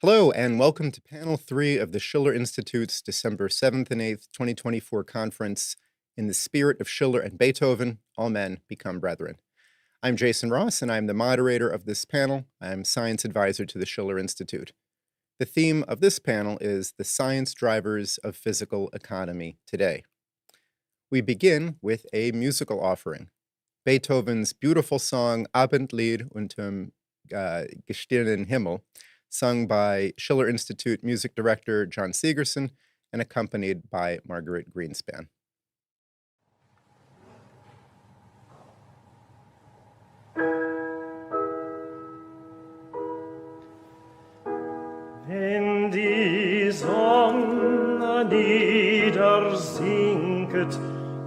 Hello, and welcome to Panel 3 of the Schiller Institute's December 7th and 8th, 2024 conference, In the Spirit of Schiller and Beethoven, All Men Become Brethren. I'm Jason Ross, and I'm the moderator of this panel. I'm Science Advisor to the Schiller Institute. The theme of this panel is the science drivers of physical economy today. We begin with a musical offering, Beethoven's beautiful song Abendlied unterm gestirnten Himmel, sung by Schiller Institute music director John Segerson and accompanied by Margaret Greenspan. Wenn die Sonne niedersinket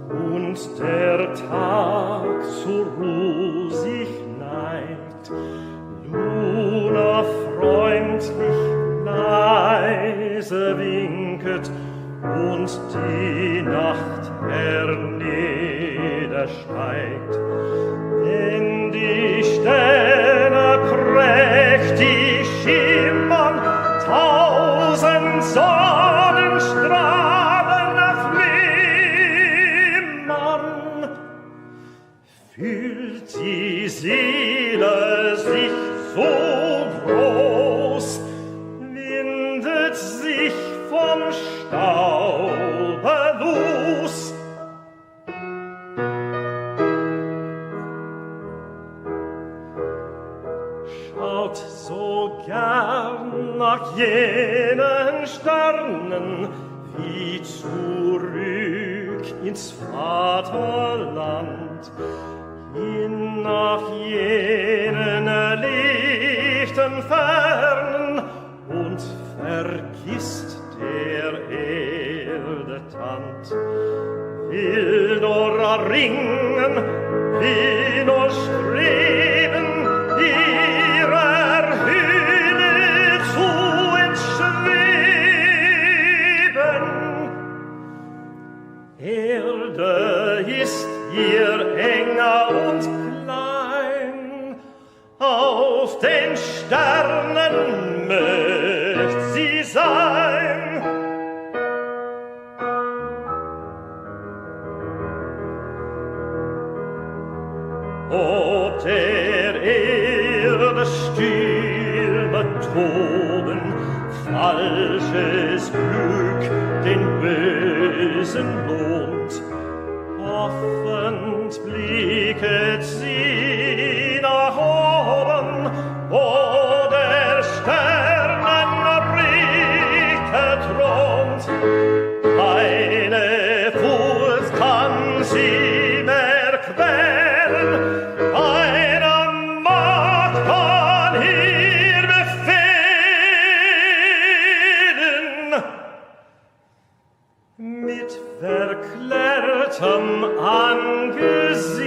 und der Tag zur Ruhe sich neigt, Luna freundlich leise winket und die Nacht herniedersteigt. Wenn die Sterne prächtig schimmern, 1000 Sonnenstrahlen flimmern, fühlt die Seele sich so groß, windet sich vom Staube los. Schaut so gern nach jenen Sternen, wie zurück ins Vaterland, hin nach jenen lichten Fernen und vergisst der Erde Tand. Will nur erringen, will nur streben, ihrer Hülle zu entschweben. Erde ist ihr enger und klein, auf den Sternen möcht sie sein. Ob der Erde Stürme toben, falsches Glück den Bösen lohnt, hoffend blicket sie nach oben, wo der Sternenrichter thront. Keine Furcht kann sie mehr quälen, keine Macht kann ihr befehlen. Mit verklärtem Angesicht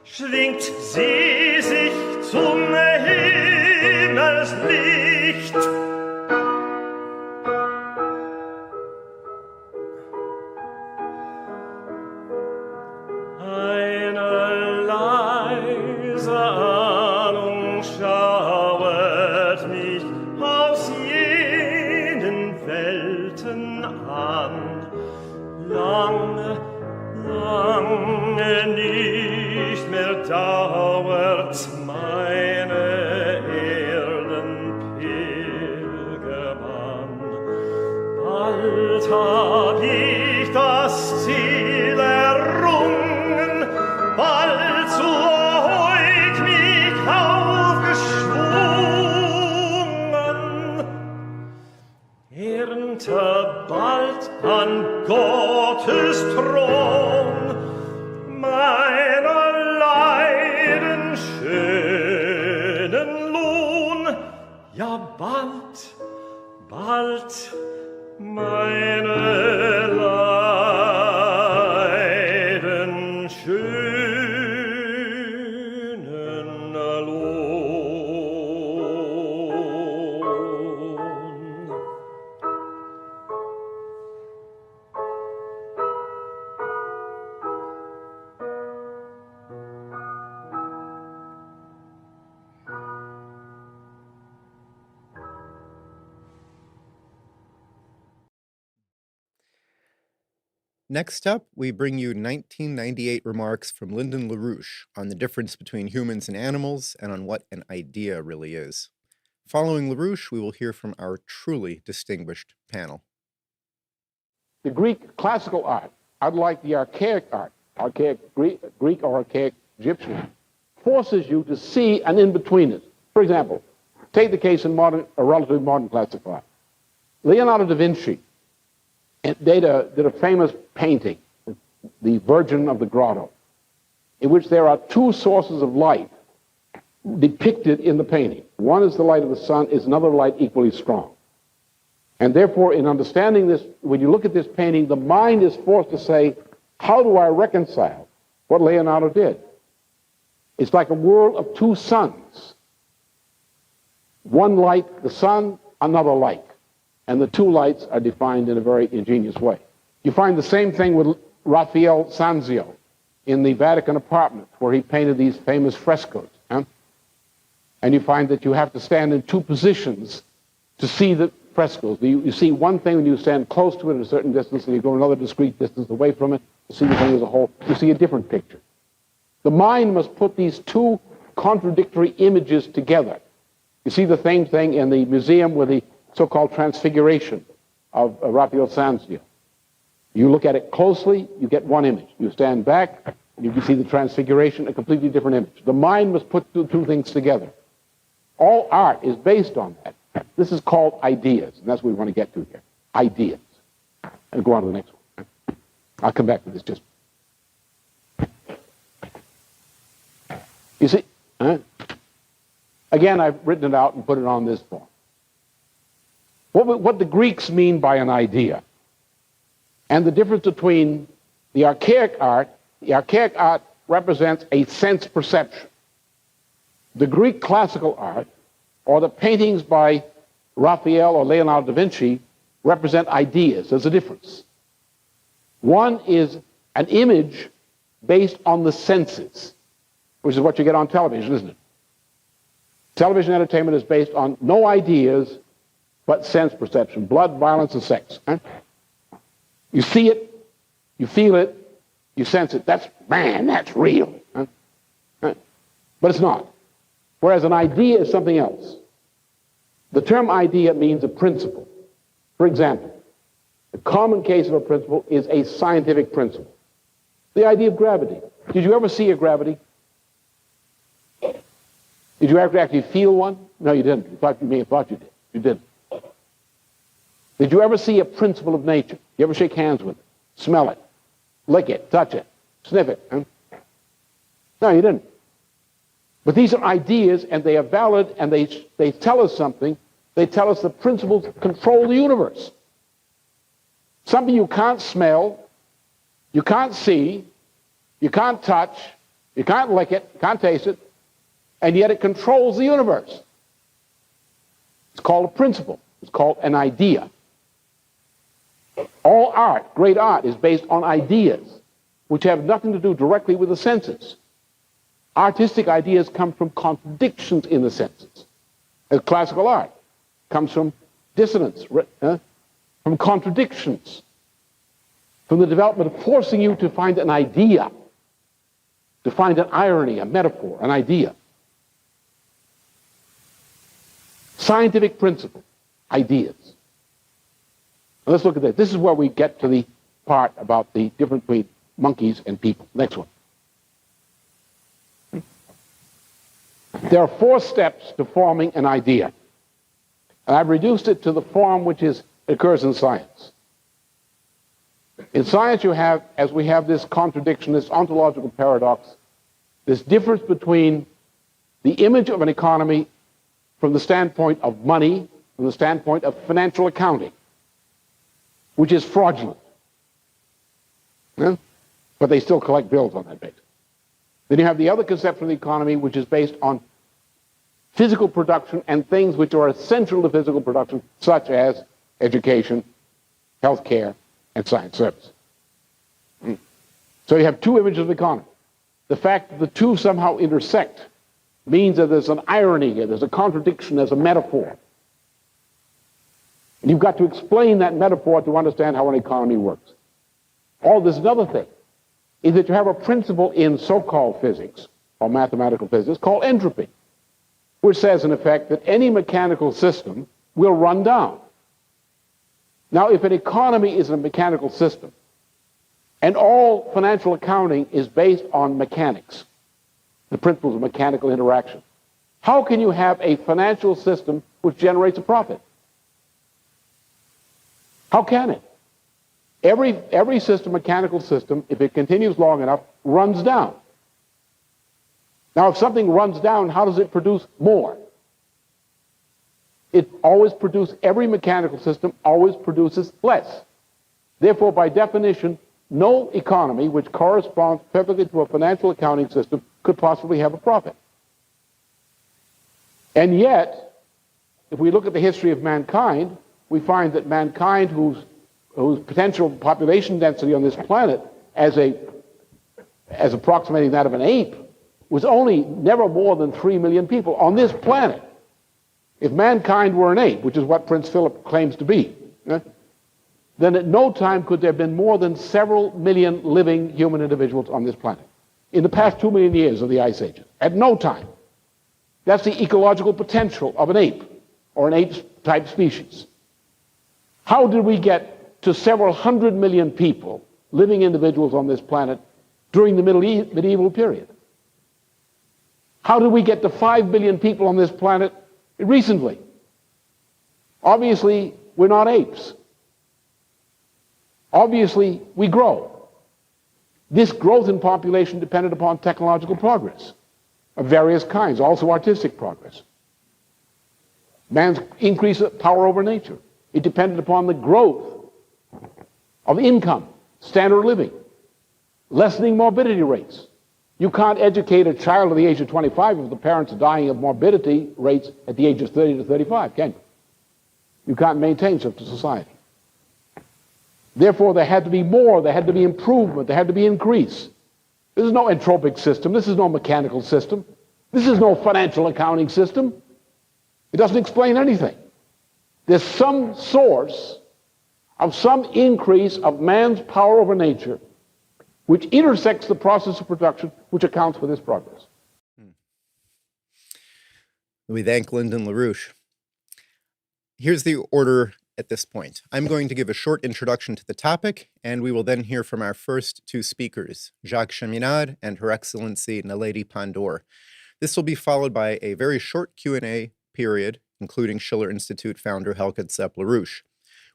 schwingt sie sich zum Himmelslicht. Eine leise Ahnung schauert mich aus jenen Welten an. Lange, lange nicht mehr dauert meine Erdenpilgerbahn. Bald hab ich das Ziel errungen, bald zur Heut mich aufgeschwungen. Ernte bald an Gottes Thron meiner Leiden schönen Lohn. Ja, bald, bald meine Leiden schönen Lohn. Next up, we bring you 1998 remarks from Lyndon LaRouche on the difference between humans and animals and on what an idea really is. Following LaRouche, we will hear from our truly distinguished panel. The Greek classical art, unlike the archaic art, archaic Greek or archaic Egyptian, forces you to see an in-betweenness. For example, take the case in a relatively modern classical art. Leonardo da Vinci did a famous painting, The Virgin of the Grotto, in which there are two sources of light depicted in the painting. One is the light of the sun, is another light equally strong. And therefore, in understanding this, when you look at this painting, the mind is forced to say, how do I reconcile what Leonardo did? It's like a world of two suns. One light, the sun, another light. And the two lights are defined in a very ingenious way. You find the same thing with Raphael Sanzio in the Vatican apartment, where he painted these famous frescoes. And you find that you have to stand in two positions to see the frescoes. You see one thing when you stand close to it at a certain distance, and you go another discrete distance away from it to see the thing as a whole. You see a different picture. The mind must put these two contradictory images together. You see the same thing in the museum with the so-called transfiguration of Raphael Sanzio. You look at it closely, you get one image. You stand back, and you can see the transfiguration, a completely different image. The mind must put the two things together. All art is based on that. This is called ideas, and that's what we want to get to here. Ideas. And go on to the next one. I'll come back to this just. You see? Again, I've written it out and put it on this form. What the Greeks mean by an idea, and the difference between the archaic art represents a sense perception. The Greek classical art, or the paintings by Raphael or Leonardo da Vinci, represent ideas. There's a difference. One is an image based on the senses, which is what you get on television, isn't it? Television entertainment is based on no ideas, but sense perception, blood, violence, and sex. You see it, you feel it, you sense it. That's real. But it's not. Whereas an idea is something else. The term idea means a principle. For example, the common case of a principle is a scientific principle. The idea of gravity. Did you ever see a gravity? Did you ever actually feel one? No, you didn't. You may have thought you did. You didn't. Did you ever see a principle of nature? You ever shake hands with it? Smell it? Lick it? Touch it? Sniff it? No, you didn't. But these are ideas, and they are valid, and they tell us something. They tell us the principles control the universe. Something you can't smell, you can't see, you can't touch, you can't lick it, can't taste it, and yet it controls the universe. It's called a principle. It's called an idea. All art, great art, is based on ideas, which have nothing to do directly with the senses. Artistic ideas come from contradictions in the senses. As classical art comes from dissonance, from contradictions, from the development of forcing you to find an idea, to find an irony, a metaphor, an idea. Scientific principle, ideas. Now let's look at this. This is where we get to the part about the difference between monkeys and people. Next one. There are 4 steps to forming an idea. And I've reduced it to the form which occurs in science. In science you have, as we have this contradiction, this ontological paradox, this difference between the image of an economy from the standpoint of money, from the standpoint of financial accounting, which is fraudulent. But they still collect bills on that basis. Then you have the other conception of the economy, which is based on physical production and things which are essential to physical production, such as education, healthcare, and science service. So you have 2 images of the economy. The fact that the two somehow intersect means that there's an irony here, there's a contradiction, there's a metaphor. And you've got to explain that metaphor to understand how an economy works. Oh, there's another thing, is that you have a principle in so-called physics, or mathematical physics, called entropy, which says, in effect, that any mechanical system will run down. Now, if an economy is a mechanical system, and all financial accounting is based on mechanics, the principles of mechanical interaction, how can you have a financial system which generates a profit? How can it? Every system, mechanical system, if it continues long enough, runs down. Now, if something runs down, how does it produce more? Every mechanical system always produces less. Therefore, by definition, no economy which corresponds perfectly to a financial accounting system could possibly have a profit. And yet, if we look at the history of mankind, we find that mankind, whose potential population density on this planet, as approximating that of an ape, was only never more than 3 million people on this planet. If mankind were an ape, which is what Prince Philip claims to be, then at no time could there have been more than several million living human individuals on this planet in the past 2 million years of the Ice Ages. At no time. That's the ecological potential of an ape, or an ape-type species. How did we get to several hundred million people, living individuals on this planet, during the medieval period? How did we get to 5 billion people on this planet recently? Obviously, we're not apes. Obviously, we grow. This growth in population depended upon technological progress of various kinds, also artistic progress. Man's increase of power over nature. It depended upon the growth of income, standard of living, lessening morbidity rates. You can't educate a child at the age of 25 if the parents are dying of morbidity rates at the age of 30 to 35, can you? You can't maintain such a society. Therefore, there had to be more, there had to be improvement, there had to be increase. This is no entropic system, this is no mechanical system, this is no financial accounting system. It doesn't explain anything. There's some source of some increase of man's power over nature which intersects the process of production, which accounts for this progress. We thank Lyndon LaRouche. Here's the order at this point. I'm going to give a short introduction to the topic, and we will then hear from our first two speakers, Jacques Cheminade and Her Excellency Naledi Pandor. This will be followed by a very short Q&A period, including Schiller Institute founder Helge LaRouche.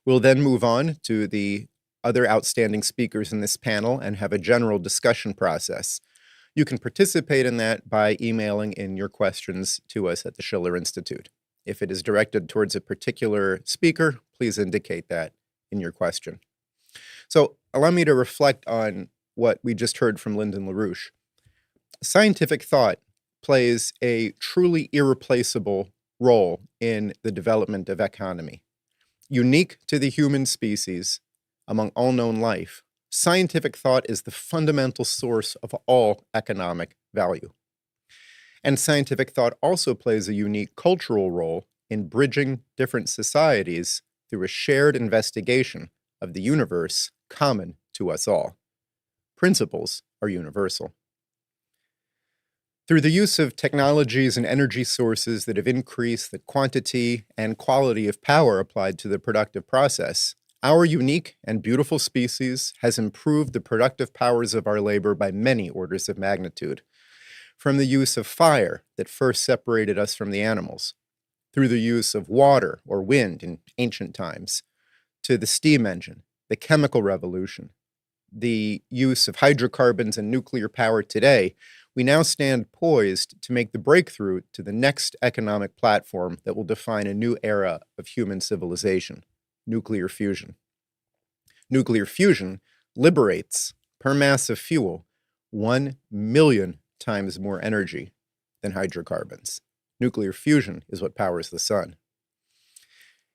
We'll then move on to the other outstanding speakers in this panel and have a general discussion process. You can participate in that by emailing in your questions to us at the Schiller Institute. If it is directed towards a particular speaker, please indicate that in your question. So allow me to reflect on what we just heard from Lyndon LaRouche. Scientific thought plays a truly irreplaceable role in the development of economy. Unique to the human species, among all known life, scientific thought is the fundamental source of all economic value. And scientific thought also plays a unique cultural role in bridging different societies through a shared investigation of the universe common to us all. Principles are universal. Through the use of technologies and energy sources that have increased the quantity and quality of power applied to the productive process, our unique and beautiful species has improved the productive powers of our labor by many orders of magnitude. From the use of fire that first separated us from the animals, through the use of water or wind in ancient times, to the steam engine, the chemical revolution, the use of hydrocarbons and nuclear power today, we now stand poised to make the breakthrough to the next economic platform that will define a new era of human civilization: nuclear fusion. Nuclear fusion liberates, per mass of fuel, 1 million times more energy than hydrocarbons. Nuclear fusion is what powers the sun.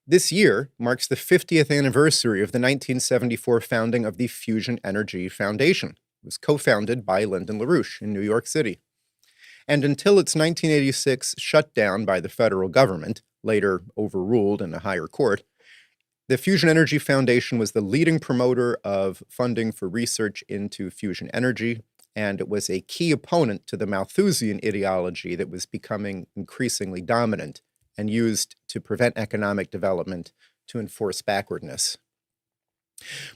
This year marks the 50th anniversary of the 1974 founding of the Fusion Energy Foundation. It was co-founded by Lyndon LaRouche in New York City. And until its 1986 shutdown by the federal government, later overruled in a higher court, The Fusion Energy Foundation was the leading promoter of funding for research into fusion energy, and it was a key opponent to the Malthusian ideology that was becoming increasingly dominant and used to prevent economic development to enforce backwardness.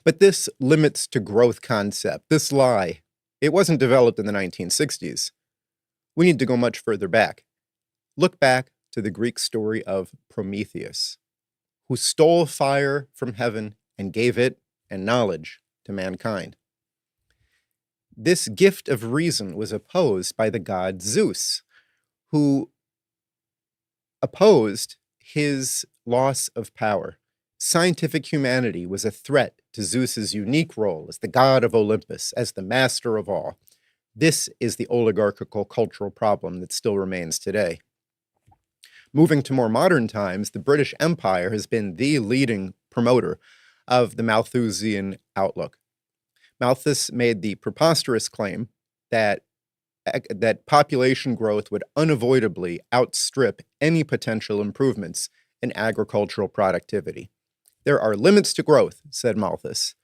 But this limits to growth concept, this lie, it wasn't developed in the 1960s. We need to go much further back. Look back to the Greek story of Prometheus, who stole fire from heaven and gave it and knowledge to mankind. This gift of reason was opposed by the god Zeus, who opposed his loss of power. Scientific humanity was a threat to Zeus's unique role as the god of Olympus, as the master of all. This is the oligarchical cultural problem that still remains today. Moving to more modern times, the British Empire has been the leading promoter of the Malthusian outlook. Malthus made the preposterous claim that population growth would unavoidably outstrip any potential improvements in agricultural productivity. There are limits to growth, said Malthus,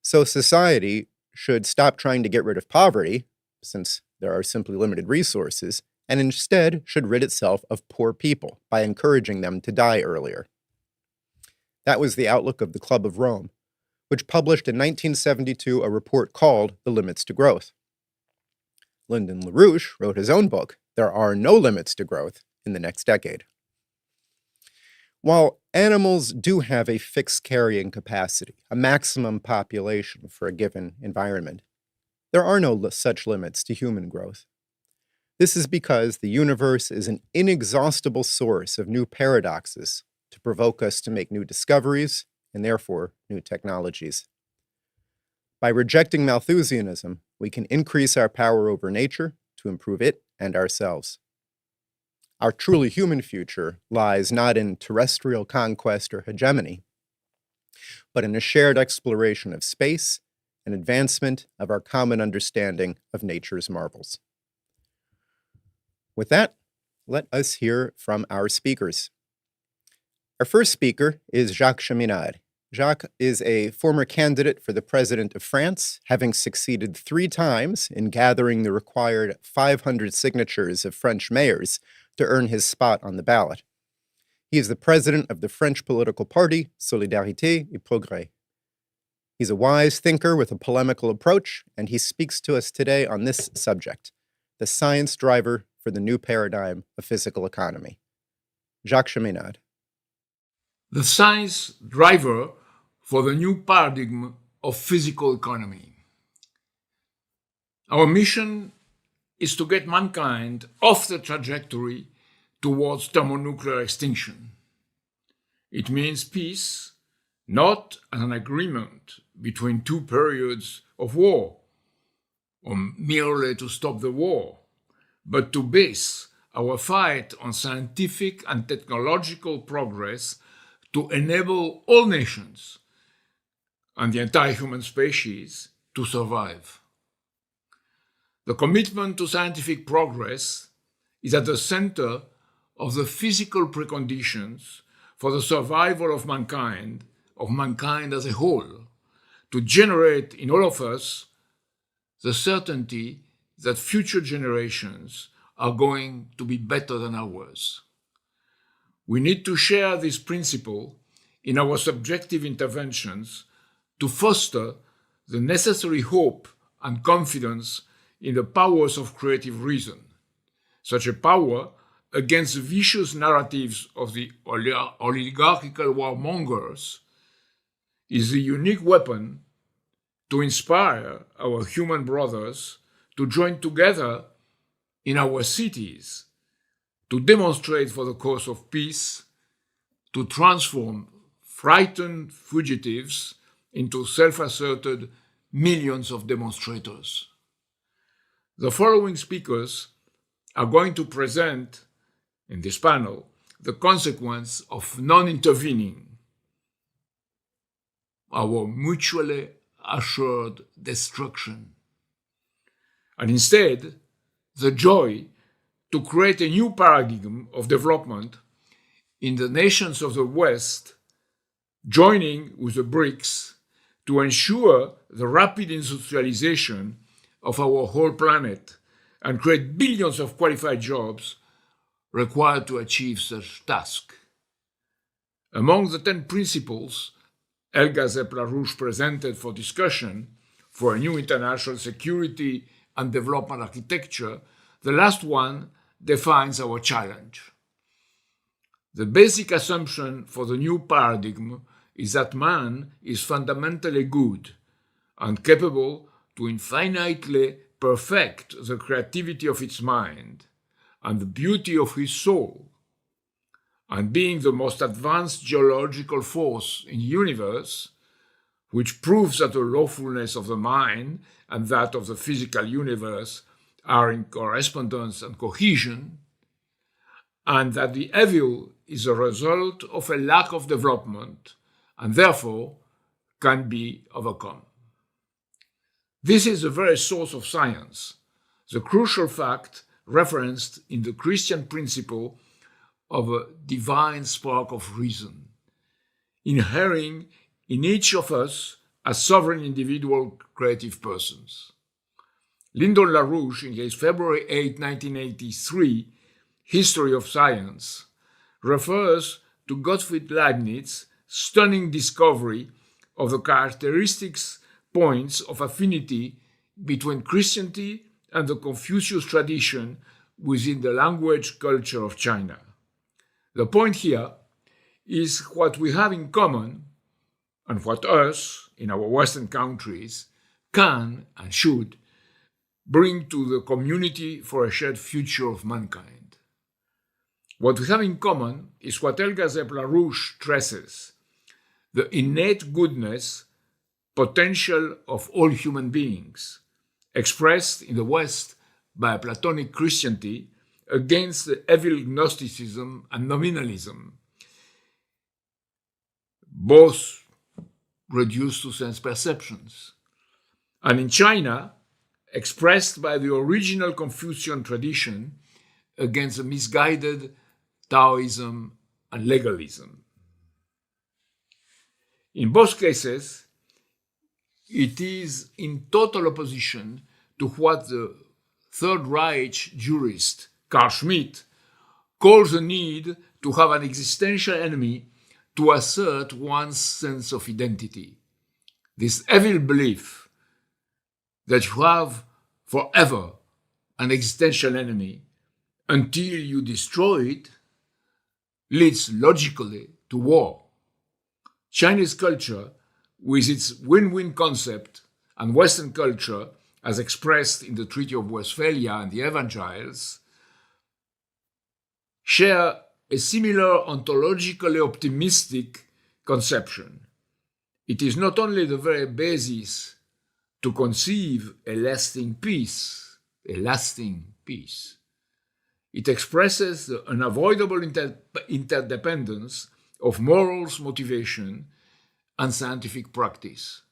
so society should stop trying to get rid of poverty, since there are simply limited resources, and instead should rid itself of poor people by encouraging them to die earlier. That was the outlook of the Club of Rome, which published in 1972 a report called The Limits to Growth. Lyndon LaRouche wrote his own book, There Are No Limits to Growth, in the next decade. While animals do have a fixed carrying capacity, a maximum population for a given environment, there are no such limits to human growth. This is because the universe is an inexhaustible source of new paradoxes to provoke us to make new discoveries and therefore new technologies. By rejecting Malthusianism, we can increase our power over nature to improve it and ourselves. Our truly human future lies not in terrestrial conquest or hegemony, but in a shared exploration of space and advancement of our common understanding of nature's marvels. With that, let us hear from our speakers. Our first speaker is Jacques Cheminade. Jacques is a former candidate for the President of France, having succeeded 3 times in gathering the required 500 signatures of French mayors to earn his spot on the ballot. He is the president of the French political party, Solidarité et Progrès. He's a wise thinker with a polemical approach, and he speaks to us today on this subject, the science driver for the new paradigm of physical economy. Jacques Cheminade. The science driver for the new paradigm of physical economy. Our mission is to get mankind off the trajectory towards thermonuclear extinction. It means peace, not as an agreement between 2 periods of war, or merely to stop the war, but to base our fight on scientific and technological progress to enable all nations and the entire human species to survive. The commitment to scientific progress is at the center of the physical preconditions for the survival of mankind as a whole, to generate in all of us the certainty that future generations are going to be better than ours. We need to share this principle in our subjective interventions to foster the necessary hope and confidence in the powers of creative reason. Such a power, against the vicious narratives of the oligarchical warmongers, is the unique weapon to inspire our human brothers to join together in our cities, to demonstrate for the cause of peace, to transform frightened fugitives into self-asserted millions of demonstrators. The following speakers are going to present in this panel the consequence of non-intervening, our mutually assured destruction, and instead the joy to create a new paradigm of development in the nations of the West joining with the BRICS to ensure the rapid industrialization of our whole planet and create billions of qualified jobs required to achieve such task. Among the 10 principles Jacques LaRouche presented for discussion for a new international security and development architecture, the last one defines our challenge. The basic assumption for the new paradigm is that man is fundamentally good and capable to infinitely perfect the creativity of its mind and the beauty of his soul, and being the most advanced geological force in the universe, which proves that the lawfulness of the mind and that of the physical universe are in correspondence and cohesion, and that the evil is a result of a lack of development and therefore can be overcome. This is the very source of science, the crucial fact referenced in the Christian principle of a divine spark of reason, inhering in each of us as sovereign individual creative persons. Lyndon LaRouche, in his February 8, 1983 History of Science, refers to Gottfried Leibniz's stunning discovery of the characteristics points of affinity between Christianity and the Confucius tradition within the language culture of China. The point here is what we have in common and what us, in our Western countries, can and should bring to the community for a shared future of mankind. What we have in common is what Jacques LaRouche stresses: the innate goodness, potential of all human beings, expressed in the West by Platonic Christianity against the evil Gnosticism and nominalism, both reduced to sense perceptions, and in China, expressed by the original Confucian tradition against the misguided Taoism and legalism. In both cases, it is in total opposition to what the Third Reich jurist Carl Schmitt calls the need to have an existential enemy to assert one's sense of identity. This evil belief that you have forever an existential enemy until you destroy it leads logically to war. Chinese culture, with its win-win concept, and Western culture, as expressed in the Treaty of Westphalia and the Evangelicals, share a similar ontologically optimistic conception. It is not only the very basis to conceive a lasting peace, it expresses the unavoidable interdependence of morals, motivation, and scientific practice.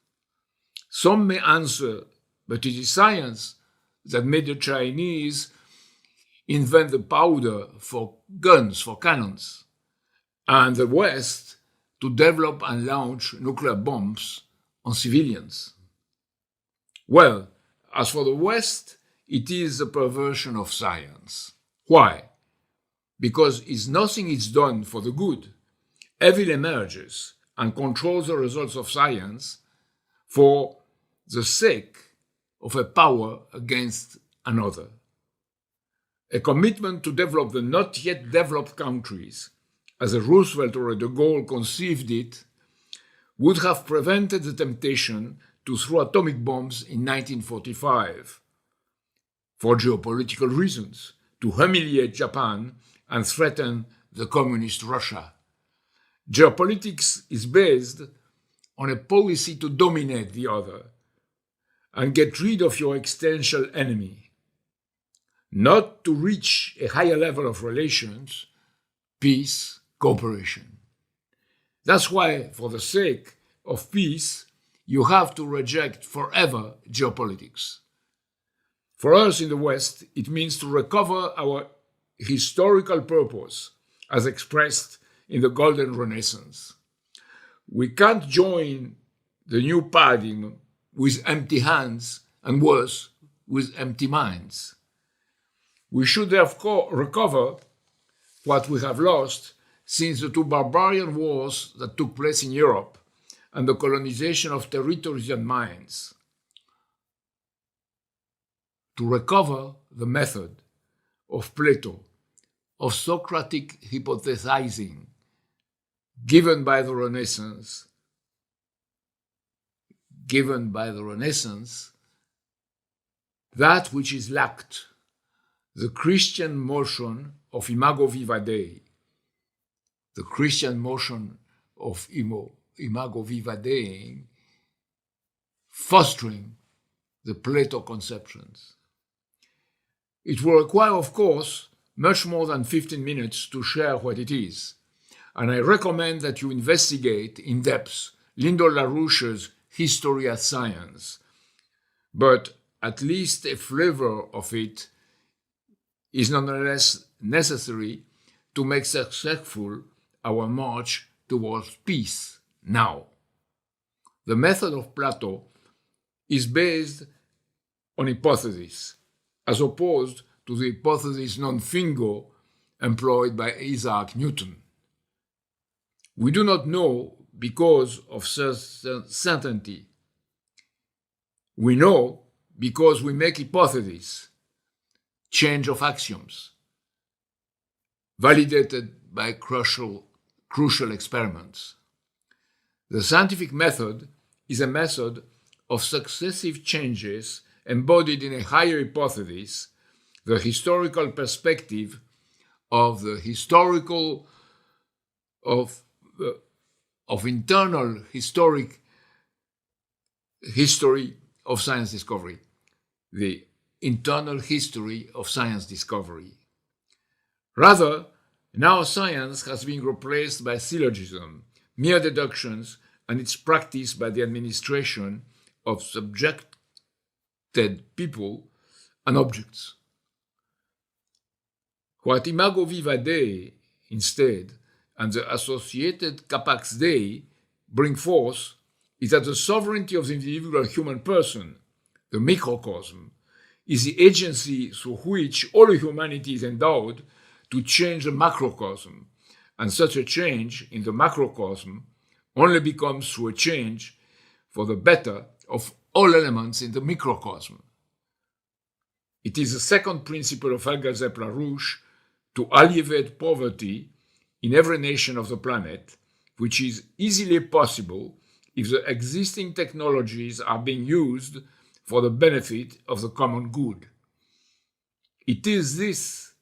Some may answer, but it is science that made the Chinese invent the powder for guns, for cannons, and the West to develop and launch nuclear bombs on civilians. Well, as for the West, it is a perversion of science. Why? Because nothing is done for the good. Evil emerges and controls the results of science for the sake of a power against another. A commitment to develop the not yet developed countries, as Roosevelt or de Gaulle conceived it, would have prevented the temptation to throw atomic bombs in 1945, for geopolitical reasons, to humiliate Japan and threaten the communist Russia. Geopolitics is based on a policy to dominate the other and get rid of your existential enemy, not to reach a higher level of relations, peace, cooperation. That's why, for the sake of peace, you have to reject forever geopolitics. For us in the West, it means to recover our historical purpose as expressed in the Golden Renaissance. We can't join the new paradigm with empty hands and worse, with empty minds. We should therefore recover what we have lost since the two barbarian wars that took place in Europe and the colonization of territories and minds. To recover the method of Plato, of Socratic hypothesizing, given by the Renaissance, that which is lacked, the Christian motion of Imago Viva Dei, the Christian motion of Imago Viva Dei, fostering the Plato conceptions. It will require, of course, much more than 15 minutes to share what it is, and I recommend that you investigate in depth Lyndon LaRouche's History as Science, but at least a flavor of it is nonetheless necessary to make successful our march towards peace now. The method of Plato is based on hypothesis, as opposed to the hypothesis non fingo employed by Isaac Newton. We do not know because of certainty. We know because we make hypotheses, change of axioms, validated by crucial experiments. The scientific method is a method of successive changes embodied in a higher hypothesis, the historical perspective of the internal historic history of science discovery, the internal history of science discovery. Rather, now science has been replaced by syllogism, mere deductions, and its practice by the administration of subjected people and objects. What Imago Viva Dei, instead, and the associated Capax Dei bring forth is that the sovereignty of the individual human person, the microcosm, is the agency through which all humanity is endowed to change the macrocosm, and such a change in the macrocosm only becomes through a change for the better of all elements in the microcosm. It is the second principle of Algazep LaRouche to alleviate poverty in every nation of the planet, which is easily possible if the existing technologies are being used for the benefit of the common good. It is this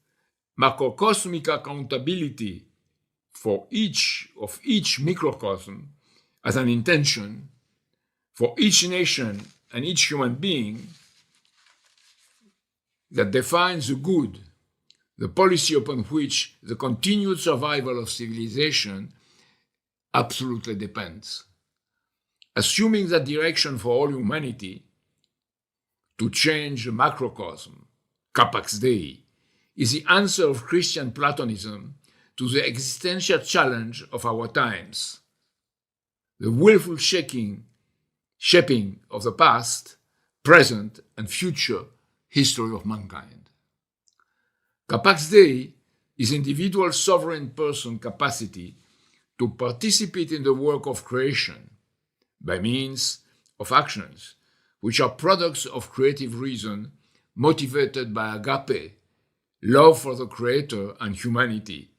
macrocosmic accountability for each microcosm as an intention for each nation and each human being that defines the good, the policy upon which the continued survival of civilization absolutely depends. Assuming that direction for all humanity, to change the macrocosm, Capax Dei, is the answer of Christian Platonism to the existential challenge of our times, the willful shaping of the past, present, and future history of mankind. Capax Dei is individual sovereign person capacity to participate in the work of creation by means of actions which are products of creative reason motivated by agape, love for the Creator and humanity,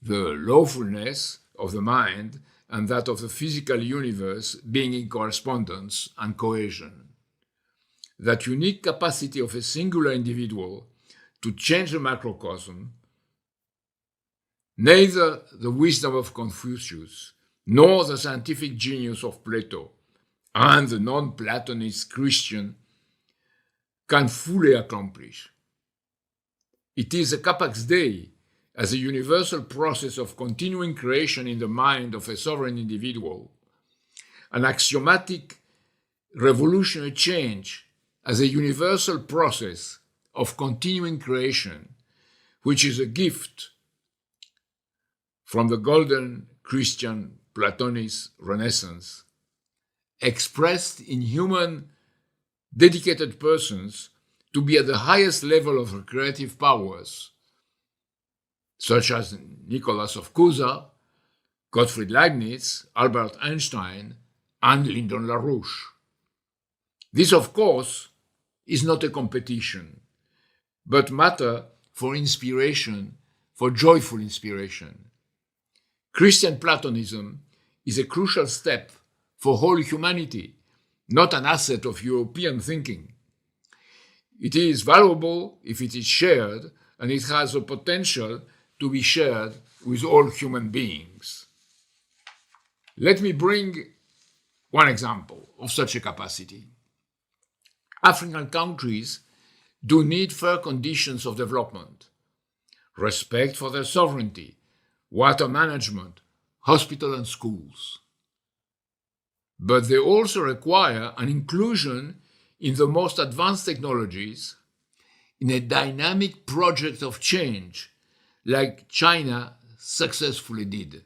the lawfulness of the mind and that of the physical universe being in correspondence and cohesion. That unique capacity of a singular individual to change the macrocosm, neither the wisdom of Confucius nor the scientific genius of Plato and the non-Platonist Christian can fully accomplish. It is a Capax Dei as a universal process of continuing creation in the mind of a sovereign individual, an axiomatic revolutionary change as a universal process of continuing creation, which is a gift from the golden Christian Platonic Renaissance, expressed in human dedicated persons to be at the highest level of creative powers, such as Nicholas of Cusa, Gottfried Leibniz, Albert Einstein, and Lyndon LaRouche. This, of course, is not a competition, but matter for inspiration, for joyful inspiration. Christian Platonism is a crucial step for whole humanity, not an asset of European thinking. It is valuable if it is shared, and it has the potential to be shared with all human beings. Let me bring one example of such a capacity. African countries do need fair conditions of development, respect for their sovereignty, water management, hospitals and schools. But they also require an inclusion in the most advanced technologies in a dynamic project of change like China successfully did.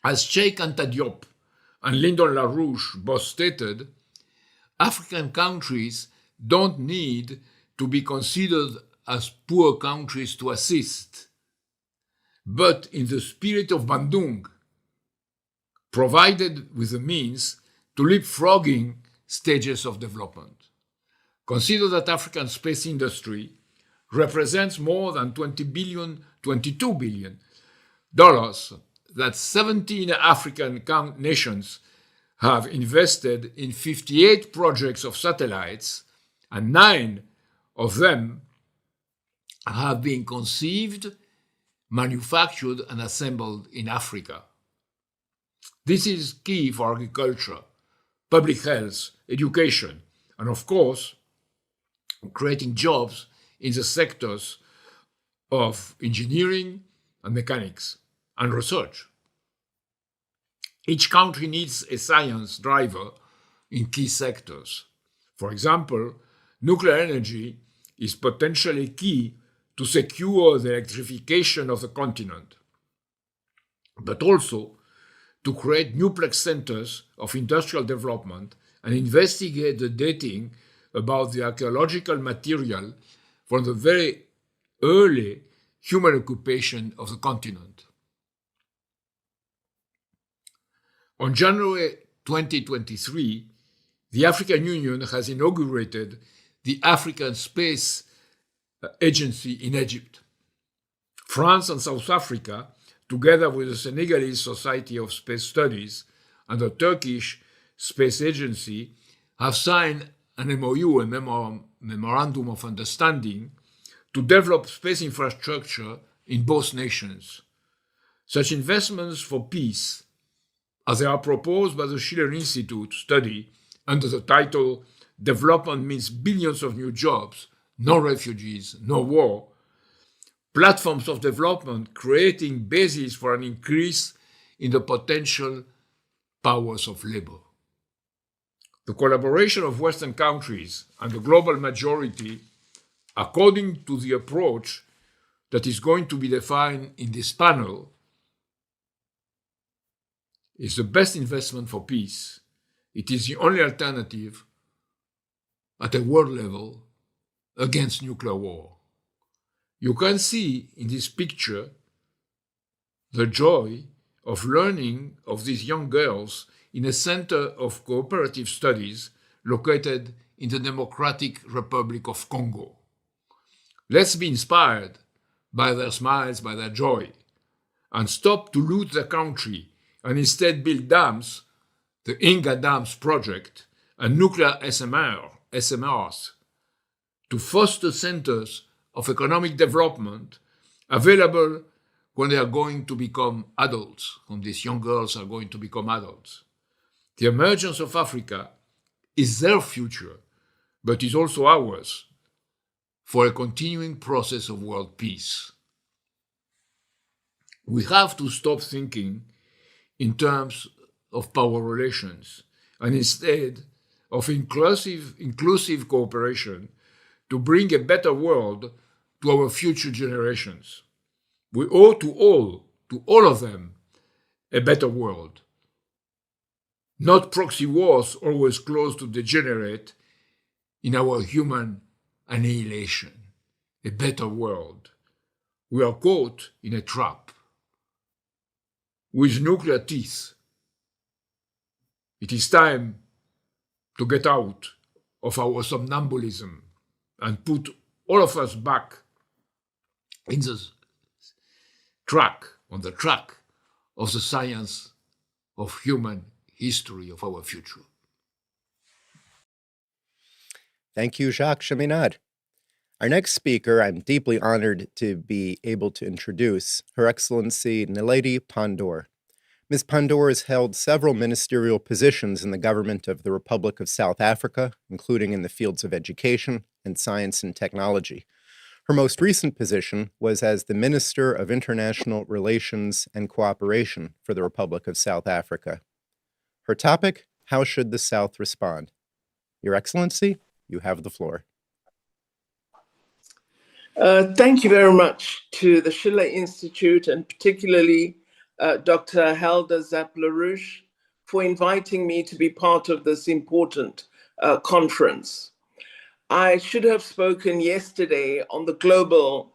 As Cheikh Anta Diop and Lyndon LaRouche both stated, African countries don't need to be considered as poor countries to assist, but in the spirit of Bandung, provided with the means to leapfrogging stages of development. Consider that African space industry represents more than $22 billion that 17 African nations have invested in 58 projects of satellites, and 9 of them have been conceived, manufactured, and assembled in Africa. This is key for agriculture, public health, education, and of course, creating jobs in the sectors of engineering and mechanics and research. Each country needs a science driver in key sectors. For example, nuclear energy is potentially key to secure the electrification of the continent, but also to create nuplex centers of industrial development and investigate the dating about the archaeological material from the very early human occupation of the continent. On January 2023, the African Union has inaugurated the African Space Agency in Egypt. France and South Africa, together with the Senegalese Society of Space Studies and the Turkish Space Agency, have signed an MOU, a Memorandum of Understanding, to develop space infrastructure in both nations. Such investments for peace, as they are proposed by the Schiller Institute study under the title Development Means Billions of New Jobs, No Refugees, No War, platforms of development creating bases for an increase in the potential powers of labor. The collaboration of Western countries and the global majority, according to the approach that is going to be defined in this panel, is the best investment for peace. It is the only alternative at a world level against nuclear war. You can see in this picture the joy of learning of these young girls in a center of cooperative studies located in the Democratic Republic of Congo. Let's be inspired by their smiles, by their joy, and stop to loot the country and instead build dams, the Inga Dams project, and nuclear SMRs, to foster centers of economic development available when they are going to become adults, when these young girls are going to become adults. The emergence of Africa is their future, but is also ours for a continuing process of world peace. We have to stop thinking in terms of power relations, and instead of inclusive cooperation to bring a better world to our future generations. We owe to all of them, a better world. Not proxy wars always close to degenerate in our human annihilation. A better world. We are caught in a trap with nuclear teeth. It is time to get out of our somnambulism and put all of us back in the track, on the track of the science of human history of our future. Thank you, Jacques Cheminade. Our next speaker, I'm deeply honored to be able to introduce Her Excellency Naledi Pandor. Ms. Pandor has held several ministerial positions in the government of the Republic of South Africa, including in the fields of education and science and technology. Her most recent position was as the Minister of International Relations and Cooperation for the Republic of South Africa. Her topic, how should the South respond? Your Excellency, you have the floor. Thank you very much to the Schiller Institute and particularly Dr. Helder Zapp-LaRouche for inviting me to be part of this important conference. I should have spoken yesterday on the global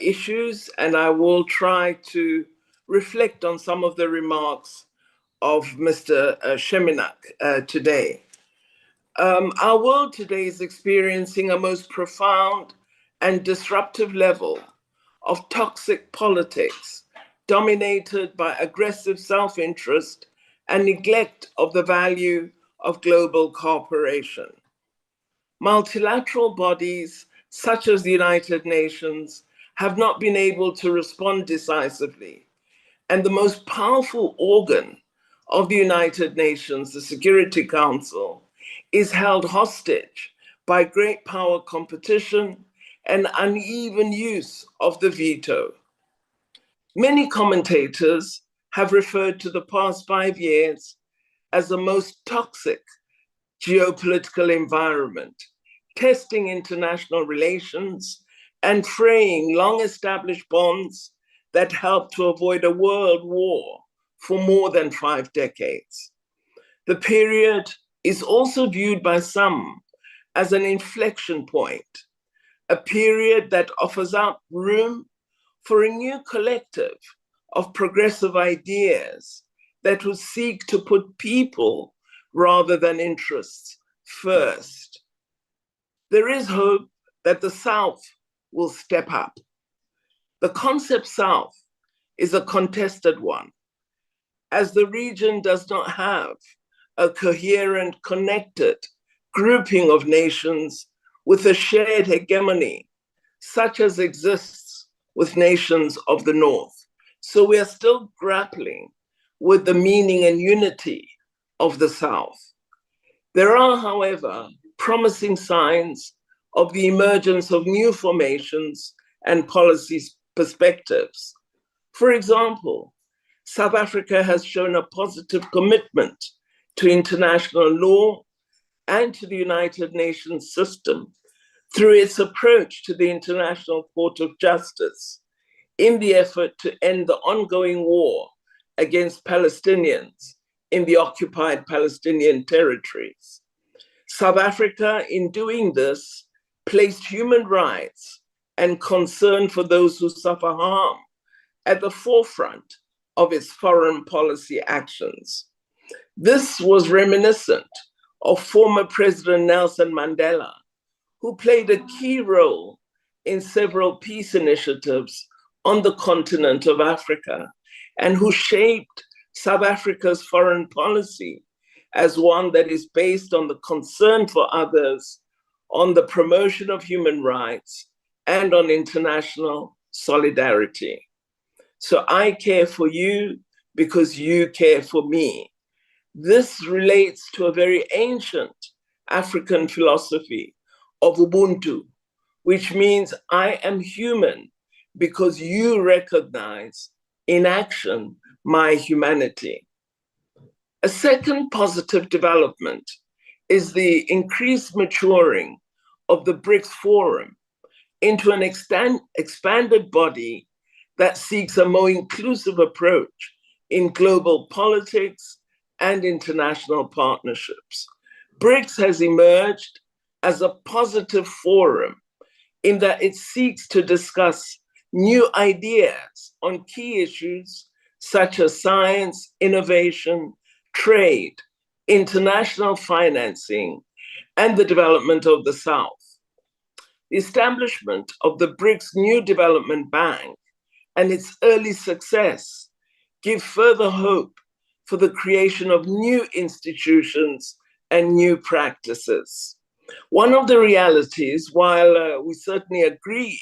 issues, and I will try to reflect on some of the remarks of Mr. Cheminade today. Our world today is experiencing a most profound and disruptive level of toxic politics dominated by aggressive self-interest and neglect of the value of global cooperation. Multilateral bodies such as the United Nations have not been able to respond decisively, and the most powerful organ of the United Nations, the Security Council, is held hostage by great power competition and uneven use of the veto. Many commentators have referred to the past 5 years as the most toxic geopolitical environment, testing international relations and fraying long-established bonds that helped to avoid a world war for more than 5 decades. The period is also viewed by some as an inflection point, a period that offers up room for a new collective of progressive ideas that would seek to put people rather than interests first. There is hope that the South will step up. The concept South is a contested one, as the region does not have a coherent, connected grouping of nations with a shared hegemony, such as exists with nations of the North. So we are still grappling with the meaning and unity of the South. There are, however, promising signs of the emergence of new formations and policy perspectives. For example, South Africa has shown a positive commitment to international law and to the United Nations system through its approach to the International Court of Justice in the effort to end the ongoing war against Palestinians in the occupied Palestinian territories. South Africa, in doing this, placed human rights and concern for those who suffer harm at the forefront of its foreign policy actions. This was reminiscent of former President Nelson Mandela, who played a key role in several peace initiatives on the continent of Africa, and who shaped South Africa's foreign policy as one that is based on the concern for others, on the promotion of human rights, and on international solidarity. So I care for you because you care for me. This relates to a very ancient African philosophy of Ubuntu, which means I am human because you recognize in action my humanity. A second positive development is the increased maturing of the BRICS Forum into an expanded body that seeks a more inclusive approach in global politics and international partnerships. BRICS has emerged as a positive forum in that it seeks to discuss new ideas on key issues such as science, innovation, trade, international financing, and the development of the South. The establishment of the BRICS New Development Bank and its early success give further hope for the creation of new institutions and new practices. One of the realities, while we certainly agree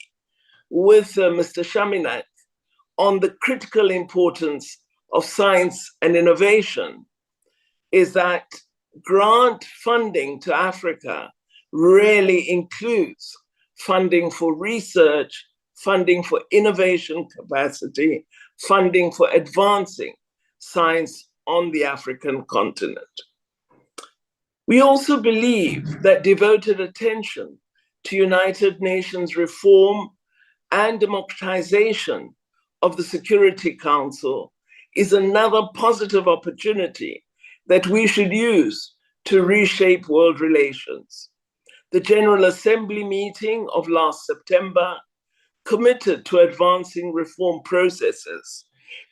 with Mr. Cheminade on the critical importance of science and innovation, is that grant funding to Africa rarely includes funding for research, funding for innovation capacity, funding for advancing science on the African continent. We also believe that devoted attention to United Nations reform and democratization of the Security Council is another positive opportunity that we should use to reshape world relations. The General Assembly meeting of last September committed to advancing reform processes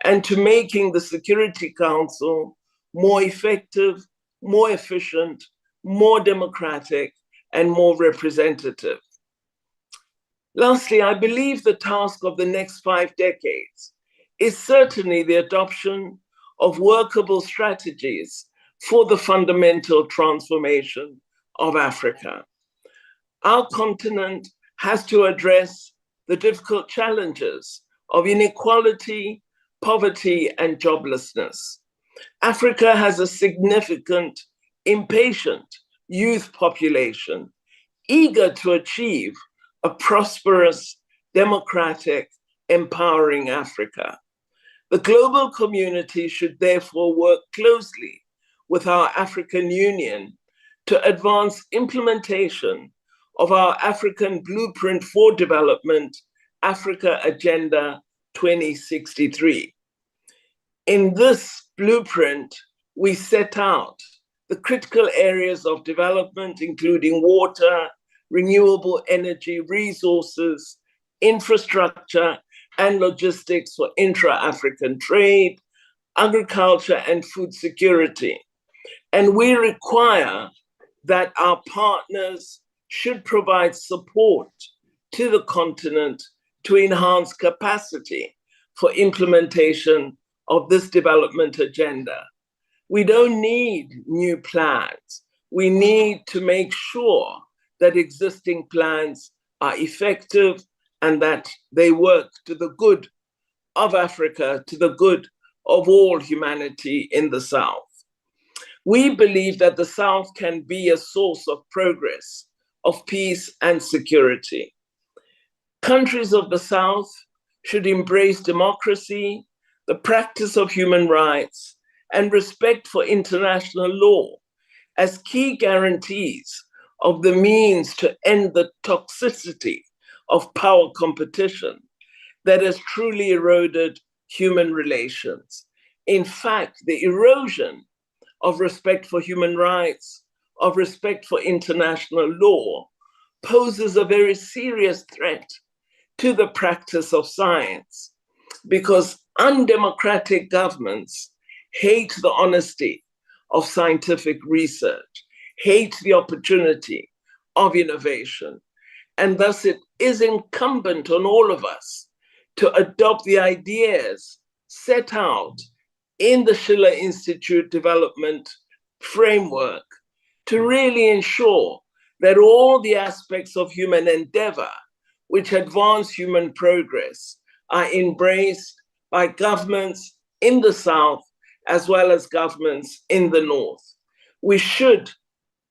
and to making the Security Council more effective, more efficient, more democratic, and more representative. Lastly, I believe the task of the next 5 decades is certainly the adoption of workable strategies for the fundamental transformation of Africa. Our continent has to address the difficult challenges of inequality, poverty, and joblessness. Africa has a significant, impatient youth population, eager to achieve a prosperous, democratic, empowering Africa. The global community should therefore work closely with our African Union to advance implementation of our African Blueprint for Development, Africa Agenda 2063. In this blueprint, we set out the critical areas of development, including water, renewable energy resources, infrastructure, and logistics for intra-African trade, agriculture, and food security. And we require that our partners should provide support to the continent to enhance capacity for implementation of this development agenda. We don't need new plans. We need to make sure that existing plans are effective and that they work to the good of Africa, to the good of all humanity in the South. We believe that the South can be a source of progress, of peace and security. Countries of the South should embrace democracy, the practice of human rights, and respect for international law as key guarantees of the means to end the toxicity of power competition that has truly eroded human relations. In fact, the erosion of respect for human rights, of respect for international law, poses a very serious threat to the practice of science, because undemocratic governments hate the honesty of scientific research, hate the opportunity of innovation. And thus it is incumbent on all of us to adopt the ideas set out in the Schiller Institute development framework to really ensure that all the aspects of human endeavor which advance human progress are embraced by governments in the South as well as governments in the North. We should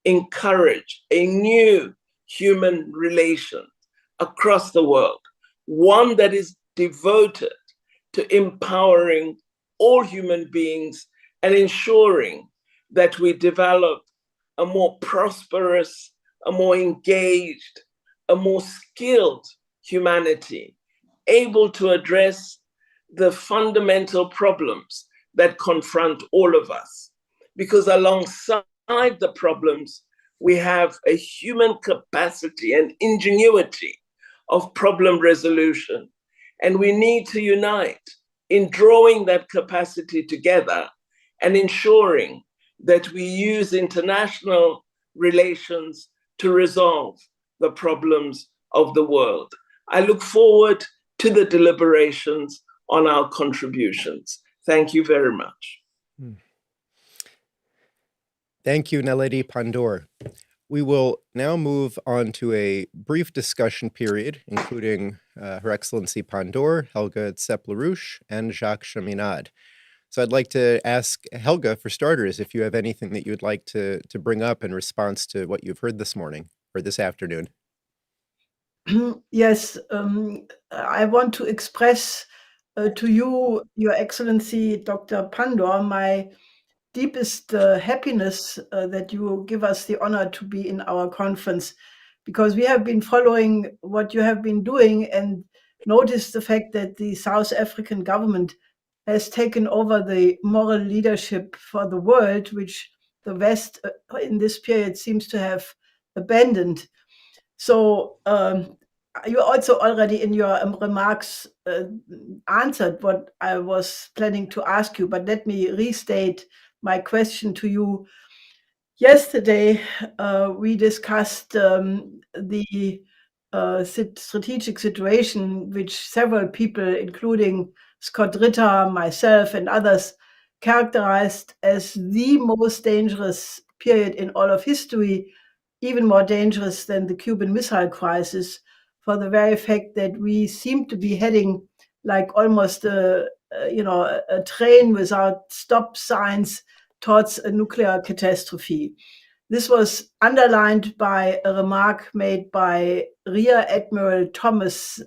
encourage a new human relation across the world, one that is devoted to empowering all human beings and ensuring that we develop a more prosperous, a more engaged, a more skilled humanity, able to address the fundamental problems that confront all of us. Because alongside the problems, we have a human capacity and ingenuity of problem resolution. And we need to unite in drawing that capacity together and ensuring that we use international relations to resolve the problems of the world. I look forward to the deliberations on our contributions. Thank you very much. Thank you, Naledi Pandor. We will now move on to a brief discussion period, including Her Excellency Pandor, Helga Zepp-LaRouche, and Jacques Cheminade. So I'd like to ask Helga, for starters, if you have anything that you'd like to bring up in response to what you've heard this morning or this afternoon. Yes, I want to express to you, Your Excellency, Dr. Pandor, my deepest happiness that you give us the honor to be in our conference, because we have been following what you have been doing and noticed the fact that the South African government has taken over the moral leadership for the world, which the West in this period seems to have abandoned. So you also already in your remarks answered what I was planning to ask you, but let me restate my question to you. Yesterday, we discussed the strategic situation, which several people, including Scott Ritter, myself, and others, characterized as the most dangerous period in all of history, even more dangerous than the Cuban Missile Crisis, for the very fact that we seem to be heading like almost a train without stop signs towards a nuclear catastrophe. This was underlined by a remark made by Rear Admiral Thomas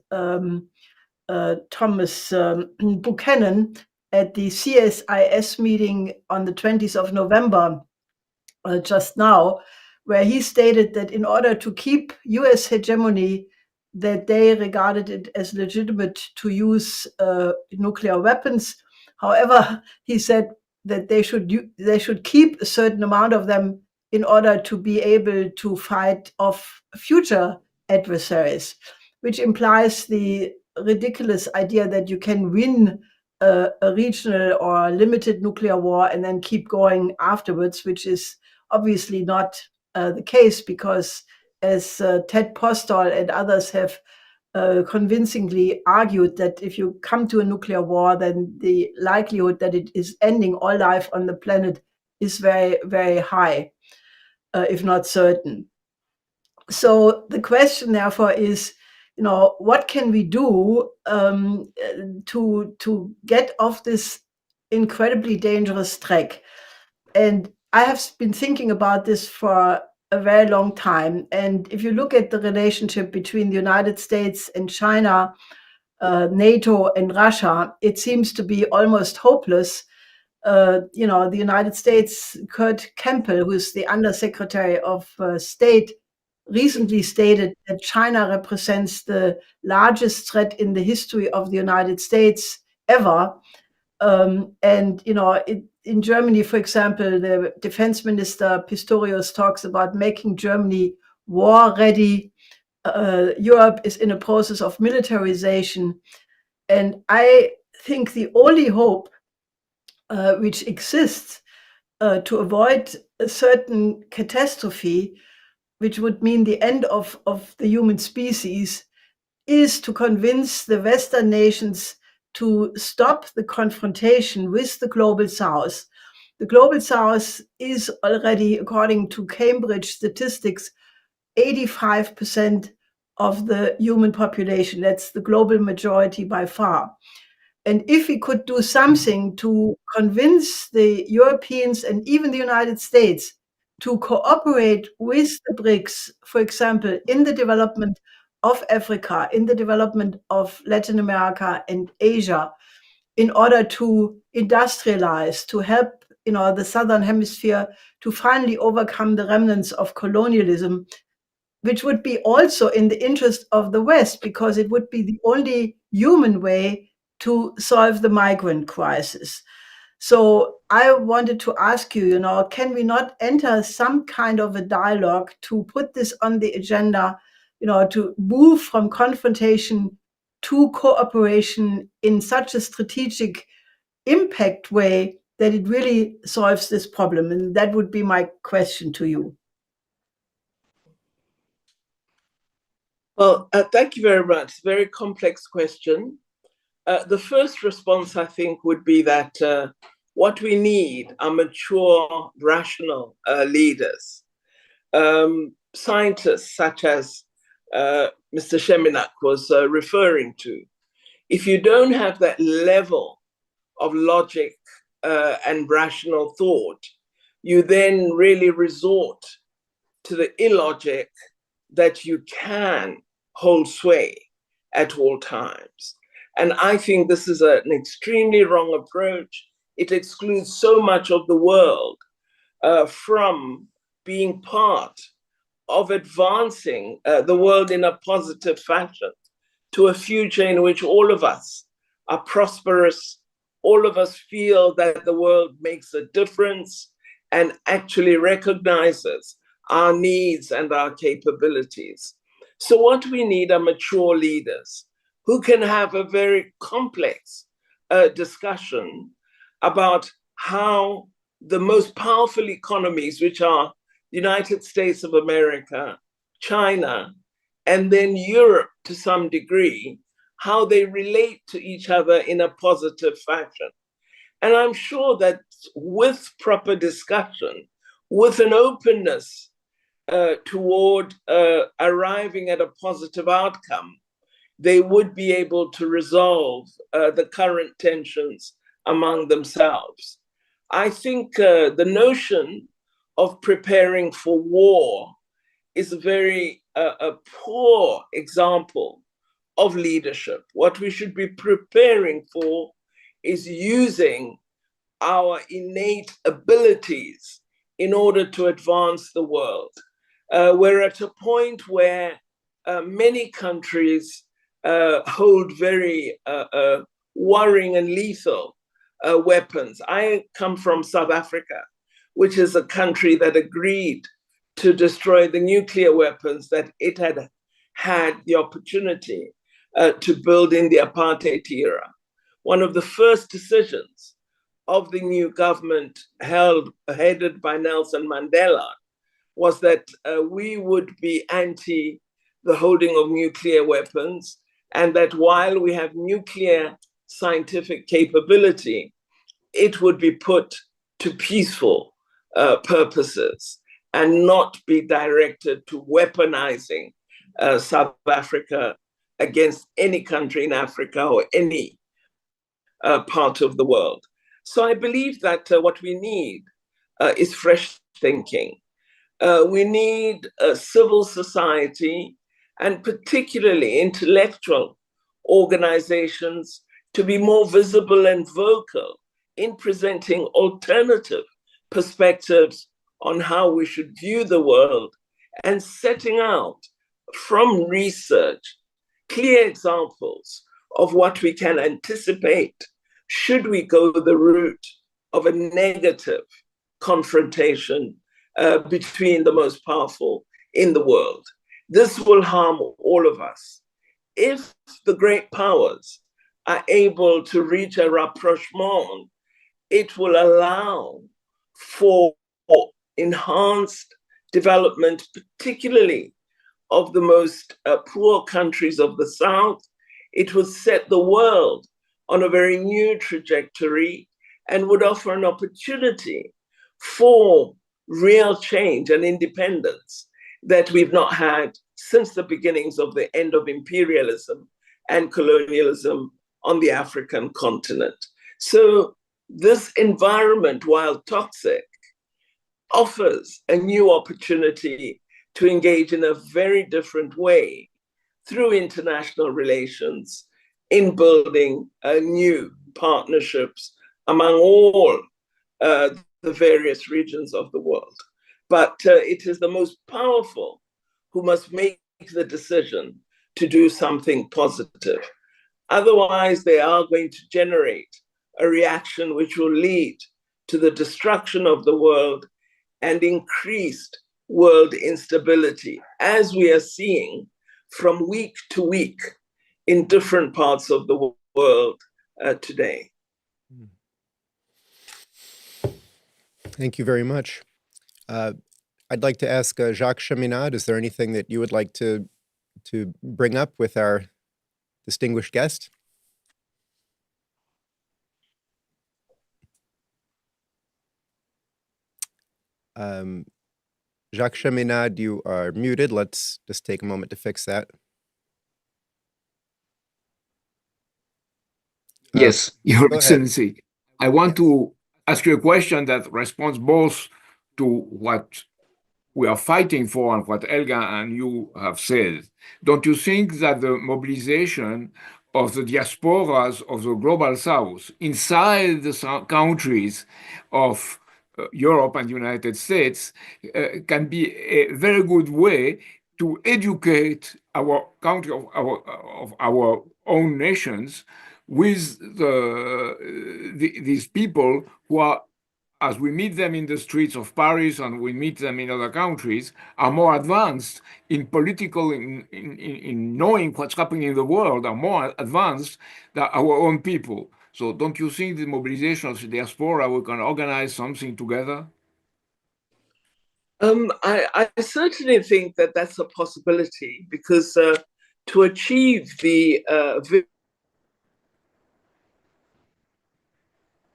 Buchanan at the CSIS meeting on the 20th of November, just now, where he stated that in order to keep US hegemony, that they regarded it as legitimate to use nuclear weapons. However, he said that they should keep a certain amount of them in order to be able to fight off future adversaries, which implies the ridiculous idea that you can win a regional or limited nuclear war and then keep going afterwards, which is obviously not the case, because as Ted Postol and others have convincingly argued, that if you come to a nuclear war, then the likelihood that it is ending all life on the planet is very, very high, if not certain. So the question, therefore, is, what can we do to get off this incredibly dangerous track? And I have been thinking about this for a very long time. And if you look at the relationship between the United States and China, NATO and Russia, it seems to be almost hopeless. The United States, Kurt Campbell, who is the Undersecretary of State, recently stated that China represents the largest threat in the history of the United States ever. In Germany, for example, the defense minister Pistorius talks about making Germany war ready. Europe is in a process of militarization. And I think the only hope which exists to avoid a certain catastrophe, which would mean the end of the human species, is to convince the Western nations to stop the confrontation with the Global South. The Global South is already, according to Cambridge statistics, 85% of the human population. That's the global majority by far. And if we could do something to convince the Europeans and even the United States to cooperate with the BRICS, for example, in the development of Africa, in the development of Latin America and Asia, in order to industrialize, to help the Southern Hemisphere to finally overcome the remnants of colonialism, which would be also in the interest of the West, because it would be the only human way to solve the migrant crisis. So I wanted to ask you, you know, can we not enter some kind of a dialogue to put this on the agenda, you know, to move from confrontation to cooperation in such a strategic impact way that it really solves this problem? And that would be my question to you. Well, thank you very much. Very complex question. The first response, I think, would be that what we need are mature, rational leaders, scientists such as Mr. Cheminade was referring to. If you don't have that level of logic and rational thought, you then really resort to the illogic that you can hold sway at all times. And I think this is an extremely wrong approach. It excludes so much of the world from being part of advancing the world in a positive fashion to a future in which all of us are prosperous, all of us feel that the world makes a difference and actually recognizes our needs and our capabilities. So what we need are mature leaders who can have a very complex discussion about how the most powerful economies, which are the United States of America, China, and then Europe to some degree, how they relate to each other in a positive fashion. And I'm sure that with proper discussion, with an openness toward arriving at a positive outcome, they would be able to resolve the current tensions among themselves. I think the notion of preparing for war is a very poor example of leadership. What we should be preparing for is using our innate abilities in order to advance the world. We're at a point where many countries hold very worrying and lethal weapons. I come from South Africa, which is a country that agreed to destroy the nuclear weapons that it had had the opportunity to build in the apartheid era. One of the first decisions of the new government headed by Nelson Mandela was that we would be anti the holding of nuclear weapons, and that while we have nuclear scientific capability, it would be put to peaceful purposes and not be directed to weaponizing South Africa against any country in Africa or any part of the world. So I believe that what we need is fresh thinking. We need civil society and particularly intellectual organizations to be more visible and vocal in presenting alternative perspectives on how we should view the world and setting out from research clear examples of what we can anticipate should we go the route of a negative confrontation between the most powerful in the world. This will harm all of us. If the great powers are able to reach a rapprochement, it will allow for enhanced development, particularly of the most poor countries of the South. It would set the world on a very new trajectory and would offer an opportunity for real change and independence that we've not had since the beginnings of the end of imperialism and colonialism on the African continent. So this environment, while toxic, offers a new opportunity to engage in a very different way through international relations in building new partnerships among all the various regions of the world. But it is the most powerful who must make the decision to do something positive. Otherwise, they are going to generate a reaction which will lead to the destruction of the world and increased world instability, as we are seeing from week to week in different parts of the world today. Thank you very much. I'd like to ask Jacques Cheminade, is there anything that you would like to bring up with our distinguished guest? Jacques Cheminade, you are muted. Let's just take a moment to fix that. Yes, Your go ahead. Excellency. I want to ask you a question that responds both to what we are fighting for and what Elga and you have said. Don't you think that the mobilization of the diasporas of the global south inside the countries of Europe and the United States can be a very good way to educate our country of our own nations with these people who are, as we meet them in the streets of Paris and we meet them in other countries, are more advanced in political, in knowing what's happening in the world, are more advanced than our own people. So don't you think the mobilization of the diaspora, we can organize something together? I certainly think that that's a possibility, because to achieve the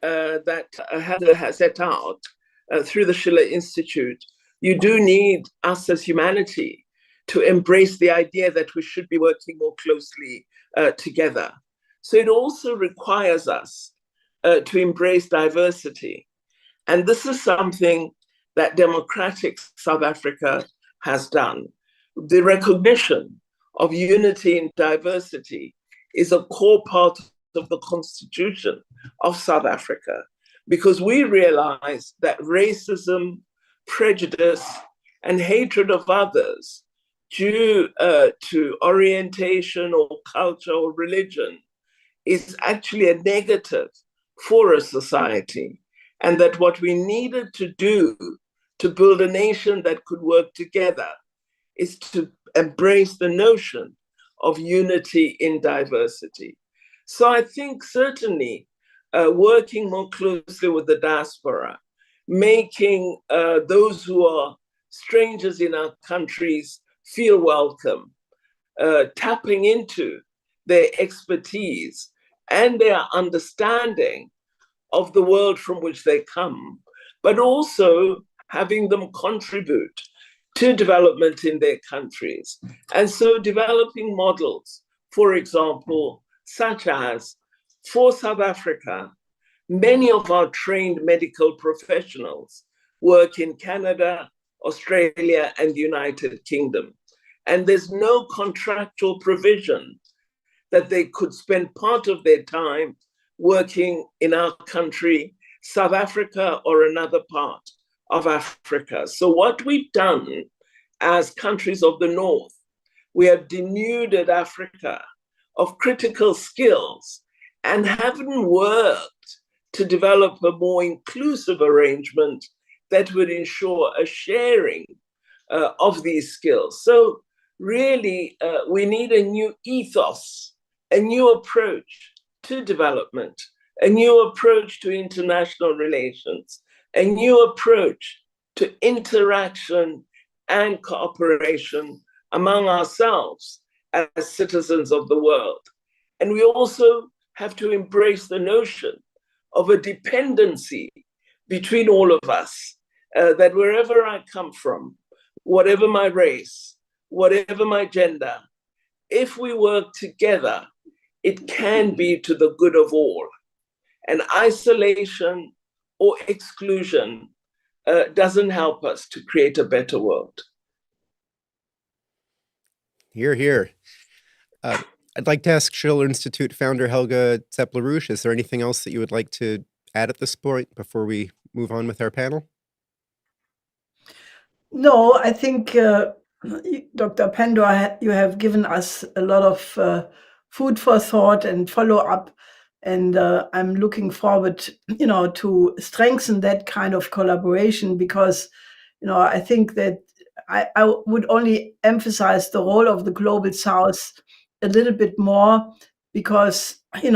that Harvey has set out through the Schiller Institute, you do need us as humanity to embrace the idea that we should be working more closely together. So it also requires us to embrace diversity. And this is something that democratic South Africa has done. The recognition of unity in diversity is a core part of the Constitution of South Africa, because we realize that racism, prejudice, and hatred of others due to orientation or culture or religion is actually a negative for a society, and that what we needed to do to build a nation that could work together is to embrace the notion of unity in diversity. So I think certainly working more closely with the diaspora, making those who are strangers in our countries feel welcome, tapping into their expertise and their understanding of the world from which they come, but also having them contribute to development in their countries. And so developing models, for example, such as for South Africa, many of our trained medical professionals work in Canada, Australia, and the United Kingdom. And there's no contractual provision that they could spend part of their time working in our country, South Africa, or another part of Africa. So what we've done as countries of the North, we have denuded Africa of critical skills and haven't worked to develop a more inclusive arrangement that would ensure a sharing of these skills. So really, we need a new ethos, a new approach to development, a new approach to international relations, a new approach to interaction and cooperation among ourselves as citizens of the world. And we also have to embrace the notion of a dependency between all of us, that wherever I come from, whatever my race, whatever my gender, if we work together, it can be to the good of all. And isolation or exclusion doesn't help us to create a better world. Hear, hear. I'd like to ask Schiller Institute founder Helga Zepp-LaRouche, is there anything else that you would like to add at this point before we move on with our panel? No, I think, Dr. Pandor, you have given us a lot of food for thought and follow-up And I'm looking forward, to strengthen that kind of collaboration, because, I think that I would only emphasize the role of the Global South a little bit more, because, in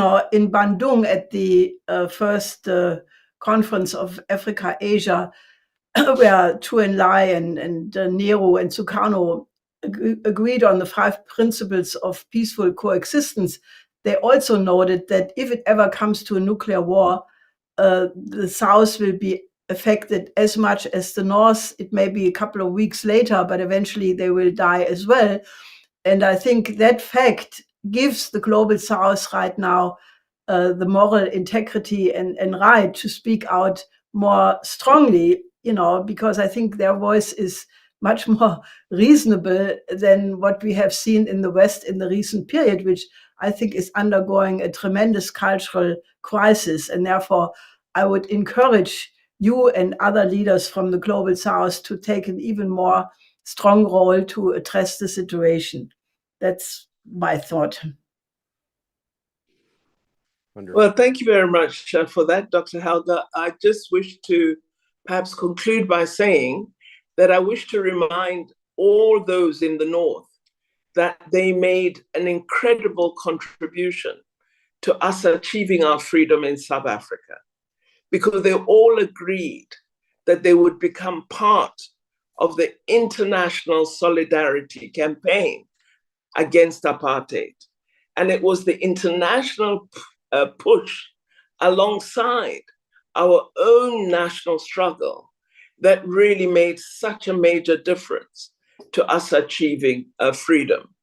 Bandung at the first conference of Africa, Asia, where Chu Enlai and Nehru and Sukarno agreed on the 5 principles of peaceful coexistence, they also noted that if it ever comes to a nuclear war, the South will be affected as much as the North. It may be a couple of weeks later, but eventually they will die as well. And I think that fact gives the Global South right now the moral integrity and right to speak out more strongly, because I think their voice is much more reasonable than what we have seen in the West in the recent period, which I think is undergoing a tremendous cultural crisis. And therefore, I would encourage you and other leaders from the Global South to take an even more strong role to address the situation. That's my thought. Wonderful. Well, thank you very much for that, Dr. Helga. I just wish to perhaps conclude by saying that I wish to remind all those in the North that they made an incredible contribution to us achieving our freedom in South Africa, because they all agreed that they would become part of the international solidarity campaign against apartheid. And it was the international push alongside our own national struggle that really made such a major difference to us achieving freedom.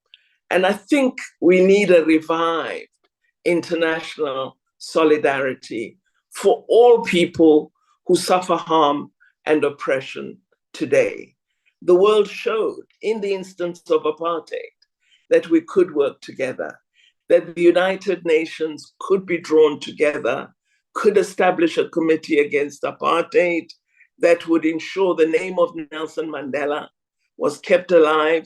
And I think we need a revived international solidarity for all people who suffer harm and oppression today. The world showed in the instance of apartheid that we could work together, that the United Nations could be drawn together, could establish a committee against apartheid that would ensure the name of Nelson Mandela was kept alive,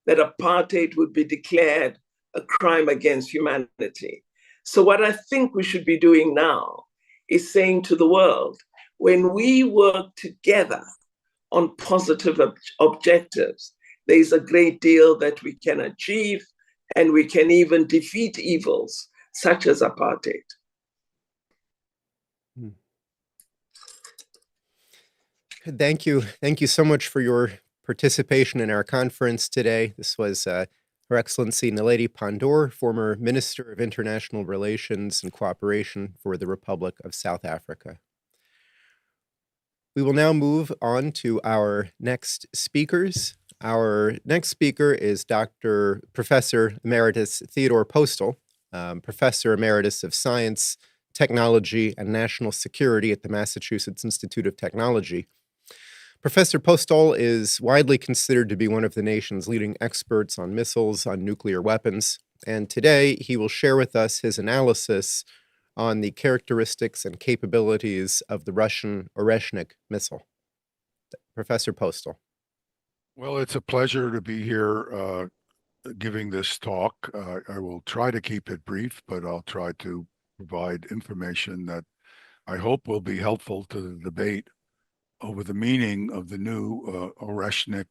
that apartheid would be declared a crime against humanity. So what I think we should be doing now is saying to the world, when we work together on positive objectives, there is a great deal that we can achieve, and we can even defeat evils such as apartheid. Thank you. Thank you so much for your participation in our conference today. This was Her Excellency Naledi Pandor, former Minister of International Relations and Cooperation for the Republic of South Africa. We will now move on to our next speakers. Our next speaker is Professor Emeritus Theodore Postol, Professor Emeritus of Science, Technology, and National Security at the Massachusetts Institute of Technology. Professor Postol is widely considered to be one of the nation's leading experts on missiles, on nuclear weapons, and today he will share with us his analysis on the characteristics and capabilities of the Russian Oreshnik missile. Professor Postol. Well, it's a pleasure to be here giving this talk. I will try to keep it brief, but I'll try to provide information that I hope will be helpful to the debate over the meaning of the new Oreshnik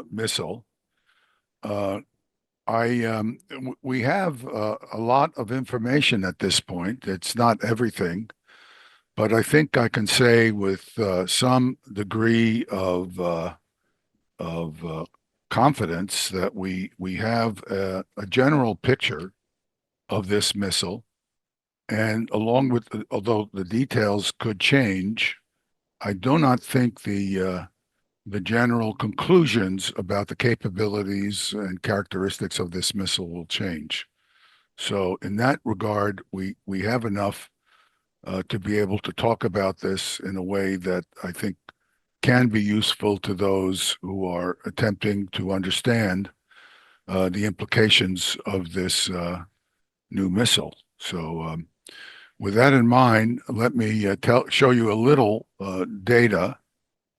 missile. We have a lot of information at this point. It's not everything, but I think I can say with some degree of confidence that we have a general picture of this missile, and along with, although the details could change, I do not think the general conclusions about the capabilities and characteristics of this missile will change. So in that regard, we have enough to be able to talk about this in a way that I think can be useful to those who are attempting to understand the implications of this new missile. So with that in mind, let me show you a little data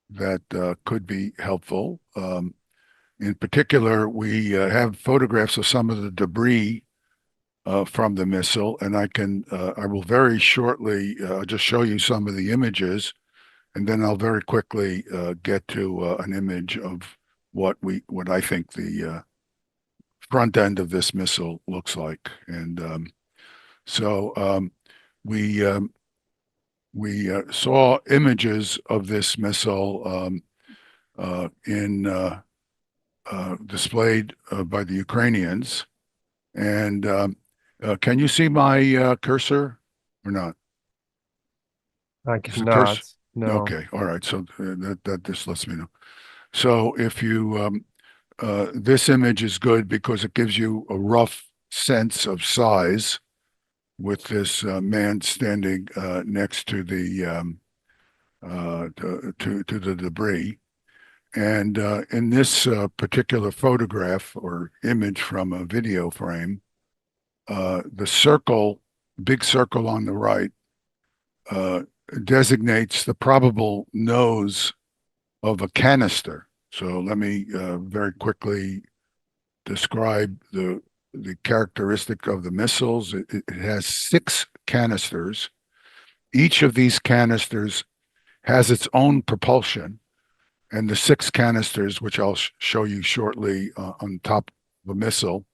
that could be helpful. In particular, we have photographs of some of the debris from the missile, and I will very shortly just show you some of the images, and then I'll very quickly get to an image of what I think the front end of this missile looks like. And we saw images of this missile displayed by the Ukrainians. And can you see my cursor or not? I Is the cannot. cursor? No. Okay, all right. So that just lets me know. So if you this image is good because it gives you a rough sense of size with this man standing next to the to the debris. And in this particular photograph or image from a video frame, the big circle on the right, designates the probable nose of a canister. So let me very quickly describe the characteristic of the missiles. It has 6 canisters. Each of these canisters has its own propulsion, and the 6 canisters, which I'll show you shortly on top of a missile,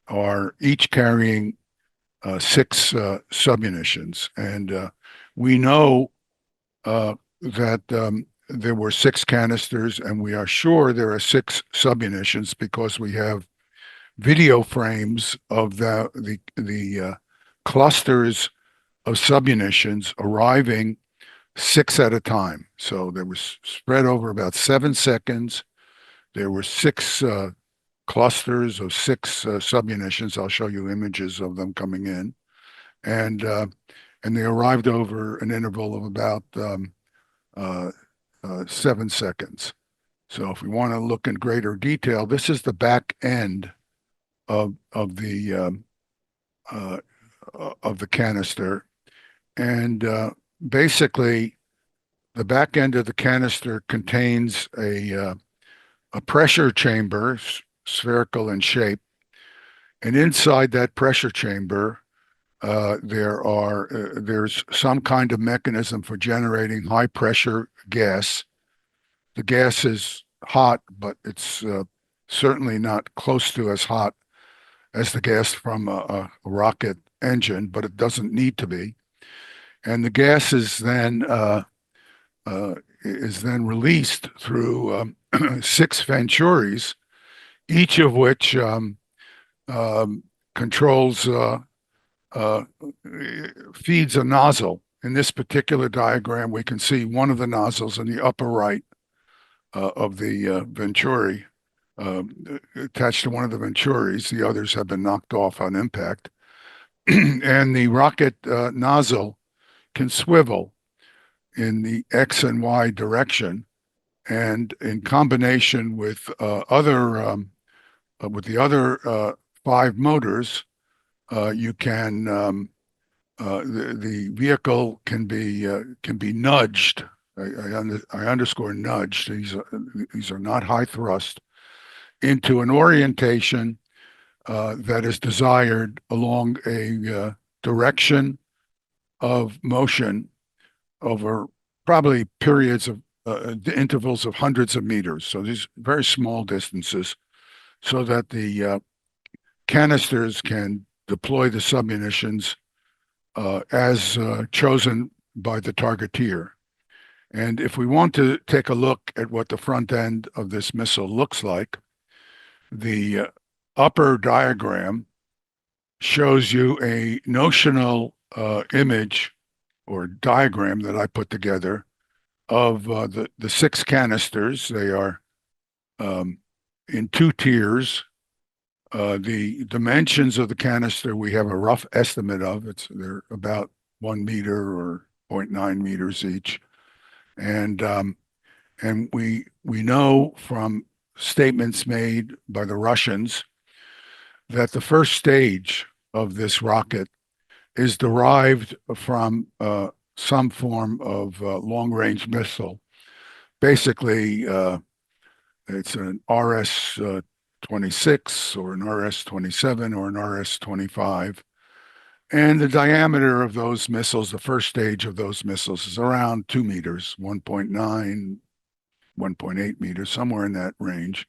are each carrying 6 submunitions. And we know that there were 6 canisters, and we are sure there are 6 submunitions because we have video frames of the clusters of submunitions arriving 6 at a time. So they were spread over about 7 seconds. There were 6 clusters of 6 submunitions. I'll show you images of them coming in, and they arrived over an interval of about 7 seconds. So if we want to look in greater detail, this is the back end of the canister, and basically the back end of the canister contains a pressure chamber, spherical in shape, and inside that pressure chamber there's some kind of mechanism for generating high pressure gas. The gas is hot, but it's certainly not close to as hot as the gas from a rocket engine, but it doesn't need to be. And the gas is then released through 6 venturis, each of which controls feeds a nozzle. In this particular diagram, we can see one of the nozzles in the upper right of the venturi, attached to one of the venturis. The others have been knocked off on impact. And the rocket nozzle can swivel in the X and Y direction, and in combination with the other 5 motors, you can the vehicle can be nudged. I underscore nudged. These are not high thrust, into an orientation that is desired along a direction of motion over probably periods of intervals of hundreds of meters. So these very small distances, so that the canisters can deploy the submunitions as chosen by the targeteer. And if we want to take a look at what the front end of this missile looks like, the upper diagram shows you a notional image or diagram that I put together of the 6 canisters. They are in 2 tiers. The dimensions of the canister, we have a rough estimate of. They're about 1 meter or 0.9 meters each. And we know from statements made by the Russians that the first stage of this rocket is derived from some form of long-range missile. Basically, it's an RS-2 RS-26 or an RS-27 or an RS-25. And the diameter of those missiles, the first stage of those missiles, is around 2 meters, 1.9, 1.8 meters, somewhere in that range.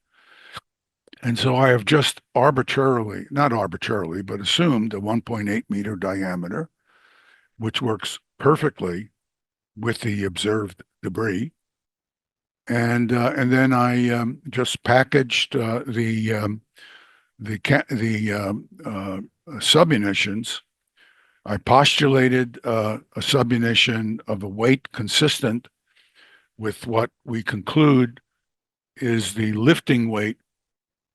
And so I have just arbitrarily, not arbitrarily, but assumed a 1.8 meter diameter, which works perfectly with the observed debris. And then I just packaged the submunitions. I postulated a submunition of a weight consistent with what we conclude is the lifting weight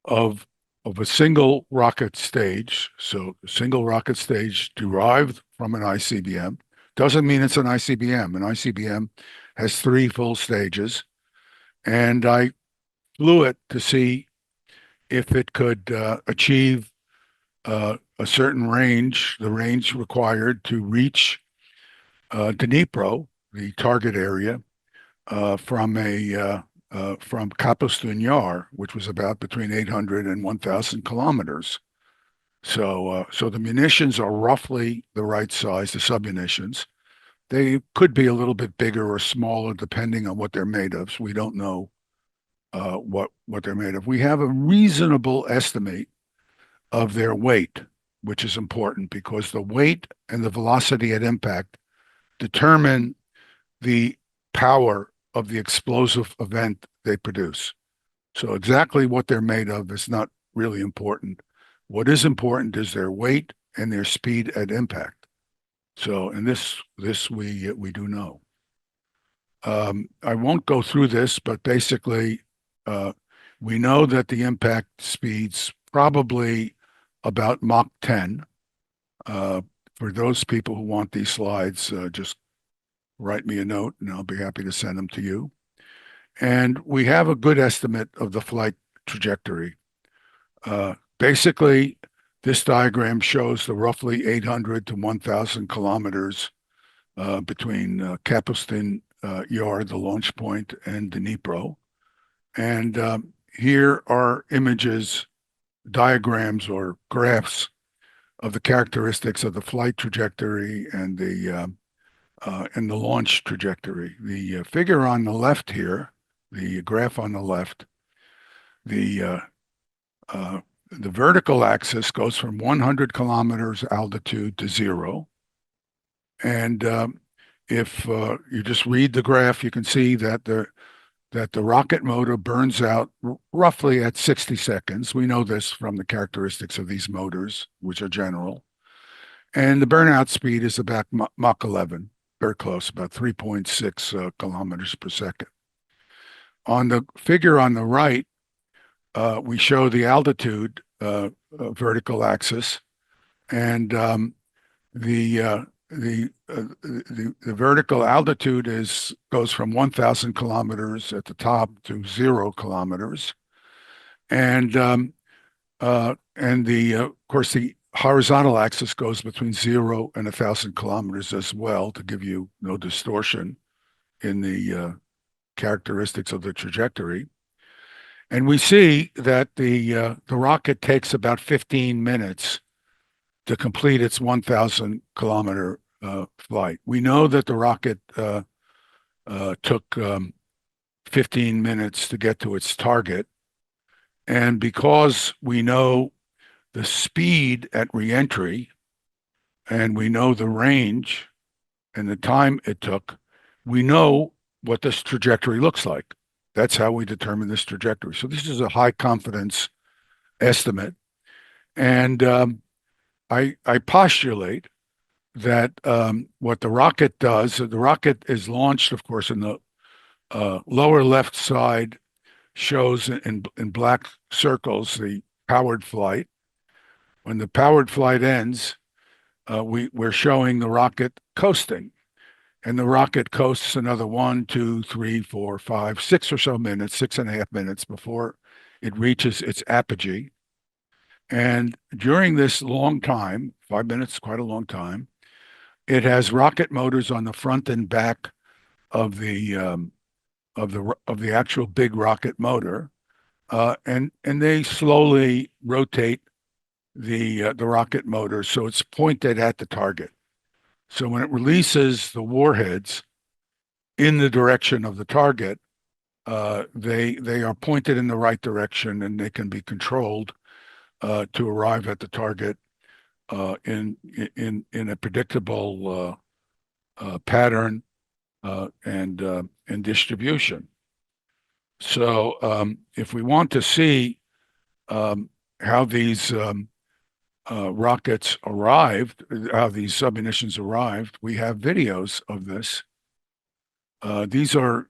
of a single rocket stage. So a single rocket stage derived from an ICBM doesn't mean it's an ICBM. An ICBM has 3 full stages. And I flew it to see if it could achieve a certain range, the range required to reach Dnipro, the target area, from Kapustin Yar, which was about between 800 and 1,000 kilometers. So the munitions are roughly the right size, the submunitions. They could be a little bit bigger or smaller depending on what they're made of. So we don't know what they're made of. We have a reasonable estimate of their weight, which is important because the weight and the velocity at impact determine the power of the explosive event they produce. So exactly what they're made of is not really important. What is important is their weight and their speed at impact. So, and this we do know. I won't go through this, but basically, we know that the impact speed's probably about Mach 10. For those people who want these slides, just write me a note and I'll be happy to send them to you. And we have a good estimate of the flight trajectory. Basically, this diagram shows the roughly 800 to 1,000 kilometers between Kapustin Yar, the launch point, and Dnipro. And here are images, diagrams, or graphs of the characteristics of the flight trajectory and the launch trajectory. The figure on the left here, the graph on the left, the vertical axis goes from 100 kilometers altitude to 0. And if you just read the graph, you can see that the rocket motor burns out roughly at 60 seconds. We know this from the characteristics of these motors, which are general. And the burnout speed is about Mach 11, very close, about 3.6 kilometers per second. On the figure on the right, we show the altitude vertical axis, and the vertical altitude goes from 1,000 kilometers at the top to 0 kilometers, and of course the horizontal axis goes between 0 and 1,000 kilometers as well to give you no distortion in the characteristics of the trajectory. And we see that the rocket takes about 15 minutes to complete its 1,000 kilometer flight. We know that the rocket took 15 minutes to get to its target. And because we know the speed at reentry, and we know the range and the time it took, we know what this trajectory looks like. That's how we determine this trajectory. So this is a high confidence estimate. And I postulate that what the rocket does, the rocket is launched, of course, in the lower left side shows in black circles the powered flight. When the powered flight ends, we're showing the rocket coasting. And the rocket coasts another 1, 2, 3, 4, 5, 6 or so minutes, 6.5 minutes before it reaches its apogee. And during this long time, 5 minutes, quite a long time, it has rocket motors on the front and back of the actual big rocket motor. and they slowly rotate the rocket motor so it's pointed at the target. So when it releases the warheads in the direction of the target, they are pointed in the right direction, and they can be controlled to arrive at the target in a predictable pattern and distribution. So if we want to see how these rockets arrived, how these submunitions arrived, we have videos of this. These are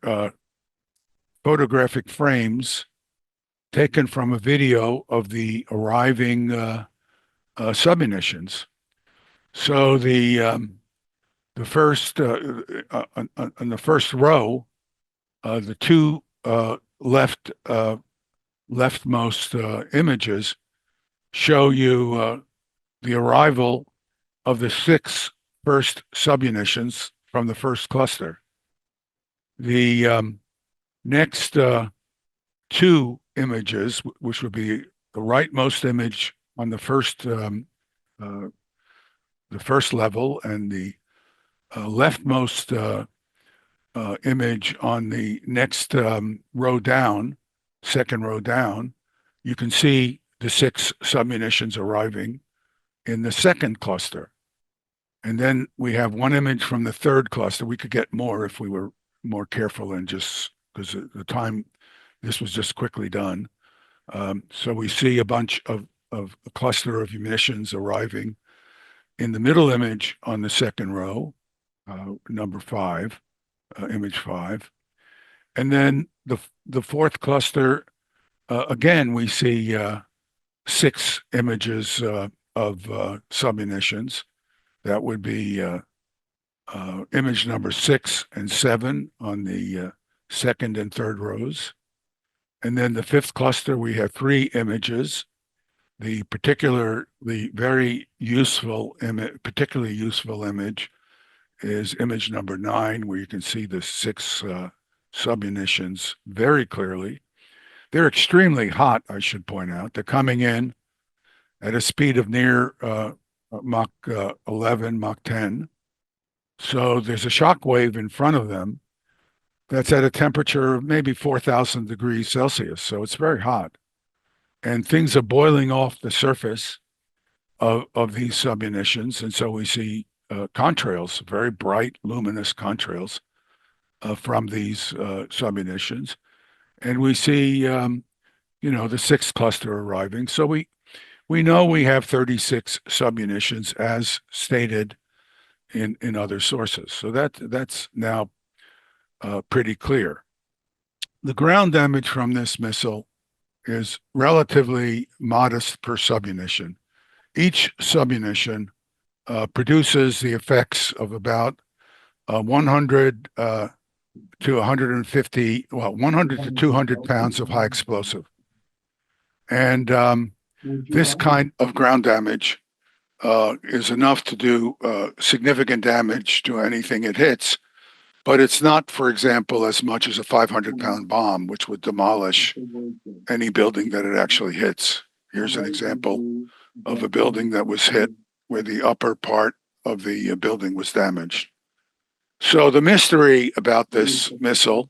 photographic frames taken from a video of the arriving submunitions. So the first on the first row, the two leftmost images show you the arrival of the 6 first submunitions from the first cluster. The next 2 images, which would be the rightmost image on the first level, and the leftmost image on the next row down, second row down, you can see the 6 submunitions arriving in the second cluster. And then we have 1 image from the third cluster. We could get more if we were more careful, and just because the time, this was just quickly done. So we see a bunch of a cluster of munitions arriving in the middle image on the second row, number 5, image 5. And then the fourth cluster, again, we see 6 images of submunitions. That would be image number 6 and 7 on the second and third rows. And then the fifth cluster, we have 3 images. The very useful particularly useful image is image number 9, where you can see the 6 submunitions very clearly. They're extremely hot, I should point out. They're coming in at a speed of near Mach 11, Mach 10. So there's a shock wave in front of them that's at a temperature of maybe 4,000 degrees Celsius. So it's very hot. And things are boiling off the surface of these submunitions. And so we see contrails, very bright, luminous contrails from these submunitions. And we see, the 6th cluster arriving. So we know we have 36 submunitions as stated in other sources. So that's now pretty clear. The ground damage from this missile is relatively modest per submunition. Each submunition produces the effects of about 100 to 150, 100 to 200 pounds of high explosive. And this kind of ground damage is enough to do significant damage to anything it hits, but it's not, for example, as much as a 500-pound bomb, which would demolish any building that it actually hits. Here's an example of a building that was hit where the upper part of the building was damaged. So the mystery about this missile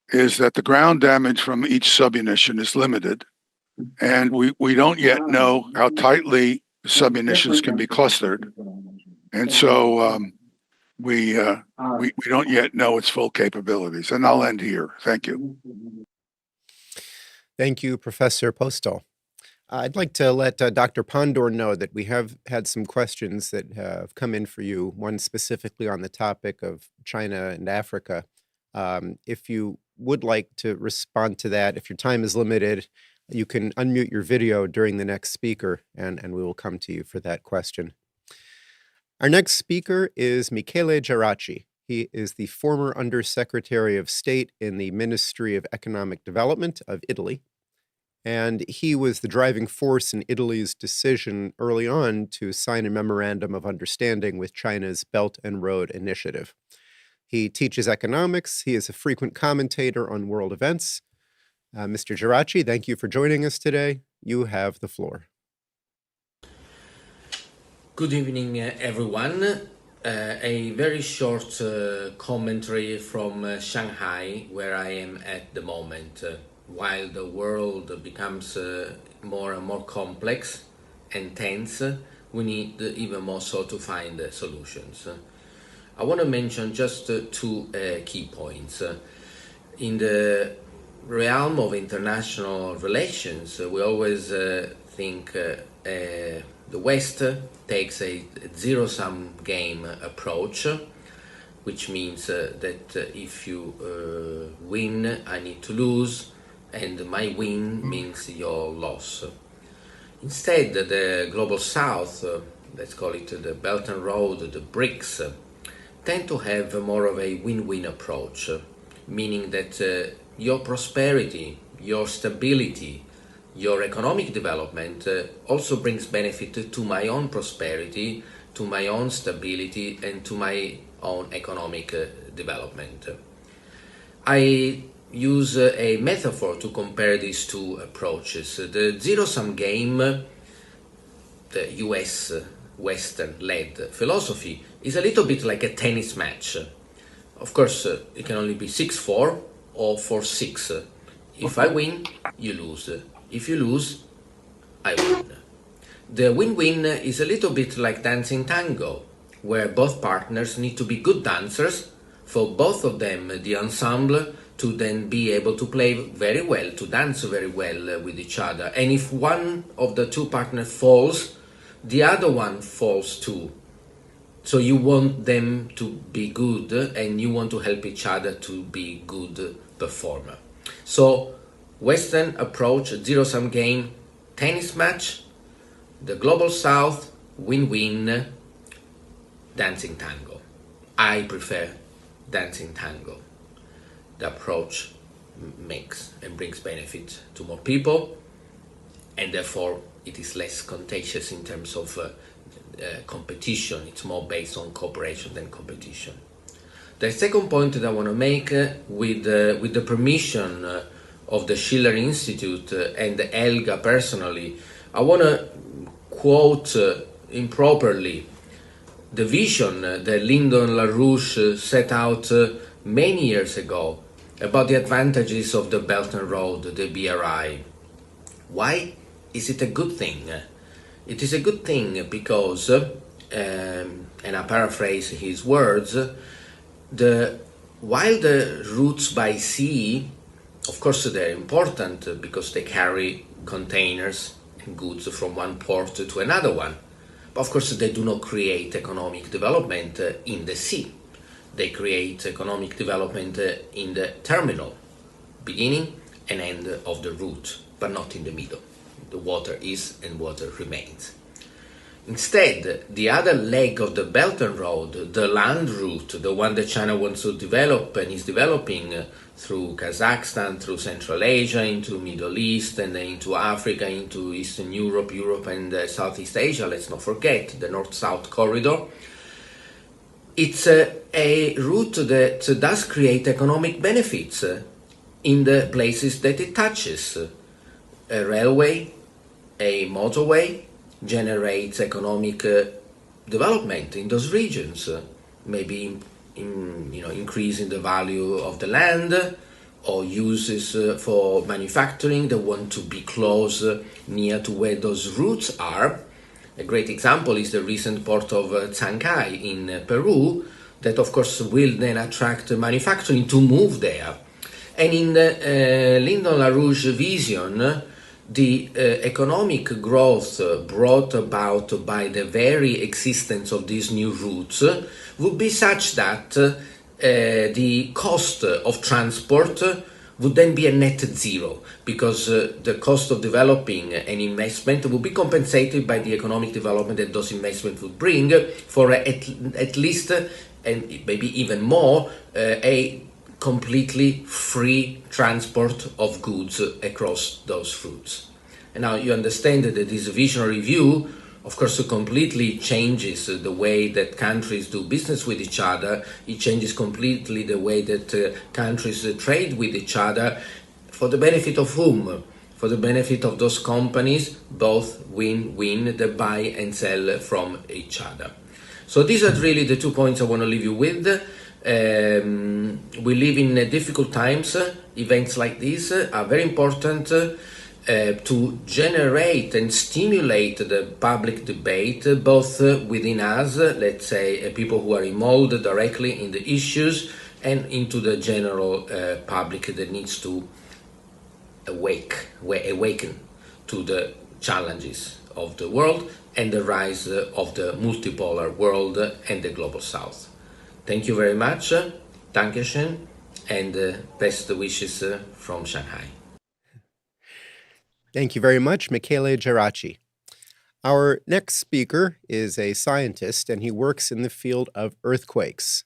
is that the ground damage from each submunition is limited, and we don't yet know how tightly the submunitions can be clustered. And so we don't yet know its full capabilities. And I'll end here. Thank you. Thank you, Professor Postol. I'd like to let Dr. Pandor know that we have had some questions that have come in for you, one specifically on the topic of China and Africa. If you would like to respond to that, if your time is limited, you can unmute your video during the next speaker, and we will come to you for that question. Our next speaker is Michele Geraci. He is the former Undersecretary of State in the Ministry of Economic Development of Italy, and he was the driving force in Italy's decision early on to sign a memorandum of understanding with China's Belt and Road Initiative. He teaches economics. He is a frequent commentator on world events. Mr. Geraci, thank you for joining us today. You have the floor. Good evening, everyone. A very short commentary from Shanghai, where I am at the moment. While the world becomes more and more complex and tense, we need even more so to find solutions. I want to mention just two key points. In the realm of international relations, we always think the West takes a zero-sum game approach, which means that if you win, I need to lose, and my win means your loss. Instead, the Global South, let's call it the Belt and Road, the BRICS, tend to have more of a win-win approach, meaning that your prosperity, your stability, your economic development also brings benefit to my own prosperity, to my own stability, and to my own economic development. I use a metaphor to compare these two approaches. The zero-sum game, the US Western-led philosophy, is a little bit like a tennis match. Of course, it can only be 6-4 or 4-6. If I win, you lose. If you lose, I win. The win-win is a little bit like dancing tango, where both partners need to be good dancers, for both of them, the ensemble, to then be able to play very well, to dance very well with each other. And if one of the two partners falls, the other one falls too. So you want them to be good, and you want to help each other to be good performer. So Western approach, zero-sum game, tennis match. The Global South, win-win, dancing tango. I prefer dancing tango. The approach makes and brings benefit to more people, and therefore it is less contagious in terms of competition. It's more based on cooperation than competition. The second point that I want to make, with the permission of the Schiller Institute and Elga personally, I want to quote improperly the vision that Lyndon LaRouche set out many years ago about the advantages of the Belt and Road, the BRI. Why is it a good thing? It is a good thing because, and I paraphrase his words, while the routes by sea, of course they're important because they carry containers and goods from one port to another one, but of course they do not create economic development in the sea. They create economic development in the terminal, beginning and end of the route, but not in the middle. The water is and water remains. Instead, the other leg of the Belt and Road, the land route, the one that China wants to develop and is developing through Kazakhstan, through Central Asia, into Middle East, and then into Africa, into Eastern Europe, and Southeast Asia, let's not forget, the North-South corridor. It's a route that does create economic benefits in the places that it touches. A railway, a motorway generates economic development in those regions, maybe increasing the value of the land, or uses for manufacturing that want to be close near to where those routes are. A great example is the recent port of Chancay in Peru, that of course will then attract manufacturing to move there. And in the Lyndon LaRouche vision, the economic growth brought about by the very existence of these new routes would be such that the cost of transport would then be a net zero, because the cost of developing an investment would be compensated by the economic development that those investments would bring for at least, and maybe even more, a completely free transport of goods across those routes. And now you understand that this visionary view, of course, completely changes the way that countries do business with each other. It changes completely the way that countries trade with each other, For the benefit of whom? For the benefit of those companies, both win-win, that buy and sell from each other. So these are really the 2 points I want to leave you with. We live in difficult times. Events like these are very important to generate and stimulate the public debate, both within us, let's say people who are involved directly in the issues, and into the general public that needs to awaken to the challenges of the world and the rise of the multipolar world and the global south. Thank you very much, Dankeschön, and best wishes from Shanghai. Thank you very much, Michele Geraci. Our next speaker is a scientist, and he works in the field of earthquakes,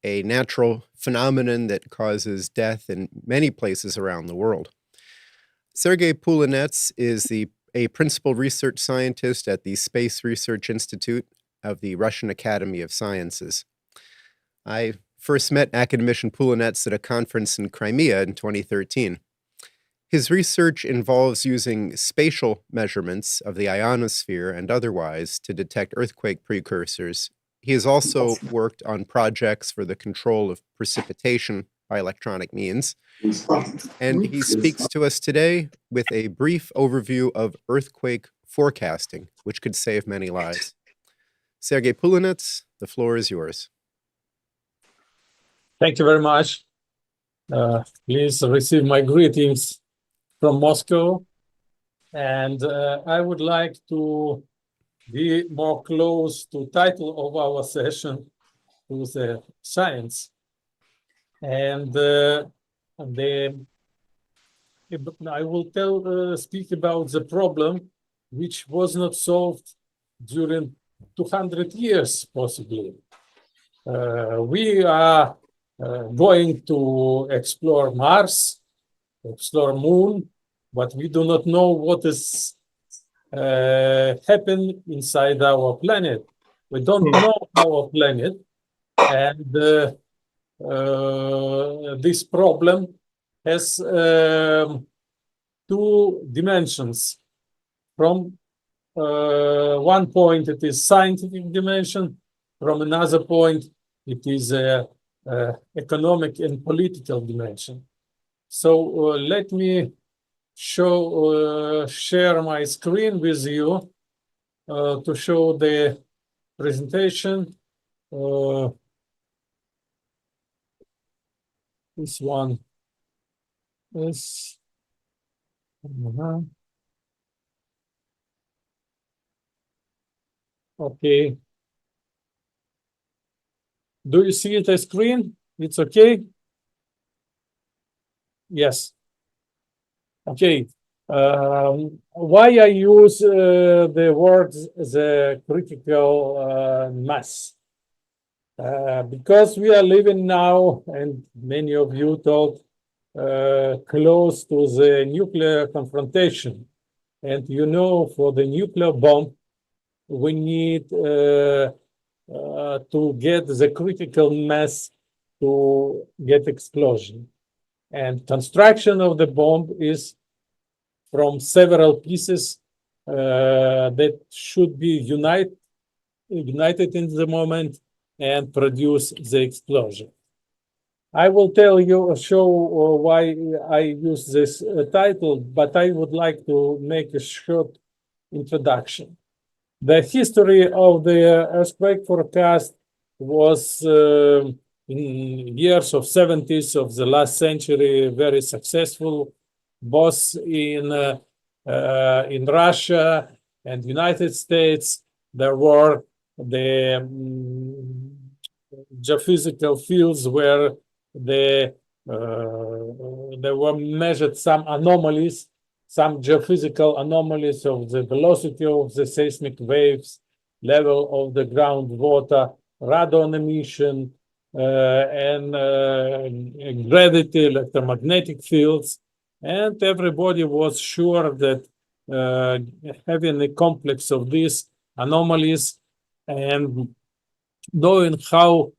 a natural phenomenon that causes death in many places around the world. Sergey Pulinets is a principal research scientist at the Space Research Institute of the Russian Academy of Sciences. I first met academician Pulinets at a conference in Crimea in 2013. His research involves using spatial measurements of the ionosphere and otherwise to detect earthquake precursors. He has also worked on projects for the control of precipitation by electronic means. And he speaks to us today with a brief overview of earthquake forecasting, which could save many lives. Sergey Pulinets, the floor is yours. Thank you very much. Please receive my greetings from Moscow. And I would like to be more close to the title of our session, to the science. And I will speak about the problem which was not solved during 200 years, possibly. We are going to explore Mars, explore Moon, but we do not know what is happening inside our planet. We don't know our planet, and this problem has 2 dimensions. From one point, it is scientific dimension. From another point, it is economic and political dimension. So let me share my screen with you to show the presentation. This one is okay. Do you see it on screen? It's okay? Yes. Okay. Why I use the word the critical mass? Because we are living now, and many of you talk close to the nuclear confrontation. And you know, for the nuclear bomb, we need to get the critical mass to get explosion. And construction of the bomb is from several pieces that should be united in the moment and produce the explosion. I will show why I use this title, but I would like to make a short introduction. The history of the earthquake forecast was in years of 70s of the last century very successful, both in Russia and United States. There were the geophysical fields where there were measured some anomalies, some geophysical anomalies of the velocity of the seismic waves, level of the groundwater, radon emission, and gravity, electromagnetic fields. And everybody was sure that having a complex of these anomalies and knowing how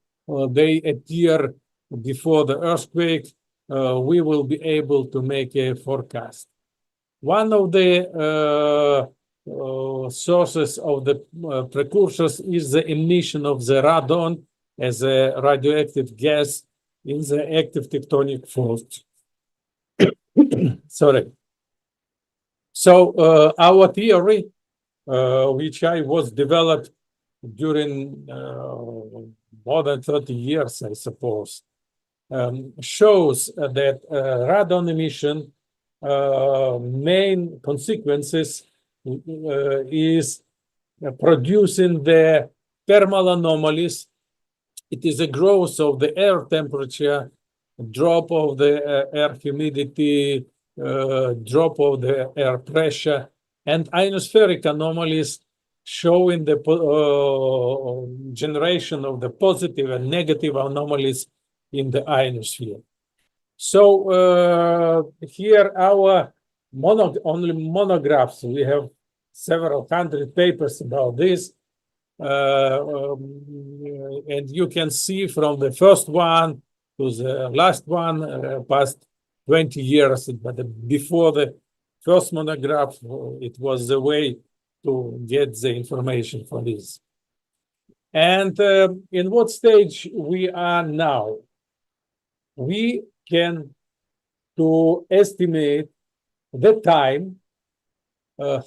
they appear before the earthquake, we will be able to make a forecast. One of the sources of the precursors is the emission of the radon as a radioactive gas in the active tectonic faults. Sorry. So our theory, which was developed during more than 30 years, I suppose, shows that radon emission main consequences is producing the thermal anomalies. It is a growth of the air temperature, drop of the air humidity, drop of the air pressure, and ionospheric anomalies showing the generation of the positive and negative anomalies in the ionosphere. So here our only monographs, we have several hundred papers about this. And you can see from the first one to the last one, past 20 years, but before the first monograph, it was the way to get the information for this. And in what stage we are now? We can to estimate the time,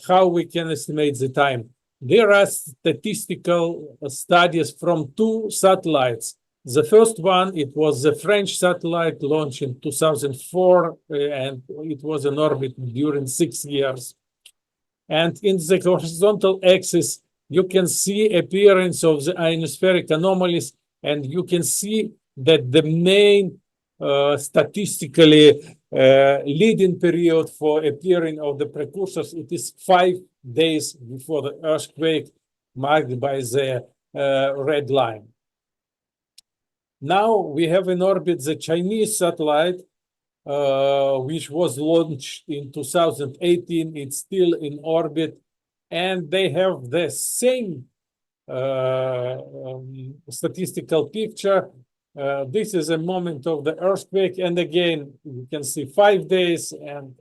how we can estimate the time. There are statistical studies from two satellites. The first one, it was the French satellite launched in 2004, and it was in orbit during 6 years. And in the horizontal axis, you can see appearance of the ionospheric anomalies, and you can see that the main statistically leading period for appearing of the precursors, it is 5 days before the earthquake, marked by the red line. Now we have in orbit the Chinese satellite, which was launched in 2018. It's still in orbit, and they have the same statistical picture. This is a moment of the earthquake, and again, you can see 5 days and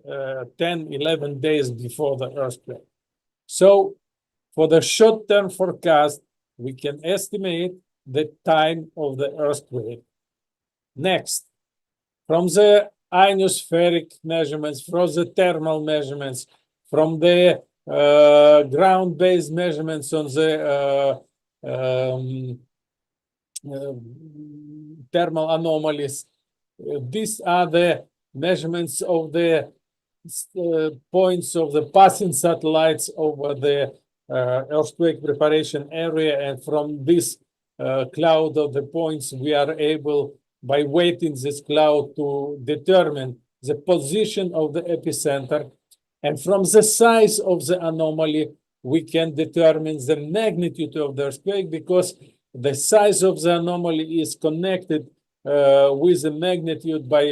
10, 11 days before the earthquake. So for the short-term forecast, we can estimate the time of the earthquake. Next, from the ionospheric measurements, from the thermal measurements, from the ground-based measurements on the thermal anomalies. These are the measurements of the points of the passing satellites over the earthquake preparation area, and from this cloud of the points, we are able, by weighting this cloud, to determine the position of the epicenter. And from the size of the anomaly, we can determine the magnitude of the earthquake, because the size of the anomaly is connected with the magnitude by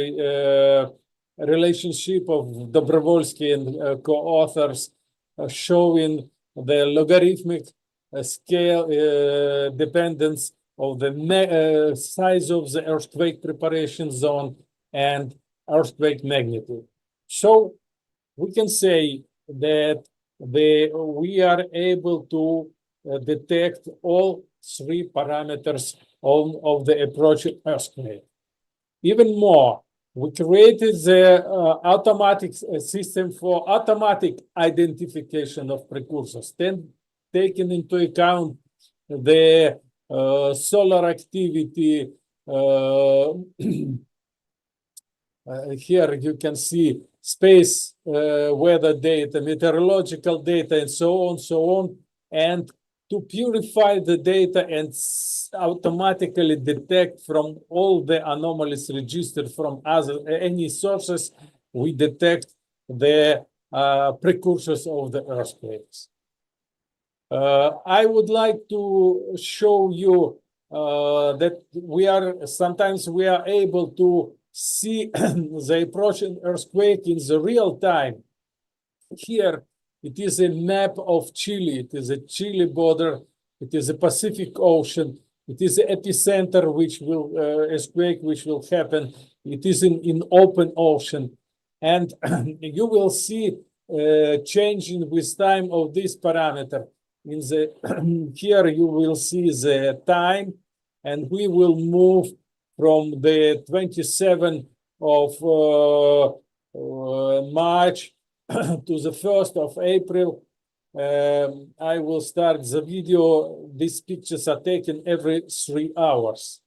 relationship of Dobrovolsky and co-authors, showing the logarithmic scale dependence of the size of the earthquake preparation zone and earthquake magnitude. So we can say that we are able to detect all 3 parameters of the approaching earthquake. Even more, we created the automatic system for automatic identification of precursors, then taking into account the solar activity. Here you can see space weather data, meteorological data, and so on, and to purify the data and automatically detect from all the anomalies registered from any sources, we detect the precursors of the earthquakes. I would like to show you that sometimes we are able to see the approaching earthquake in the real time. Here, it is a map of Chile. It is a Chile border. It is a Pacific Ocean. It is the epicenter earthquake which will happen It is in open ocean. And you will see changing with time of this parameter. In the here you will see the time, and we will move from the 27th of March to the 1st of April. I will start the video. These pictures are taken every 3 hours.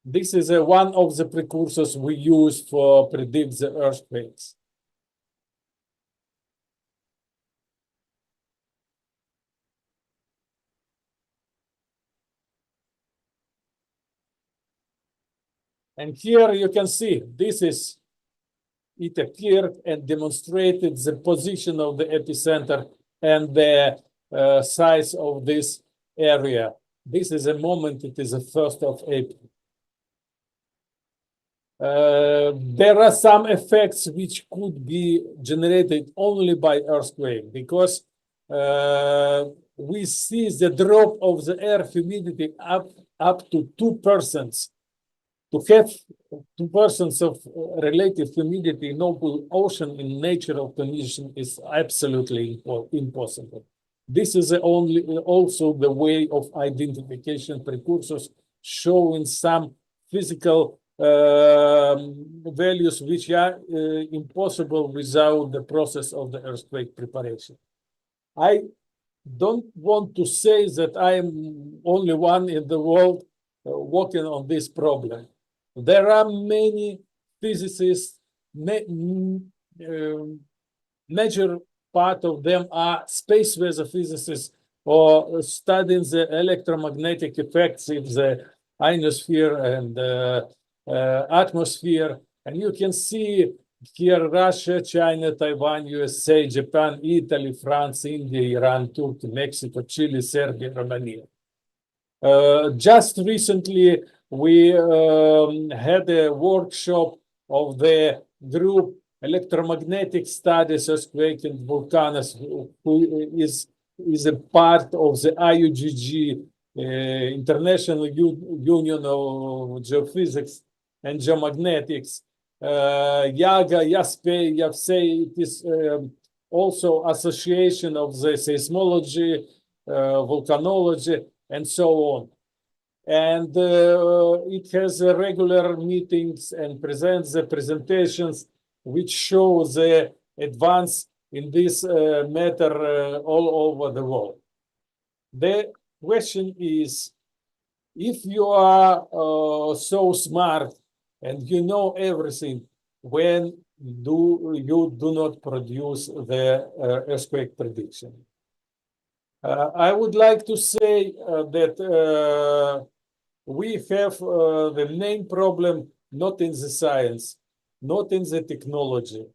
This is one of the precursors we use for predict the earthquakes. And here you can see, it appeared and demonstrated the position of the epicenter and the size of this area. This is a moment, it is the 1st of April. There are some effects which could be generated only by earthquake, because we see the drop of the air humidity up to 2%. To have 2% of relative humidity in open ocean in natural condition is absolutely impossible. This is also the way of identification precursors, showing some physical values which are impossible without the process of the earthquake preparation. I don't want to say that I am only one in the world working on this problem. There are many physicists, major part of them are space weather physicists or studying the electromagnetic effects in the ionosphere and atmosphere. And you can see here Russia, China, Taiwan, USA, Japan, Italy, France, India, Iran, Turkey, Mexico, Chile, Serbia, Romania. Just recently, we had a workshop of the group Electromagnetic Studies, Earthquake and Volcanoes, who is a part of the IUGG, International Union of Geophysics and Geomagnetics. YAGA, YASPE, YAVSE, it is also Association of the Seismology, Volcanology, and so on. And it has regular meetings and presents the presentations which show the advance in this matter all over the world. The question is, if you are so smart and you know everything, when do you not produce the earthquake prediction? I would like to say that we have the main problem not in the science, not in the technology.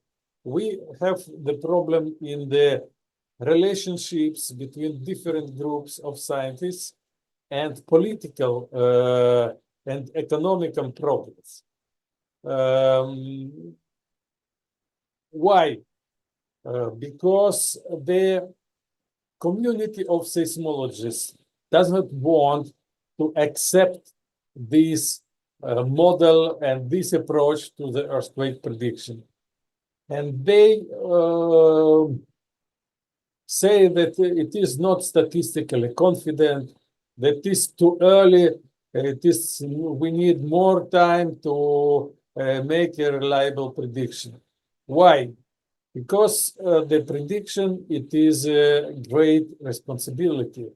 We have the problem in the relationships between different groups of scientists and political and economical problems. Why? Because the community of seismologists does not want to accept this model and this approach to the earthquake prediction. And they say that it is not statistically confident, that it is too early, we need more time to make a reliable prediction. Why? Because the prediction, it is a great responsibility.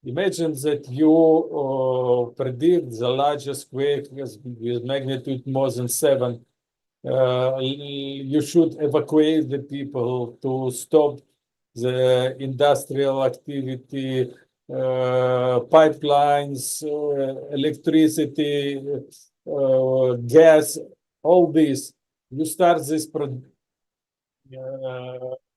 Imagine that you predict the largest quake with magnitude more than 7. You should evacuate the people to stop the industrial activity, pipelines, electricity, gas, all this. You start this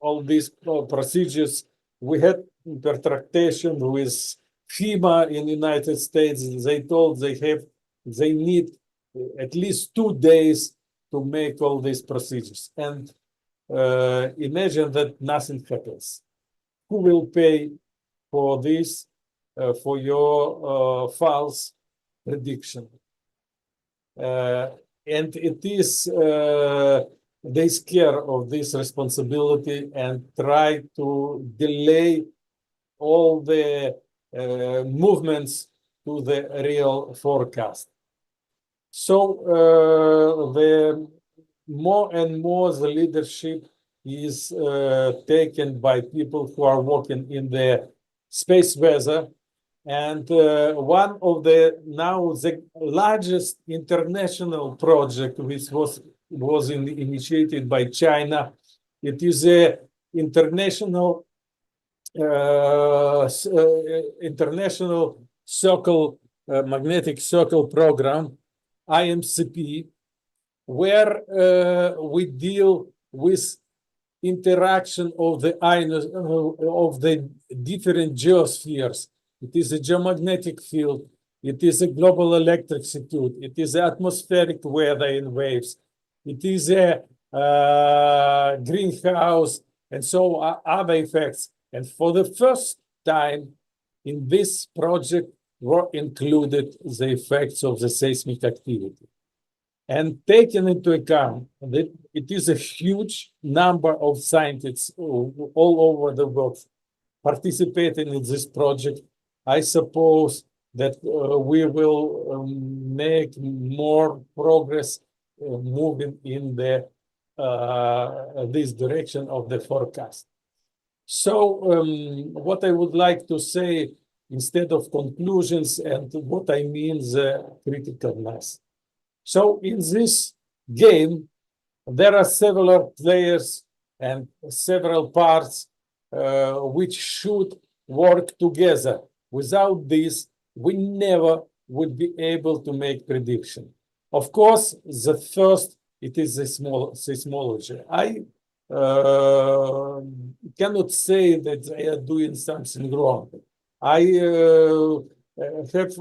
all these procedures. We had intertractation with FEMA in the United States. They told they need at least 2 days to make all these procedures. And imagine that nothing happens. Who will pay for this, for your false prediction? and it is they scare of this responsibility and try to delay all the movements to the real forecast. So the more and more the leadership is taken by people who are working in the space weather. And one of the now the largest international project, which was initiated by China, it is a international international circle magnetic circle program, IMCP, where we deal with interaction of the ions of the different geospheres. It is a geomagnetic field. It is a global electricity. It is atmospheric weather and waves. It is a greenhouse and so other effects. And for the first time in this project were included the effects of the seismic activity. And taken into account that it is a huge number of scientists all over the world participating in this project, I suppose that we will make more progress moving in the this direction of the forecast. So what I would like to say instead of conclusions and what I mean the critical mass. So in this game, there are several players and several parts which should work together. Without this, we never would be able to make prediction. Of course, the first, it is a seismology. I cannot say that they are doing something wrong. I have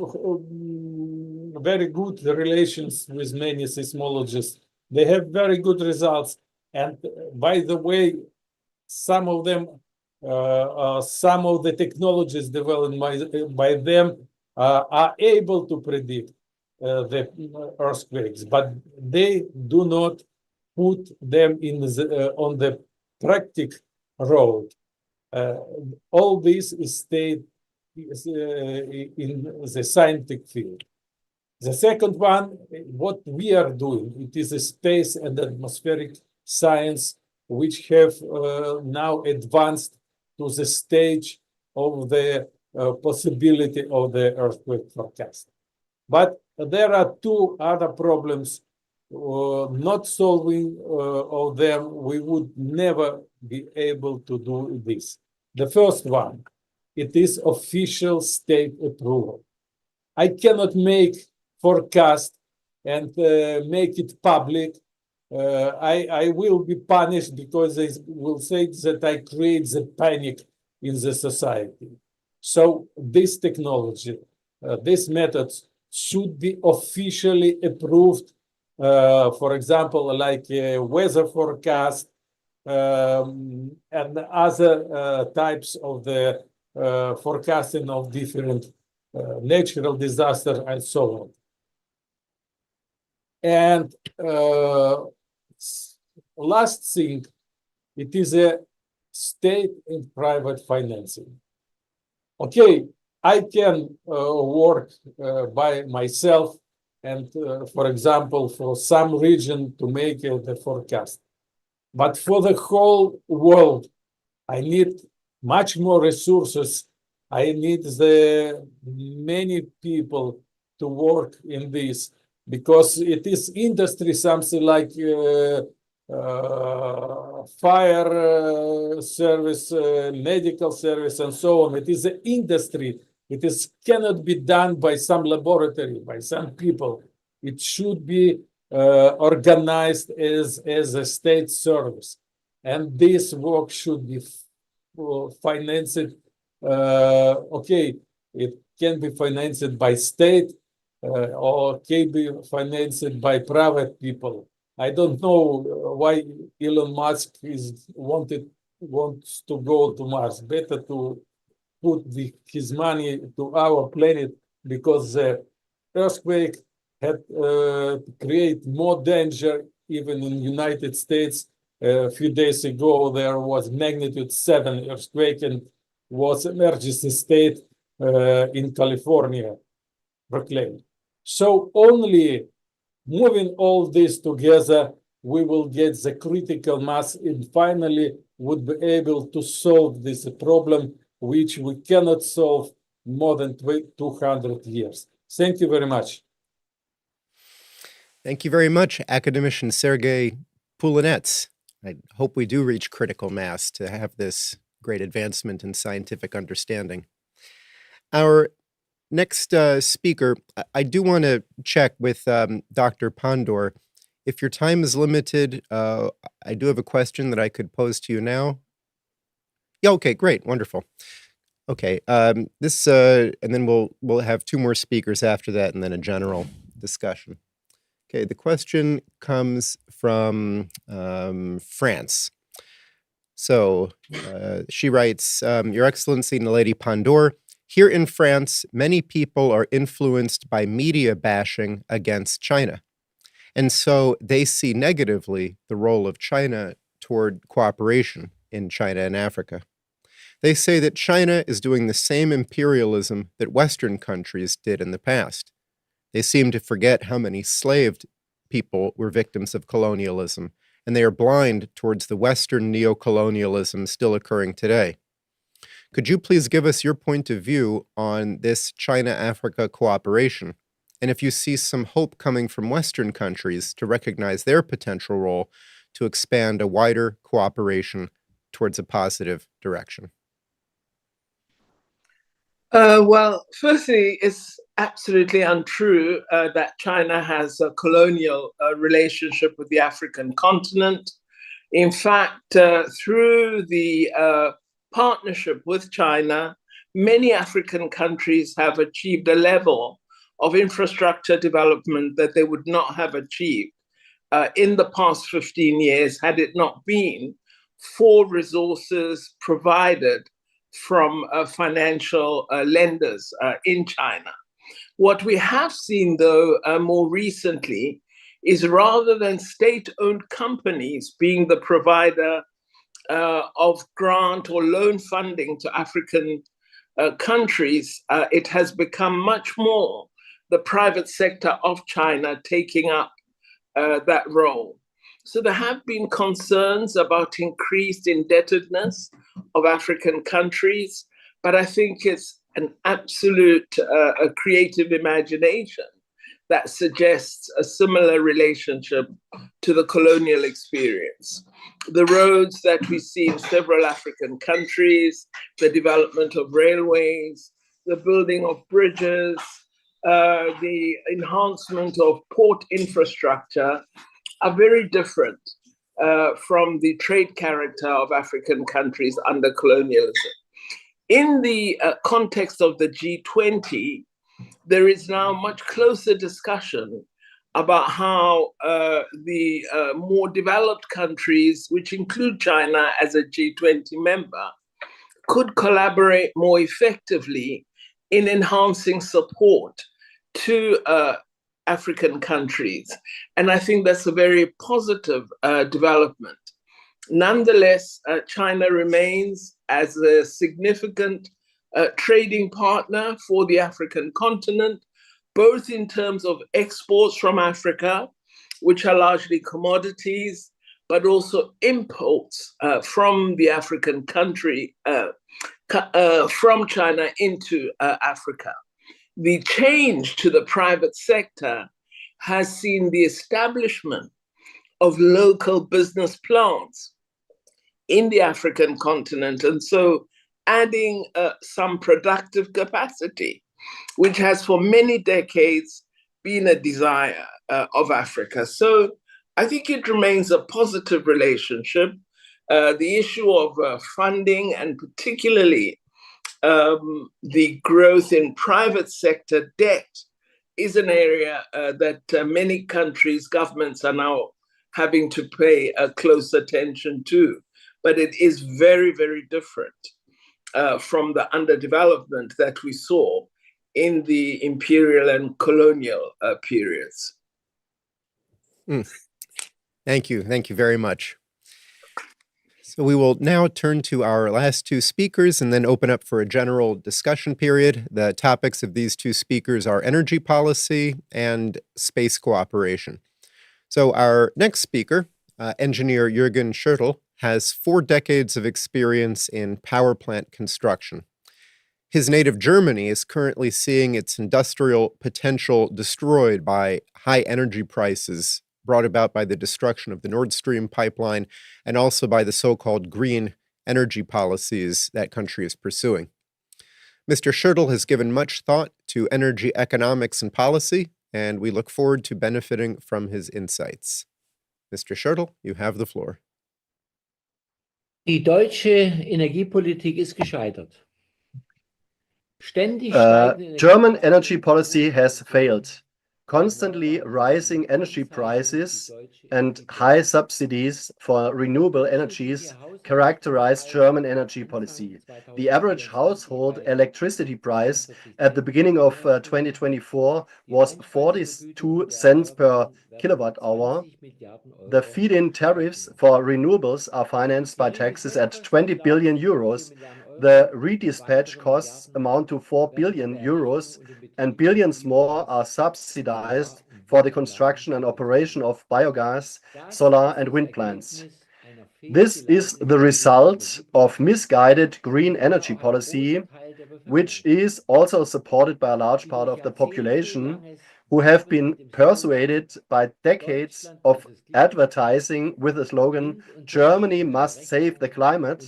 very good relations with many seismologists. They have very good results. And by the way, some of them, some of the technologies developed by them are able to predict the earthquakes, but they do not put them in on the practical road. All this is stayed in the scientific field. The second one, what we are doing, it is a space and atmospheric science which have now advanced to the stage of the possibility of the earthquake forecast. But there are two other problems. Not solving of them, we would never be able to do this. The first one, it is official state approval. I cannot make forecast and make it public. I will be punished because they will say that I create the panic in the society. So this technology, these methods should be officially approved. For example, like weather forecast and other types of the forecasting of different natural disasters and so on. And last thing, it is a state and private financing. Okay, I can work by myself and, for example, for some region to make the forecast. But for the whole world, I need much more resources. I need the many people to work in this because it is industry, something like fire service, medical service, and so on. It is an industry. It is cannot be done by some laboratory, by some people. It should be organized as a state service. And this work should be financed. Okay, it can be financed by state or can be financed by private people. I don't know why Elon Musk wants to go to Mars. Better to put his money to our planet because the earthquake had create more danger even in United States. A few days ago, there was magnitude 7 earthquake and was emergency state in California proclaimed. So only moving all this together, we will get the critical mass and finally would be able to solve this problem, which we cannot solve more than 200 years. Thank you very much. Thank you very much, academician Sergey Pulinets. I hope we do reach critical mass to have this great advancement in scientific understanding. Our next speaker, I do want to check with Dr. Pandor. If your time is limited, I do have a question that I could pose to you now. Yeah, okay, great, wonderful. Okay, and then we'll have 2 more speakers after that, and then a general discussion. Okay, the question comes from France. So she writes, Your Excellency Naledi Pandor, here in France, many people are influenced by media bashing against China. And so they see negatively the role of China toward cooperation in China and Africa. They say that China is doing the same imperialism that Western countries did in the past. They seem to forget how many enslaved people were victims of colonialism, and they are blind towards the Western neocolonialism still occurring today. Could you please give us your point of view on this China-Africa cooperation, and if you see some hope coming from Western countries to recognize their potential role to expand a wider cooperation towards a positive direction? Well, firstly, it's absolutely untrue that China has a colonial relationship with the African continent. In fact, through the partnership with China, many African countries have achieved a level of infrastructure development that they would not have achieved in the past 15 years had it not been for resources provided from financial lenders in China. What we have seen, though, more recently is rather than state-owned companies being the provider of grant or loan funding to African countries, it has become much more the private sector of China taking up that role. So there have been concerns about increased indebtedness of African countries, but I think it's an absolute a creative imagination that suggests a similar relationship to the colonial experience. The roads that we see in several African countries, the development of railways, the building of bridges, the enhancement of port infrastructure are very different from the trade character of African countries under colonialism. In the context of the G20, there is now much closer discussion about how the more developed countries, which include China as a G20 member, could collaborate more effectively in enhancing support to African countries. And I think that's a very positive development. Nonetheless, China remains as a significant trading partner for the African continent, both in terms of exports from Africa, which are largely commodities, but also imports from the African country, from China into Africa. The change to the private sector has seen the establishment of local business plants in the African continent, and so adding some productive capacity, which has for many decades been a desire of Africa. So I think it remains a positive relationship. The issue of funding, and particularly the growth in private sector debt, is an area that many countries' governments are now having to pay close attention to. But it is very, very different from the underdevelopment that we saw in the imperial and colonial periods. Thank you. Thank you very much. So we will now turn to our last two speakers and then open up for a general discussion period. The topics of these two speakers are energy policy and space cooperation. So our next speaker, engineer Jürgen Schöttle, has 4 decades of experience in power plant construction. His native Germany is currently seeing its industrial potential destroyed by high energy prices brought about by the destruction of the Nord Stream pipeline and also by the so-called green energy policies that country is pursuing. Mr. Schöttle has given much thought to energy economics and policy, and we look forward to benefiting from his insights. Mr. Schöttle, you have the floor. Die deutsche Energiepolitik ist gescheitert. German energy policy has failed. Constantly rising energy prices and high subsidies for renewable energies characterize German energy policy. The average household electricity price at the beginning of 2024 was 42 cents per kilowatt hour. The feed-in tariffs for renewables are financed by taxes at 20 billion euros. The redispatch costs amount to 4 billion euros, and billions more are subsidized for the construction and operation of biogas, solar and wind plants. This is the result of misguided green energy policy, which is also supported by a large part of the population, who have been persuaded by decades of advertising with the slogan, "Germany must save the climate,"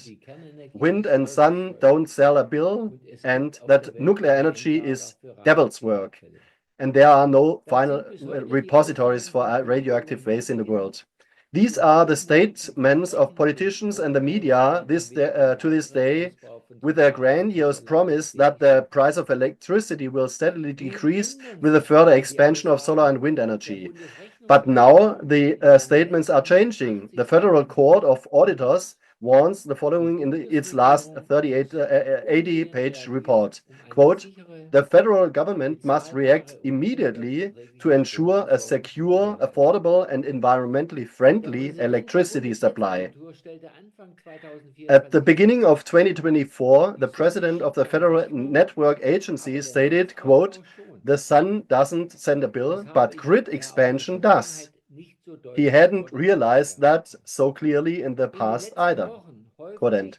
"Wind and sun don't sell a bill," and that nuclear energy is devil's work, and there are no final repositories for radioactive waste in the world. These are the statements of politicians and the media to this day, with a grandiose promise that the price of electricity will steadily decrease with the further expansion of solar and wind energy. But now the statements are changing. The Federal Court of Auditors warns the following in its last 80-page report. Quote, "The federal government must react immediately to ensure a secure, affordable and environmentally friendly electricity supply." At the beginning of 2024, the president of the Federal Network Agency stated, quote, "The sun doesn't send a bill, but grid expansion does." He hadn't realized that so clearly in the past either. Quote end.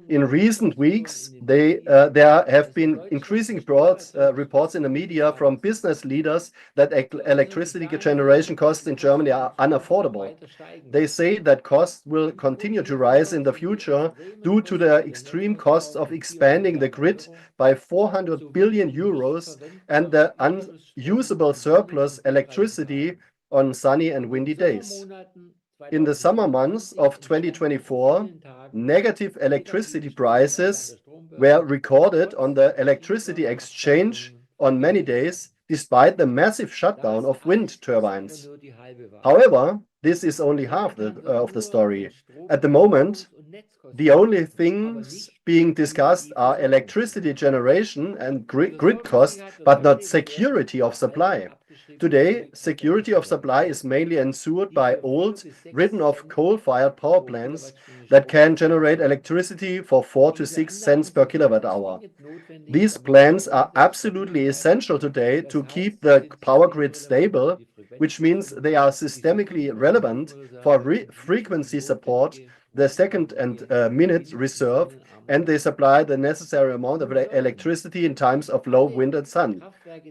In recent weeks, there have been increasing reports in the media from business leaders that electricity generation costs in Germany are unaffordable. They say that costs will continue to rise in the future due to the extreme costs of expanding the grid by 400 billion euros and the unusable surplus electricity on sunny and windy days. In the summer months of 2024, negative electricity prices were recorded on the electricity exchange on many days, despite the massive shutdown of wind turbines. However, this is only half of the story. At the moment, the only things being discussed are electricity generation and grid costs, but not security of supply. Today, security of supply is mainly ensured by old, written-off coal-fired power plants that can generate electricity for 4 to 6 cents per kilowatt hour. These plants are absolutely essential today to keep the power grid stable, which means they are systemically relevant for frequency support, the second and minute reserve, and they supply the necessary amount of electricity in times of low wind and sun.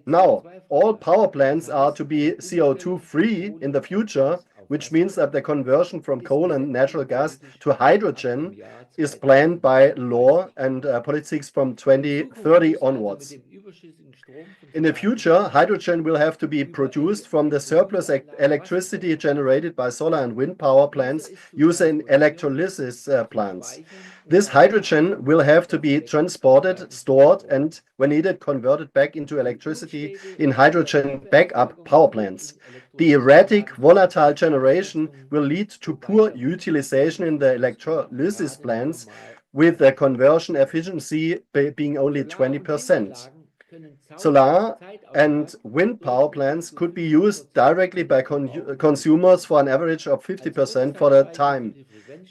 Now, all power plants are to be CO2 free in the future, which means that the conversion from coal and natural gas to hydrogen is planned by law and politics from 2030 onwards. In the future, hydrogen will have to be produced from the surplus electricity generated by solar and wind power plants using electrolysis plants. This hydrogen will have to be transported, stored, and when needed, converted back into electricity in hydrogen backup power plants. The erratic, volatile generation will lead to poor utilization in the electrolysis plants, with the conversion efficiency being only 20%. Solar and wind power plants could be used directly by consumers for an average of 50% for the time.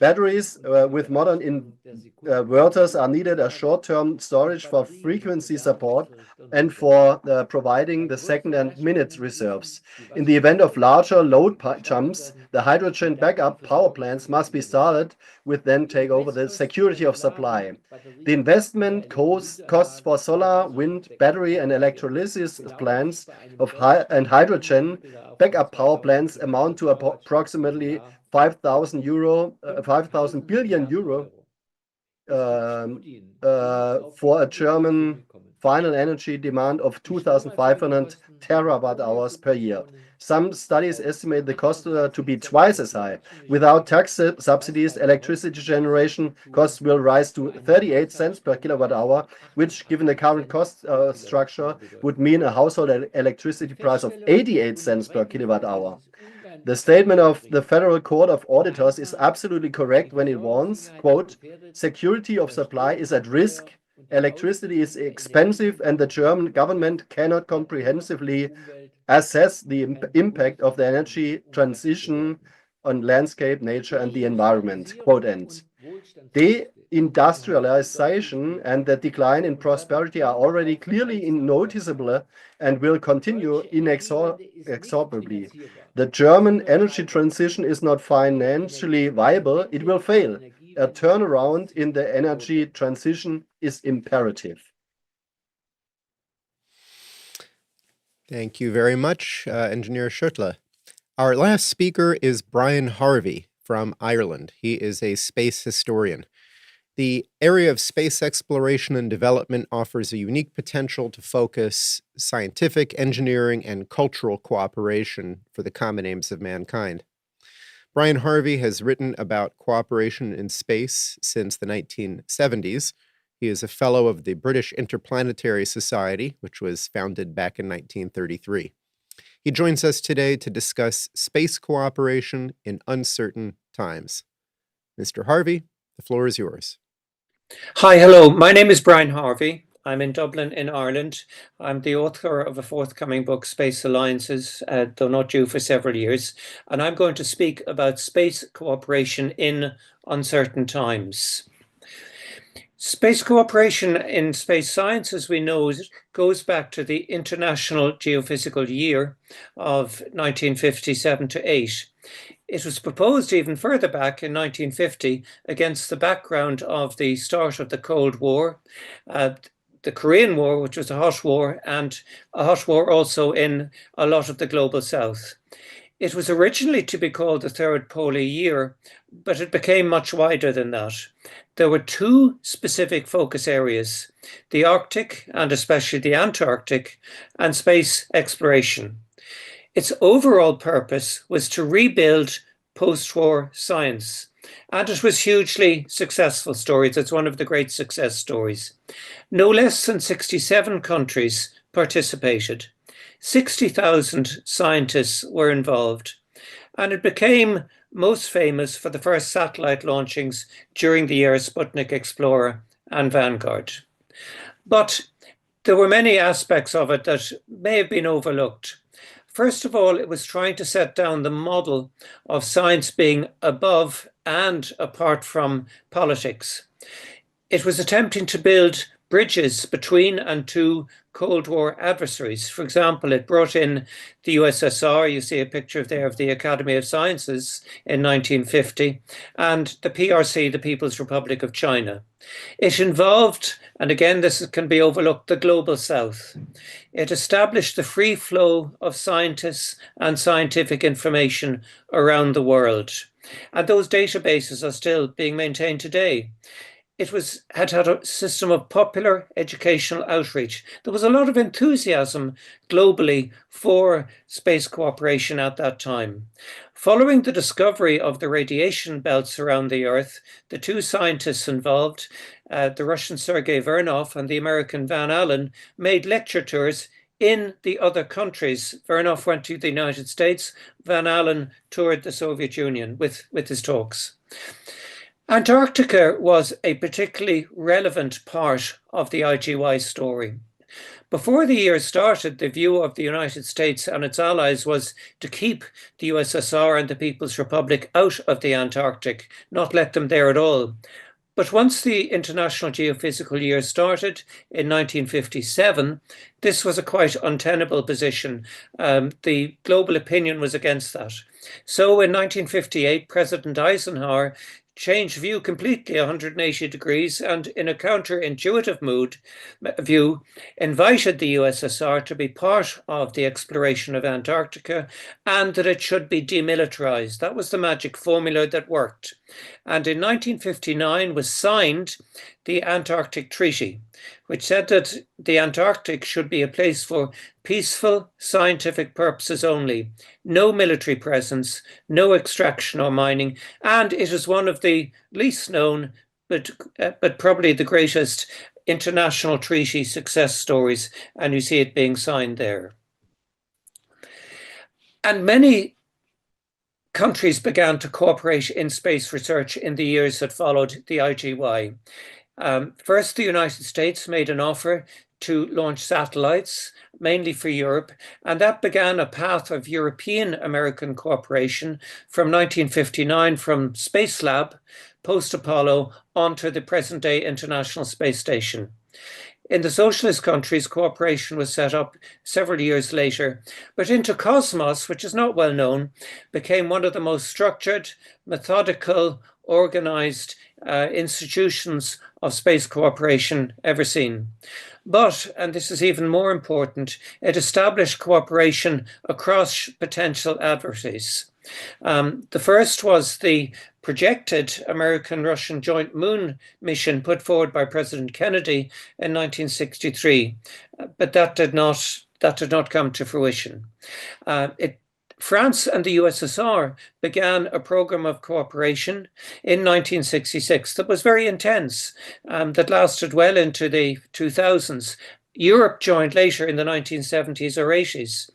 Batteries with modern inverters are needed as short-term storage for frequency support and for providing the second and minute reserves. In the event of larger load jumps, the hydrogen backup power plants must be started, which then take over the security of supply. The investment costs for solar, wind, battery, and electrolysis plants and hydrogen backup power plants amount to approximately 5,000 billion euro for a German final energy demand of 2,500 terawatt hours per year. Some studies estimate the cost to be twice as high. Without tax subsidies, electricity generation costs will rise to 38 cents per kilowatt hour, which, given the current cost structure, would mean a household electricity price of 88 cents per kilowatt hour. The statement of the Federal Court of Auditors is absolutely correct when it warns, quote, security of supply is at risk, electricity is expensive, and the German government cannot comprehensively assess the impact of the energy transition on landscape, nature, and the environment, quote end. Deindustrialization and the decline in prosperity are already clearly noticeable and will continue inexorably. The German energy transition is not financially viable, it will fail. A turnaround in the energy transition is imperative. Thank you very much, Engineer Schöttle. Our last speaker is Brian Harvey from Ireland. He is a space historian. The area of space exploration and development offers a unique potential to focus scientific, engineering, and cultural cooperation for the common aims of mankind. Brian Harvey has written about cooperation in space since the 1970s. He is a fellow of the British Interplanetary Society, which was founded back in 1933. He joins us today to discuss space cooperation in uncertain times. Mr. Harvey, the floor is yours. Hi, hello. My name is Brian Harvey. I'm in Dublin in Ireland. I'm the author of a forthcoming book, Space Alliances, though not due for several years. And I'm going to speak about space cooperation in uncertain times. Space cooperation in space science, as we know, goes back to the International Geophysical Year of 1957 to 8. It was proposed even further back in 1950 against the background of the start of the Cold War, the Korean War, which was a hot war, and a hot war also in a lot of the global south. It was originally to be called the Third Polar Year, but it became much wider than that. There were two specific focus areas, the Arctic and especially the Antarctic, and space exploration. Its overall purpose was to rebuild post-war science, and it was hugely successful stories. It's one of the great success stories. No less than 67 countries participated. 60,000 scientists were involved, and it became most famous for the first satellite launchings during the year Sputnik Explorer and Vanguard. But there were many aspects of it that may have been overlooked. First of all, it was trying to set down the model of science being above and apart from politics. It was attempting to build bridges between and to Cold War adversaries. For example, it brought in the USSR, you see a picture there of the Academy of Sciences in 1950, and the PRC, the People's Republic of China. It involved, and again this can be overlooked, the Global South. It established the free flow of scientists and scientific information around the world. And those databases are still being maintained today. It had a system of popular educational outreach. There was a lot of enthusiasm globally for space cooperation at that time. Following the discovery of the radiation belts around the Earth, the two scientists involved, the Russian Sergey Vernov and the American Van Allen, made lecture tours in the other countries. Vernov went to the United States, Van Allen toured the Soviet Union with his talks. Antarctica was a particularly relevant part of the IGY story. Before the year started, the view of the United States and its allies was to keep the USSR and the People's Republic out of the Antarctic, not let them there at all. But once the International Geophysical Year started in 1957, this was a quite untenable position. The global opinion was against that. So in 1958, President Eisenhower changed view completely 180 degrees and in a counterintuitive view invited the USSR to be part of the exploration of Antarctica and that it should be demilitarized. That was the magic formula that worked. And in 1959 was signed the Antarctic Treaty, which said that the Antarctic should be a place for peaceful scientific purposes only, no military presence, no extraction or mining, and it is one of the least known, but probably the greatest international treaty success stories, and you see it being signed there. And many countries began to cooperate in space research in the years that followed the IGY. First, the United States made an offer to launch satellites, mainly for Europe, and that began a path of European-American cooperation from 1959 from Space Lab, post-Apollo, onto the present-day International Space Station. In the socialist countries, cooperation was set up several years later, but Intercosmos, which is not well known, became one of the most structured, methodical, organized institutions of space cooperation ever seen. But, and this is even more important, it established cooperation across potential adversaries. The first was the projected American-Russian joint moon mission put forward by President Kennedy in 1963, but that did not come to fruition. France and the USSR began a program of cooperation in 1966 that was very intense, that lasted well into the 2000s. Europe joined later in the 1970s or 80s.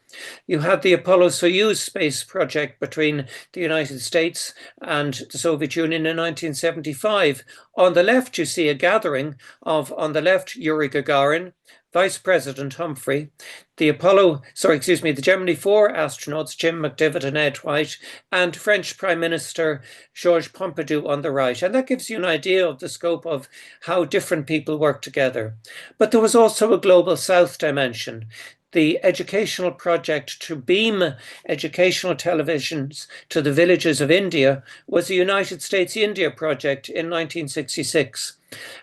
You had the Apollo-Soyuz space project between the United States and the Soviet Union in 1975. On the left, you see a gathering of, on the left, Yuri Gagarin, Vice President Humphrey, the Gemini 4 astronauts, Jim McDivitt and Ed White, and French Prime Minister Georges Pompidou on the right. And that gives you an idea of the scope of how different people work together. But there was also a global South dimension. The educational project to beam educational televisions to the villages of India was the United States-India project in 1966.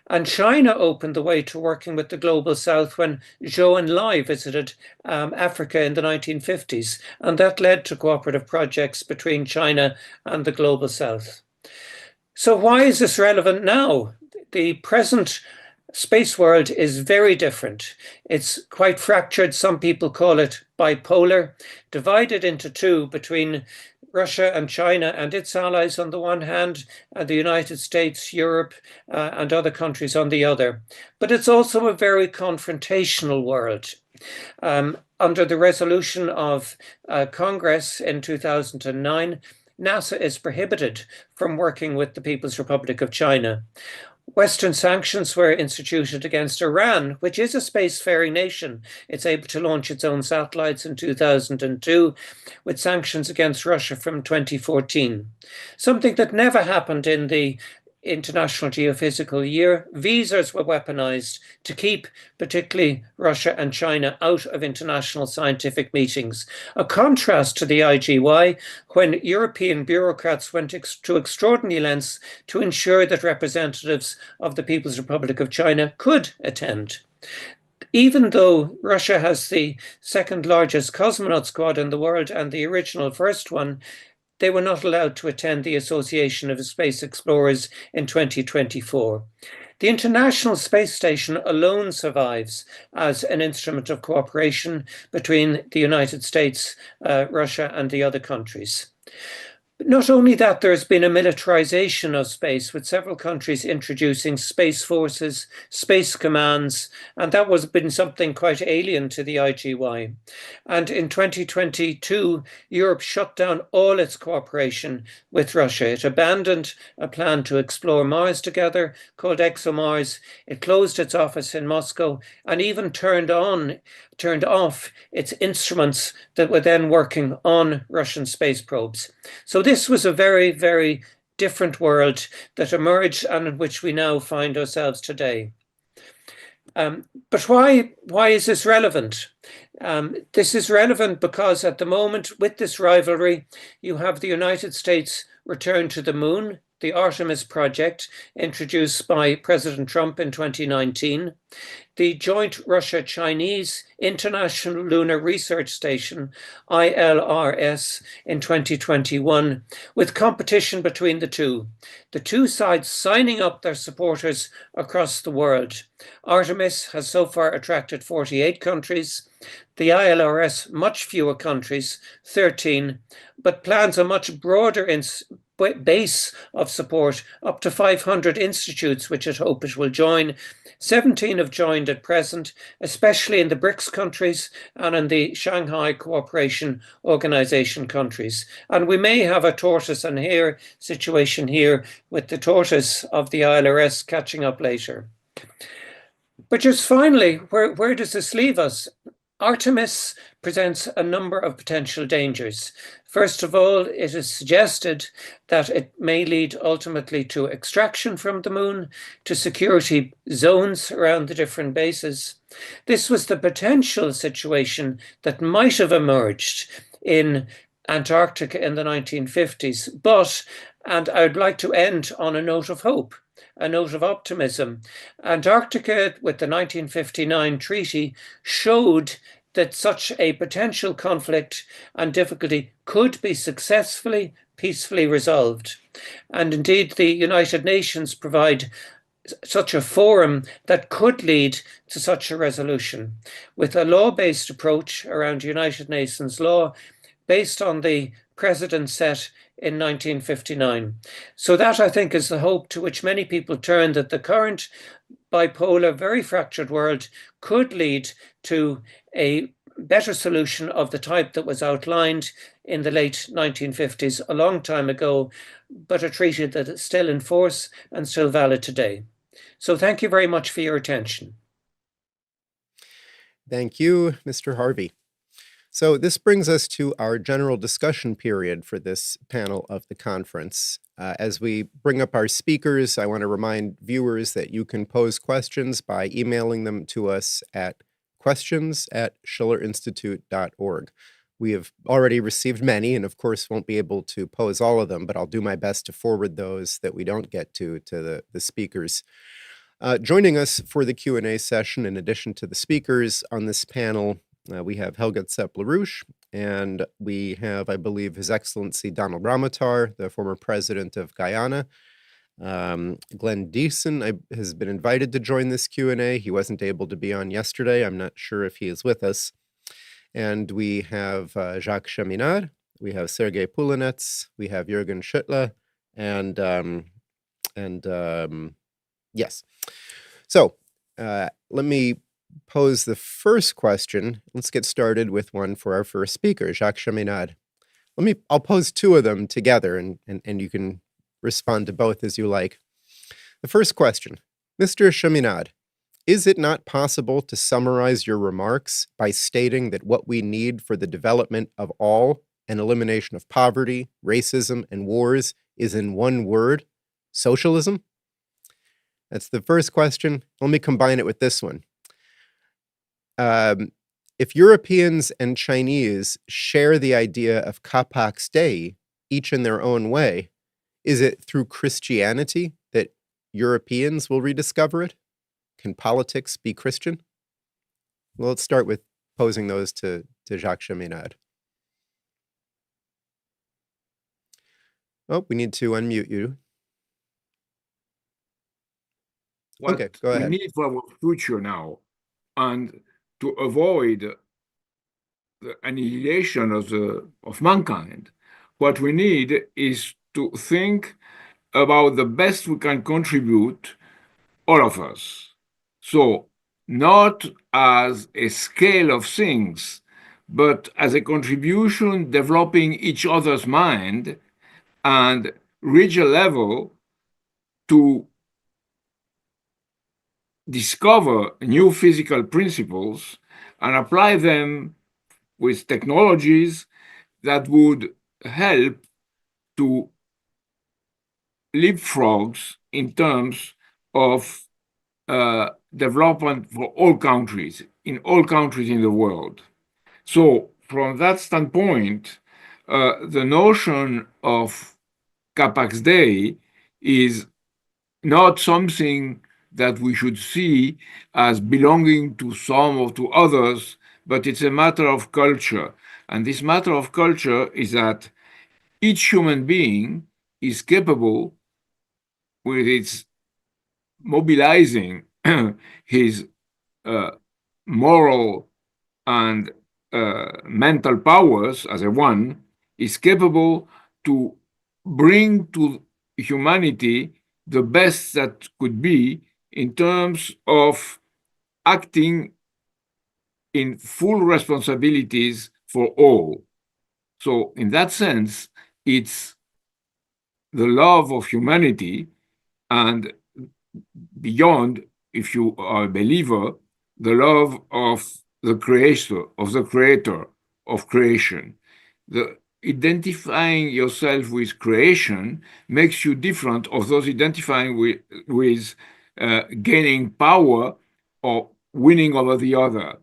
And China opened the way to working with the Global South when Zhou Enlai visited Africa in the 1950s. And that led to cooperative projects between China and the Global South. So why is this relevant now? The present space world is very different. It's quite fractured. Some people call it bipolar, divided into two between Russia and China and its allies on the one hand, and the United States, Europe, and other countries on the other. But it's also a very confrontational world. Under the resolution of Congress in 2009, NASA is prohibited from working with the People's Republic of China. Western sanctions were instituted against Iran, which is a spacefaring nation. It's able to launch its own satellites in 2002, with sanctions against Russia from 2014. Something that never happened in the International Geophysical Year. Visas were weaponized to keep particularly Russia and China out of international scientific meetings. A contrast to the IGY, when European bureaucrats went to extraordinary lengths to ensure that representatives of the People's Republic of China could attend. Even though Russia has the second largest cosmonaut squad in the world and the original first one, they were not allowed to attend the Association of Space Explorers in 2024. The International Space Station alone survives as an instrument of cooperation between the United States, Russia, and the other countries. Not only that, there's been a militarization of space, with several countries introducing space forces, space commands, and that was been something quite alien to the IGY. And in 2022, Europe shut down all its cooperation with Russia. It abandoned a plan to explore Mars together called ExoMars. It closed its office in Moscow and even turned off its instruments that were then working on Russian space probes. So this was a very, very different world that emerged and in which we now find ourselves today. But why is this relevant? This is relevant because at the moment, with this rivalry, you have the United States return to the moon, the Artemis project, introduced by President Trump in 2019, the joint Russia-Chinese International Lunar Research Station, ILRS, in 2021, with competition between the two sides signing up their supporters across the world. Artemis has so far attracted 48 countries, the ILRS much fewer countries, 13, but plans a much broader base of support, up to 500 institutes, which it hopes it will join. 17 have joined at present, especially in the BRICS countries and in the Shanghai Cooperation Organization countries. And we may have a tortoise and hare situation here, with the tortoise of the ILRS catching up later. But just finally, where does this leave us? Artemis presents a number of potential dangers. First of all, it is suggested that it may lead ultimately to extraction from the moon, to security zones around the different bases. This was the potential situation that might have emerged in Antarctica in the 1950s. But, and I would like to end on a note of hope, a note of optimism. Antarctica, with the 1959 treaty, showed that such a potential conflict and difficulty could be successfully, peacefully resolved. And indeed, the United Nations provide such a forum that could lead to such a resolution, with a law-based approach around United Nations law based on the precedent set in 1959. So that, I think, is the hope to which many people turn, that the current bipolar, very fractured world could lead to a better solution of the type that was outlined in the late 1950s, a long time ago, but a treaty that is still in force and still valid today. So thank you very much for your attention. Thank you, Mr. Harvey. So this brings us to our general discussion period for this panel of the conference. As we bring up our speakers, I want to remind viewers that you can pose questions by emailing them to us at questions@schillerinstitute.org. We have already received many, and of course won't be able to pose all of them, but I'll do my best to forward those that we don't get to the speakers. Joining us for the Q&A session, in addition to the speakers on this panel, we have Helga LaRouche, and we have, I believe, His Excellency Donald Ramotar, the former president of Guyana. Glenn Deason has been invited to join this Q&A. He wasn't able to be on yesterday. I'm not sure if he is with us. And we have Jacques Cheminade, we have Sergey Pulinets, we have Jürgen Schöttle, and yes. So let me pose the first question. Let's get started with one for our first speaker, Jacques Cheminade. I'll pose two of them together, and you can respond to both as you like. The first question, Mr. Cheminade, is it not possible to summarize your remarks by stating that what we need for the development of all and elimination of poverty, racism, and wars is in one word, socialism? That's the first question. Let me combine it with this one. If Europeans and Chinese share the idea of Capax Dei, each in their own way, is it through Christianity that Europeans will rediscover it? Can politics be Christian? Well, let's start with posing those to Jacques Cheminade. Oh, we need to unmute you. Okay, go ahead. We need for our future now, and to avoid the annihilation of mankind, what we need is to think about the best we can contribute, all of us. So not as a scale of things, but as a contribution developing each other's mind and reach a level to discover new physical principles and apply them with technologies that would help to leapfrogs in terms of development for all countries in the world. So from that standpoint, the notion of Capax Dei is not something that we should see as belonging to some or to others, but it's a matter of culture. And this matter of culture is that each human being is capable, with its mobilizing his moral and mental powers as a one, is capable to bring to humanity the best that could be in terms of acting in full responsibilities for all. So in that sense, it's the love of humanity, and beyond, if you are a believer, the love of the creator of creation. The identifying yourself with creation makes you different of those identifying with gaining power or winning over the other.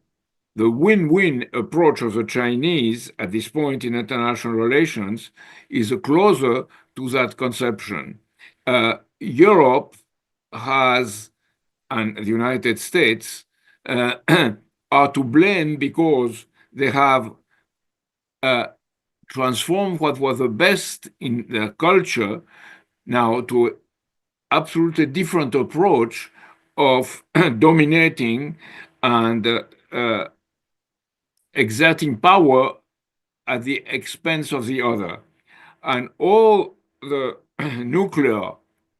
The win-win approach of the Chinese at this point in international relations is closer to that conception. Europe has, and the United States are to blame because they have transformed what was the best in their culture now to absolutely different approach of dominating and exerting power at the expense of the other. And all the nuclear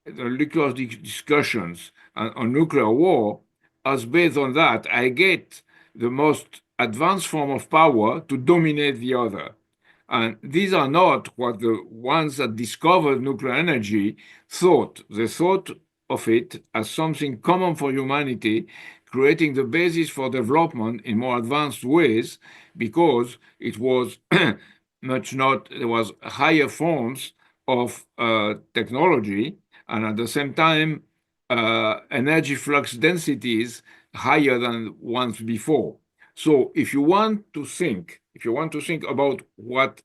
discussions on nuclear war is based on that. I get the most advanced form of power to dominate the other. And these are not what the ones that discovered nuclear energy thought. They thought of it as something common for humanity, creating the basis for development in more advanced ways, because it was there was higher forms of technology, and at the same time, energy flux densities higher than once before. So if you want to think about what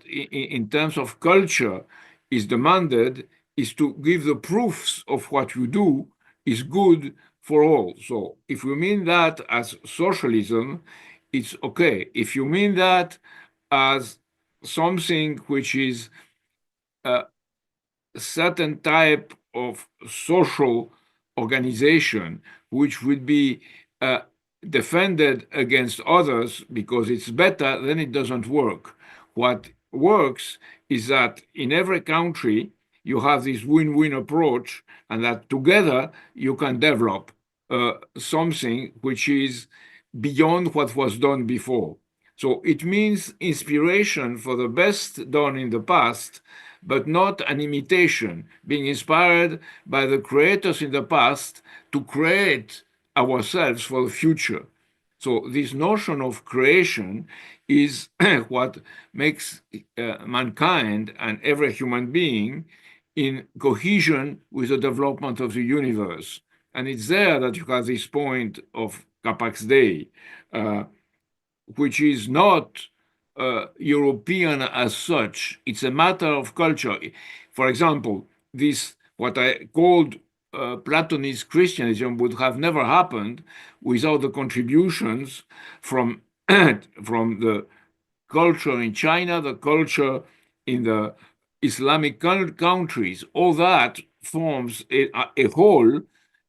in terms of culture is demanded, is to give the proofs of what you do is good for all. So if you mean that as socialism, it's okay. If you mean that as something which is a certain type of social organization, which would be defended against others because it's better, then it doesn't work. What works is that in every country, you have this win-win approach, and that together you can develop something which is beyond what was done before. So it means inspiration for the best done in the past, but not an imitation, being inspired by the creators in the past to create ourselves for the future. So this notion of creation is what makes mankind and every human being in cohesion with the development of the universe. And it's there that you have this point of Capax Dei, which is not European as such. It's a matter of culture. For example, this, what I called Platonist Christianism, would have never happened without the contributions from the culture in China, the culture in the Islamic countries. All that forms a whole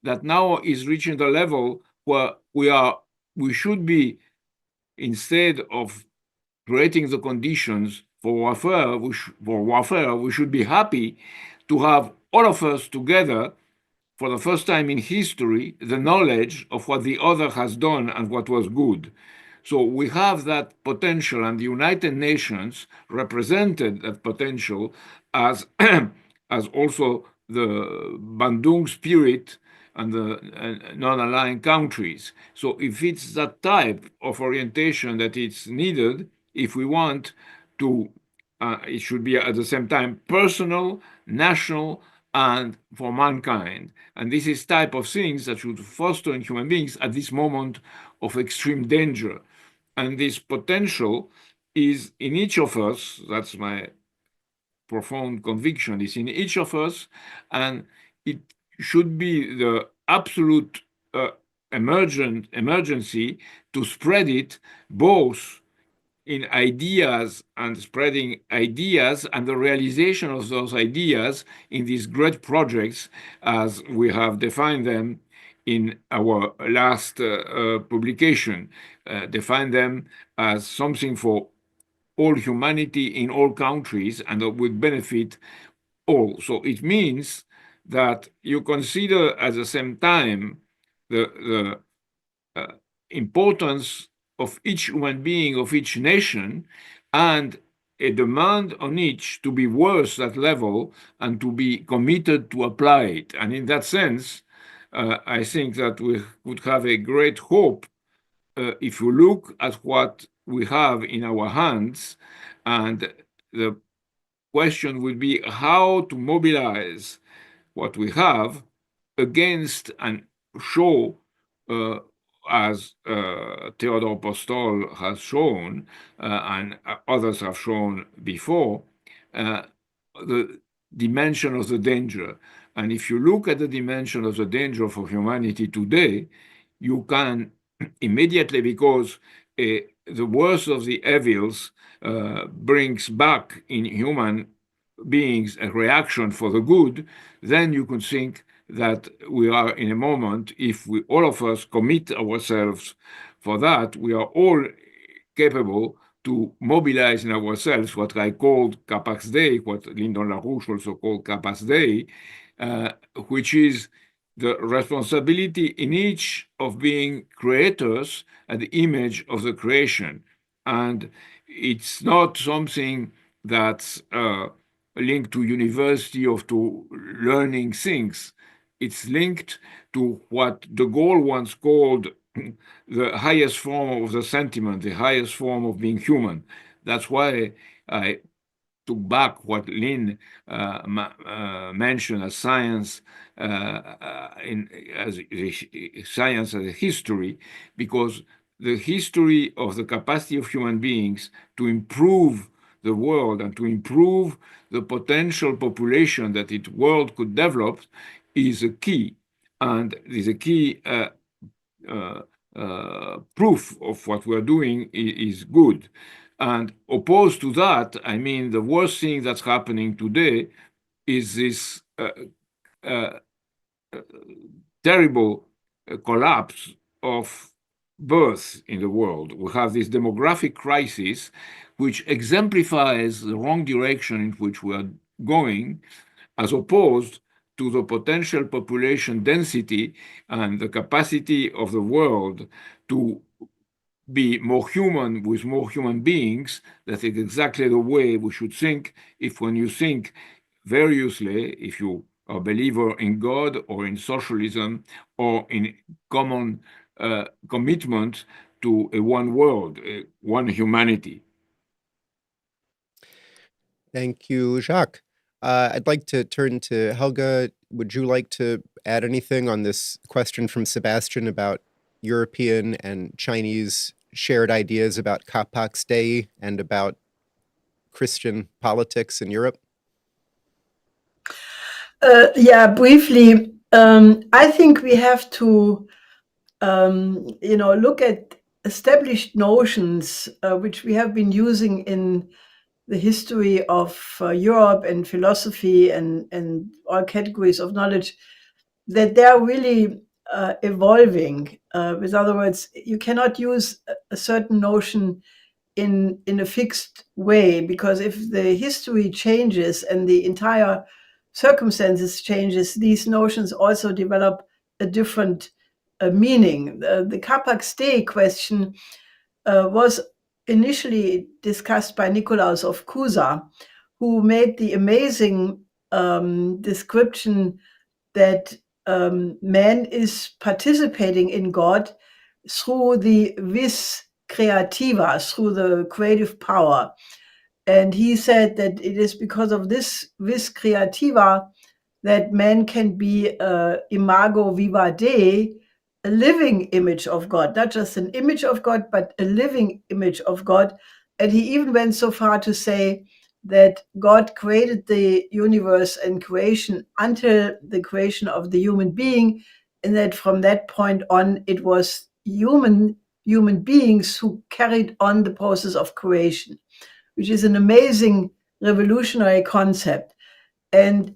that now is reaching the level where we should be, instead of creating the conditions for warfare, we should be happy to have all of us together for the first time in history, the knowledge of what the other has done and what was good. So we have that potential, and the United Nations represented that potential as, as also the Bandung spirit and the non-aligned countries. So if it's that type of orientation that it's needed, if we want to, it should be at the same time personal, national, and for mankind. And this is type of things that should foster in human beings at this moment of extreme danger. And this potential is in each of us, that's my profound conviction, is in each of us, and it should be the absolute emergency to spread it both in ideas and spreading ideas and the realization of those ideas in these great projects as we have defined them in our last publication, define them as something for all humanity in all countries and that would benefit all. So it means that you consider at the same time the importance of each human being, of each nation, and a demand on each to be worth that level and to be committed to apply it. And in that sense, I think that we would have a great hope if you look at what we have in our hands, and the question would be how to mobilize what we have against and show as Theodore Postol has shown, and others have shown before, the dimension of the danger. And if you look at the dimension of the danger for humanity today, you can immediately, because the worst of the evils brings back in human beings a reaction for the good, then you could think that we are in a moment, if we all of us commit ourselves for that, we are all capable to mobilize in ourselves what I called Capax Dei, what Lyndon LaRouche also called Capax Dei, which is the responsibility in each of being creators at the image of the creation. And it's not something that's linked to university or to learning things. It's linked to what de Gaulle once called the highest form of the sentiment, the highest form of being human. That's why I took back what Lynn mentioned as science, as science as a history, because the history of the capacity of human beings to improve the world and to improve the potential population that the world could develop is a key, and is a key proof of what we're doing is good. And opposed to that, I mean, the worst thing that's happening today is this terrible collapse of birth in the world. We have this demographic crisis, which exemplifies the wrong direction in which we are going, as opposed to the potential population density and the capacity of the world to be more human with more human beings. That is exactly the way we should think. If when you think variously, if you are a believer in God or in socialism or in common commitment to a one world, one humanity. Thank you, Jacques. I'd like to turn to Helga. Would you like to add anything on this question from Sebastian about European and Chinese shared ideas about Capax Dei and about Christian politics in Europe? Yeah, briefly. I think we have to, look at established notions which we have been using in the history of Europe and philosophy and all categories of knowledge, that they're really evolving. With other words, you cannot use a certain notion in a fixed way, because if the history changes and the entire circumstances changes, these notions also develop a different meaning. The Capac stay question was initially discussed by Nicolaus of Cusa, who made the amazing description that man is participating in God through the vis creativa, through the creative power. And he said that it is because of this vis creativa that man can be imago viva Dei, a living image of God, not just an image of God, but a living image of God. And he even went so far to say that God created the universe and creation until the creation of the human being, and that from that point on, it was human beings who carried on the process of creation, which is an amazing revolutionary concept. And,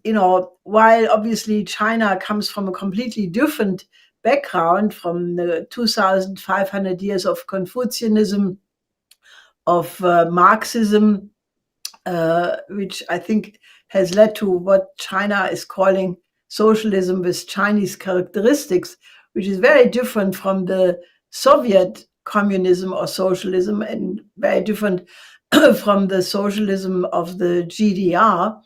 while obviously China comes from a completely different background, from the 2,500 years of Confucianism, of Marxism, which I think has led to what China is calling socialism with Chinese characteristics, which is very different from the Soviet communism or socialism, and very different from the socialism of the GDR.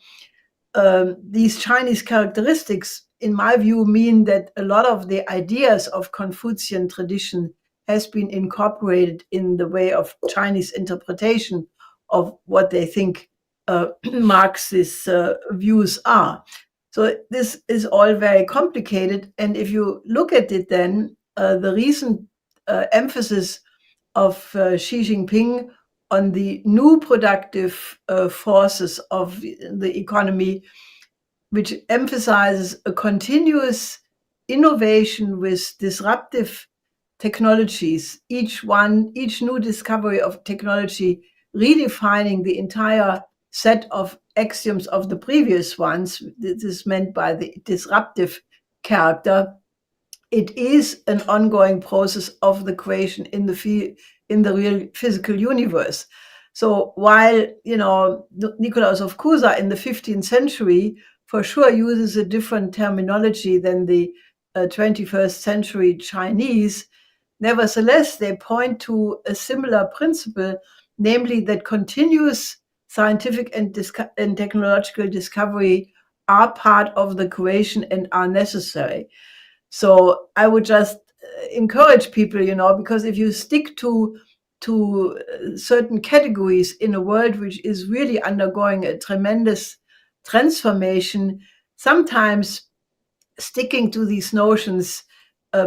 These Chinese characteristics, in my view, mean that a lot of the ideas of Confucian tradition has been incorporated in the way of Chinese interpretation of what they think Marxist views are. So this is all very complicated. And if you look at it then, the recent emphasis of Xi Jinping on the new productive forces of the economy, which emphasizes a continuous innovation with disruptive technologies, each new discovery of technology redefining the entire set of axioms of the previous ones. This is meant by the disruptive character. It is an ongoing process of the creation in the real physical universe. So while, Nicolaus of Cusa in the 15th century for sure uses a different terminology than the 21st century Chinese, nevertheless, they point to a similar principle, namely that continuous scientific and technological discovery are part of the creation and are necessary. So I would just encourage people, because if you stick to certain categories in a world which is really undergoing a tremendous transformation, sometimes sticking to these notions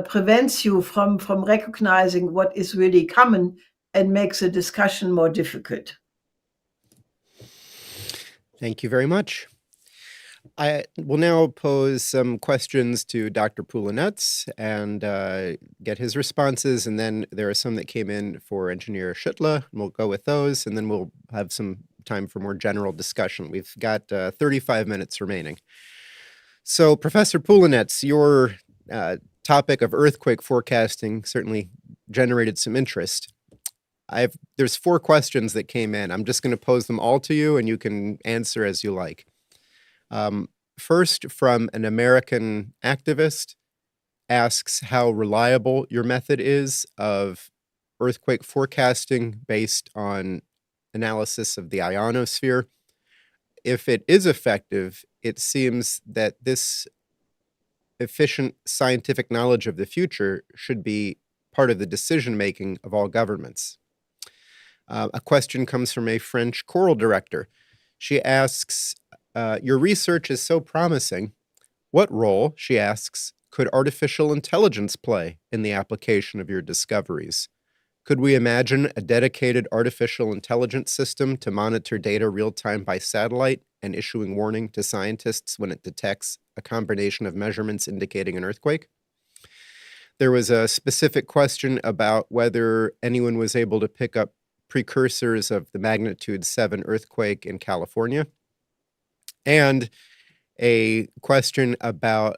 prevents you from recognizing what is really common and makes a discussion more difficult. Thank you very much. I will now pose some questions to Dr. Pulinets and get his responses, and then there are some that came in for Engineer Schöttle, and we'll go with those, and then we'll have some time for more general discussion. We've got 35 minutes remaining. So, Professor Pulinets, your topic of earthquake forecasting certainly generated some interest. There's 4 questions that came in. I'm just going to pose them all to you, and you can answer as you like. First, from an American activist, asks how reliable your method is of earthquake forecasting based on analysis of the ionosphere. If it is effective, it seems that this efficient scientific knowledge of the future should be part of the decision-making of all governments. A question comes from a French choral director. She asks, your research is so promising. What role, she asks, could artificial intelligence play in the application of your discoveries? Could we imagine a dedicated artificial intelligence system to monitor data real-time by satellite and issuing warning to scientists when it detects a combination of measurements indicating an earthquake? There was a specific question about whether anyone was able to pick up precursors of the magnitude 7 earthquake in California, and a question about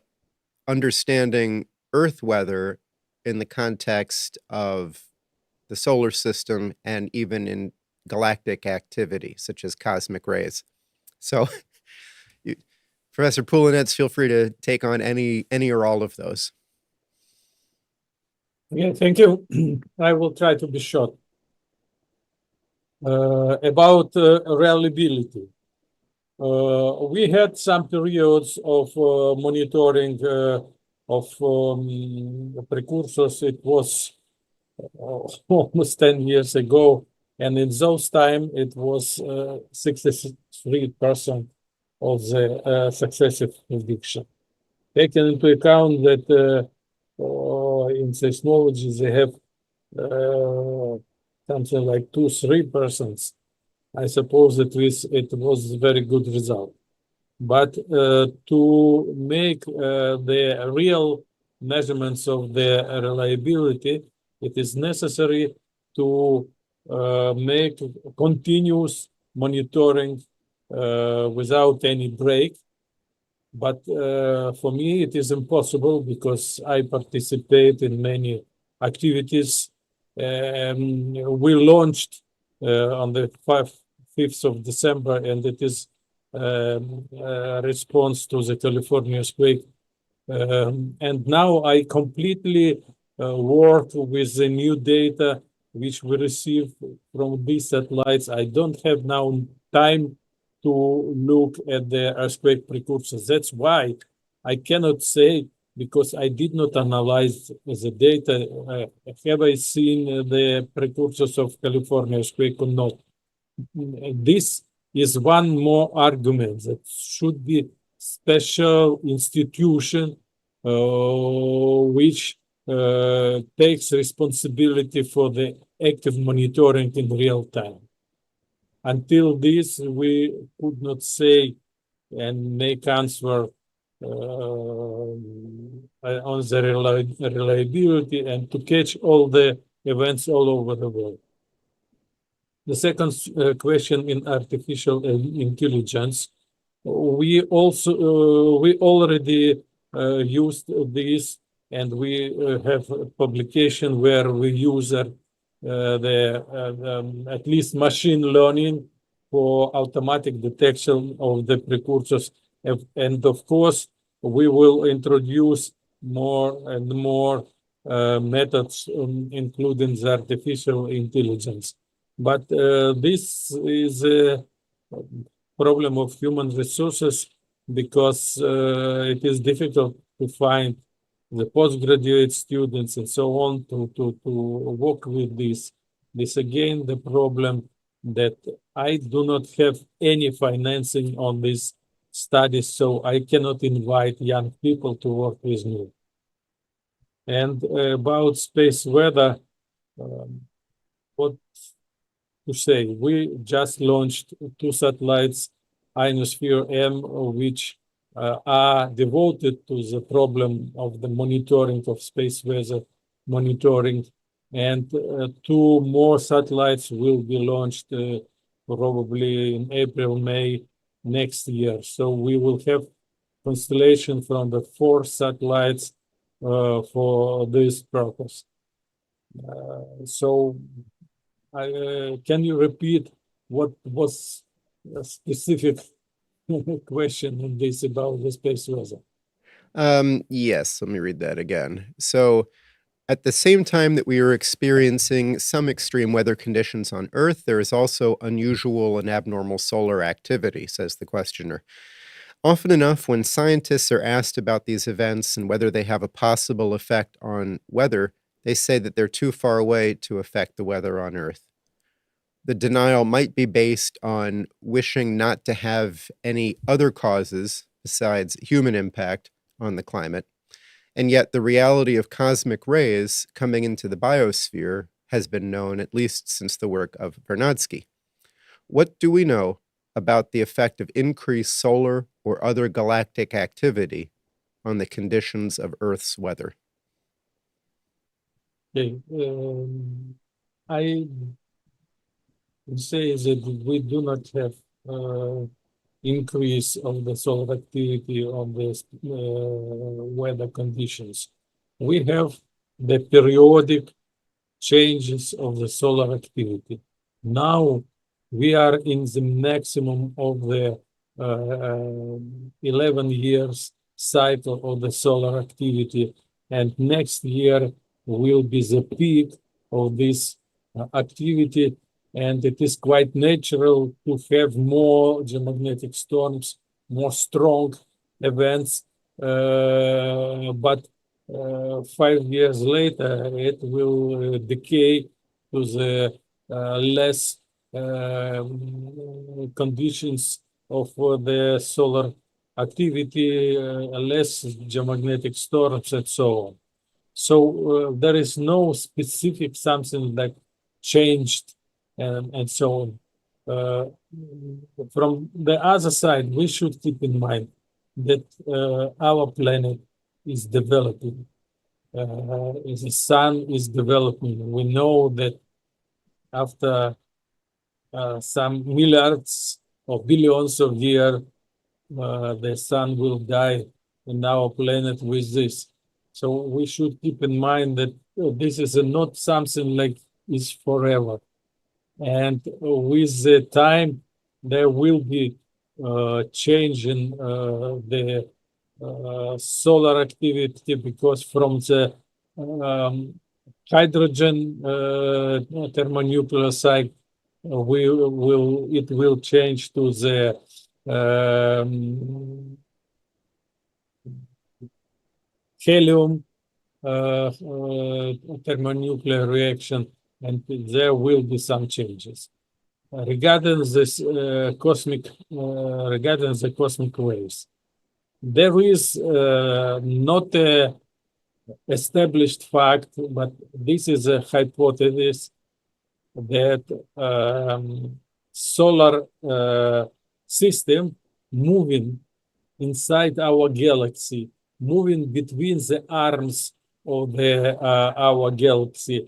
understanding Earth weather in the context of the solar system and even in galactic activity, such as cosmic rays. So, Professor Pulinets, feel free to take on any or all of those. Yeah, thank you. I will try to be short. About reliability. We had some periods of monitoring of precursors. It was almost 10 years ago. And in those time, it was 63% of the successive prediction. Taking into account that in seismology, they have something like 2-3%. I suppose it was a very good result. But to make the real measurements of the reliability, it is necessary to make continuous monitoring without any break. But for me, it is impossible because I participate in many activities. We launched on the 5th of December, and it is a response to the California earthquake. And now I completely work with the new data which we receive from these satellites. I don't have now time to look at the earthquake precursors. That's why I cannot say, because I did not analyze the data, have I seen the precursors of California earthquake or not? This is one more argument that should be special institution which takes responsibility for the active monitoring in real time. Until this, we could not say and make answer on the reliability and to catch all the events all over the world. The second question in artificial intelligence, we already used this, and we have a publication where we use at least machine learning for automatic detection of the precursors. And of course, we will introduce more and more methods, including the artificial intelligence. But this is a problem of human resources because it is difficult to find the postgraduate students and so on to work with this. This again, the problem that I do not have any financing on this studies, so I cannot invite young people to work with me. And about space weather, what to say? We just launched 2 satellites, Ionosphere M, which are devoted to the problem of the monitoring of space weather monitoring. And 2 more satellites will be launched probably in April, May next year. So we will have constellation from the 4 satellites for this purpose. So can you repeat what was a specific question in this about the space weather? Yes, let me read that again. So at the same time that we are experiencing some extreme weather conditions on Earth, there is also unusual and abnormal solar activity, says the questioner. Often enough, when scientists are asked about these events and whether they have a possible effect on weather, they say that they're too far away to affect the weather on Earth. The denial might be based on wishing not to have any other causes besides human impact on the climate. And yet the reality of cosmic rays coming into the biosphere has been known at least since the work of Vernadsky. What do we know about the effect of increased solar or other galactic activity on the conditions of Earth's weather? Okay. I would say that we do not have increase of the solar activity on the weather conditions. We have the periodic changes of the solar activity. Now we are in the maximum of the 11 years cycle of the solar activity, and next year will be the peak of this activity, and it is quite natural to have more geomagnetic storms, more strong events, but 5 years later it will decay to the less conditions of the solar activity, less geomagnetic storms, and so on. So there is no specific something that changed and so on. From the other side, we should keep in mind that our planet is developing. The sun is developing. We know that after some milliards or billions of years, the sun will die in our planet with this. So we should keep in mind that this is not something like is forever. And with the time, there will be change in the solar activity, because from the hydrogen thermonuclear cycle, it will change to the helium thermonuclear reaction, and there will be some changes. Regarding this regarding the cosmic waves, there is not a established fact, but this is a hypothesis that solar system moving inside our galaxy, moving between the arms of our galaxy,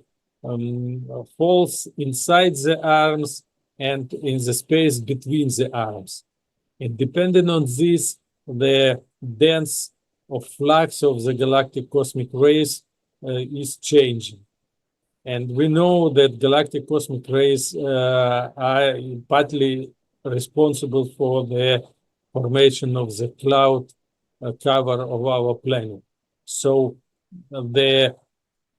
falls inside the arms and in the space between the arms. And depending on this, the density of flux of the galactic cosmic rays is changing. And we know that galactic cosmic rays are partly responsible for the formation of the cloud cover of our planet. So the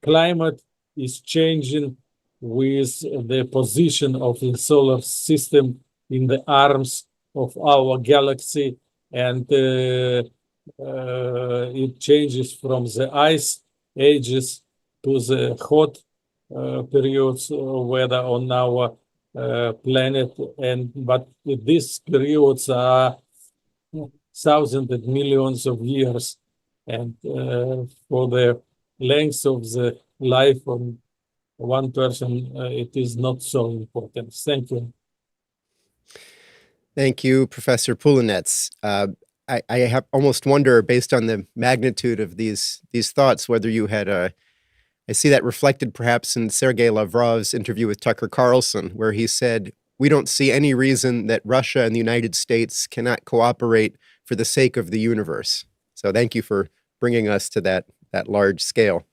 climate is changing with the position of the solar system in the arms of our galaxy, and it changes from the ice ages to the hot periods weather on our planet, but these periods are thousands and millions of years, and for the length of the life of one person, it is not so important. Thank you. Thank you, Professor Pulinets. I have almost wonder, based on the magnitude of these thoughts, whether you had I see that reflected perhaps in Sergey Lavrov's interview with Tucker Carlson, where he said, "We don't see any reason that Russia and the United States cannot cooperate for the sake of the universe." So thank you for bringing us to that large scale.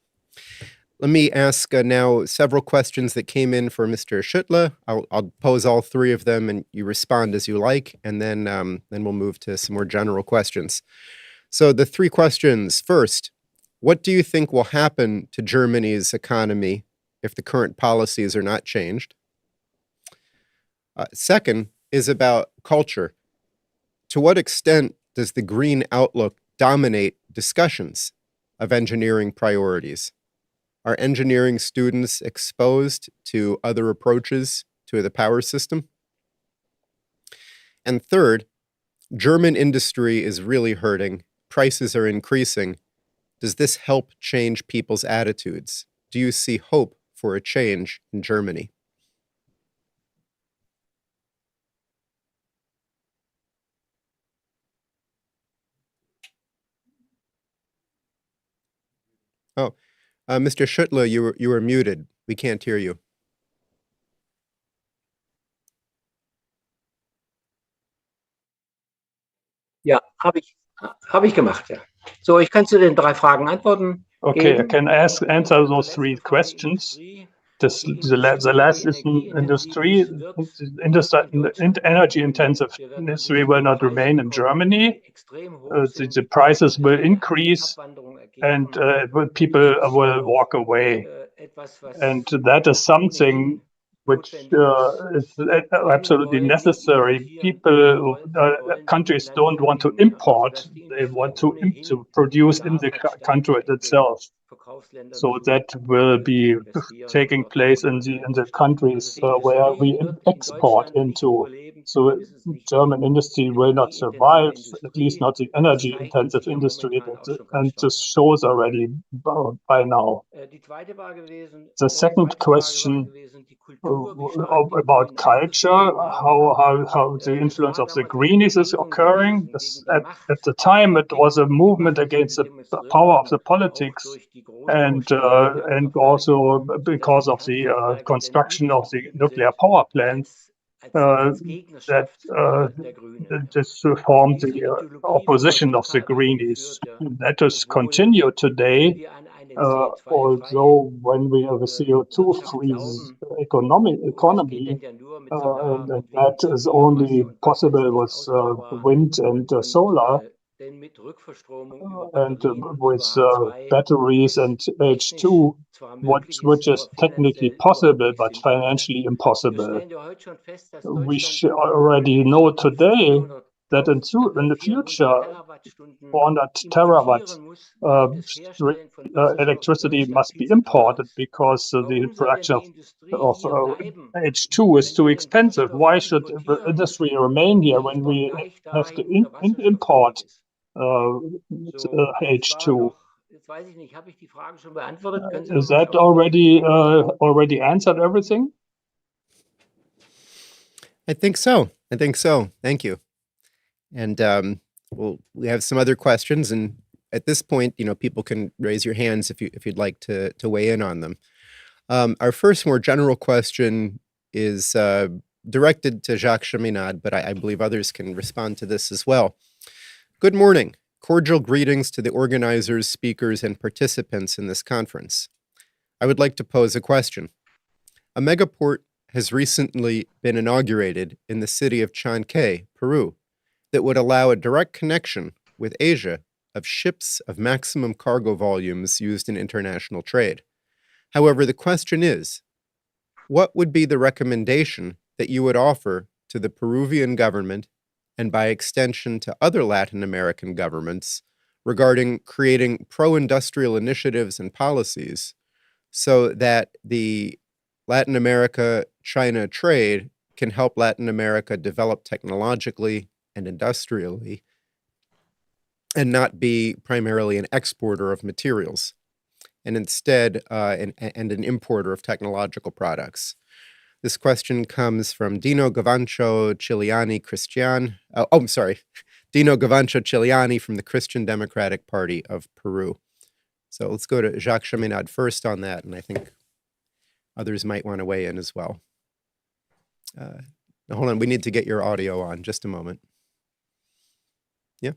Let me ask now several questions that came in for Mr. Schöttle. I'll pose all three of them, and you respond as you like, and then we'll move to some more general questions. So the three questions. First, what do you think will happen to Germany's economy if the current policies are not changed? Second is about culture. To what extent does the green outlook dominate discussions of engineering priorities? Are engineering students exposed to other approaches to the power system? And third, German industry is really hurting. Prices are increasing. Does this help change people's attitudes? Do you see hope for a change in Germany? Oh, Mr. Schöttle, you were muted. We can't hear you. Ja, habe ich gemacht, ja. So, ich kann zu den 3 Fragen antworten. Okay, I can answer those 3 questions. the last energy intensive industry will not remain in Germany. The prices will increase, and people will walk away. And that is something which is absolutely necessary. Countries don't want to import; they want to produce in the country itself. So that will be taking place in the countries where we export into. So German industry will not survive, at least not the energy-intensive industry, and this shows already by now. The second question about culture, how the influence of the greenies is occurring. At the time, it was a movement against the power of the politics, and also because of the construction of the nuclear power plants, that this formed the opposition of the greenies. That is continued today. Although when we have a CO2-free economy, that is only possible with wind and solar, and with batteries and H2, which is technically possible but financially impossible. We already know today that in the future, 400 terawatt electricity must be imported because the production of H2 is too expensive. Why should the industry remain here when we have to import H2? Is that already answered everything? I think so. Thank you. And we have some other questions, and at this point, people can raise your hands if you'd like to weigh in on them. Our first more general question is directed to Jacques Cheminade, but I believe others can respond to this as well. Good morning. Cordial greetings to the organizers, speakers, and participants in this conference. I would like to pose a question. A megaport has recently been inaugurated in the city of Chancay, Peru, that would allow a direct connection with Asia of ships of maximum cargo volumes used in international trade. However, the question is, what would be the recommendation that you would offer to the Peruvian government and by extension to other Latin American governments regarding creating pro-industrial initiatives and policies so that the Latin America-China trade can help Latin America develop technologically and industrially and not be primarily an exporter of materials and instead an importer of technological products? This question comes from Dino Gavancho Ciliani Dino Gavancho Ciliani from the Christian Democratic Party of Peru. So let's go to Jacques Cheminade first on that, and I think others might want to weigh in as well. Hold on, we need to get your audio on. Just a moment. Yeah?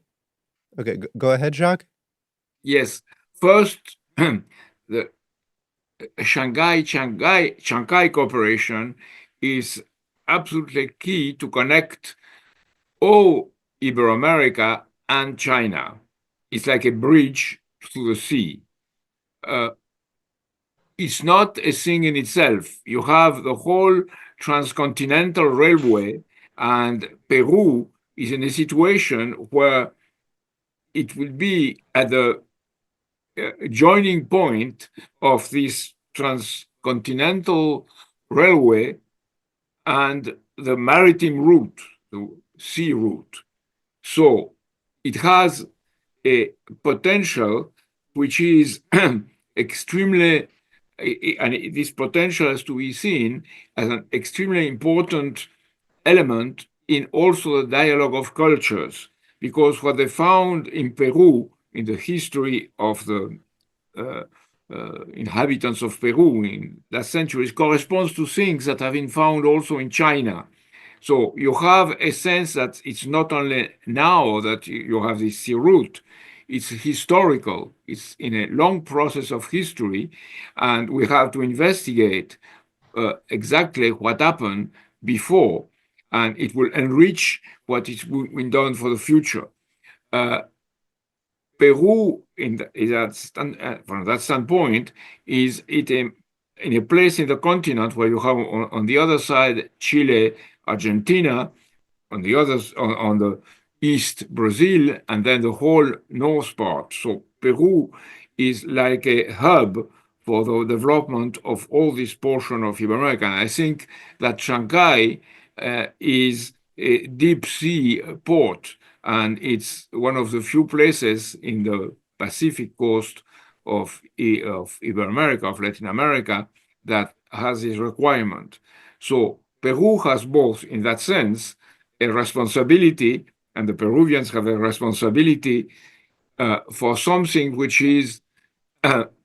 Okay, go ahead, Jacques. Yes. First, the Shanghai cooperation is absolutely key to connect all Ibero-America and China. It's like a bridge through the sea. It's not a thing in itself. You have the whole transcontinental railway, and Peru is in a situation where it will be at the joining point of this transcontinental railway and the maritime route, the sea route. So it has a potential which is extremely, and this potential has to be seen as an extremely important element in also the dialogue of cultures, because what they found in Peru in the history of the inhabitants of Peru in last centuries corresponds to things that have been found also in China. So you have a sense that it's not only now that you have this sea route, it's historical. It's in a long process of history, and we have to investigate exactly what happened before, and it will enrich what is been done for the future. Peru, from that standpoint, is in a place in the continent where you have on the other side Chile, Argentina, on the east Brazil, and then the whole north part. So Peru is like a hub for the development of all this portion of Iberoamerica. And I think that Shanghai is a deep sea port, and it's one of the few places in the Pacific coast of Iberoamerica, of Latin America, that has this requirement. So Peru has both, in that sense, a responsibility, and the Peruvians have a responsibility for something which is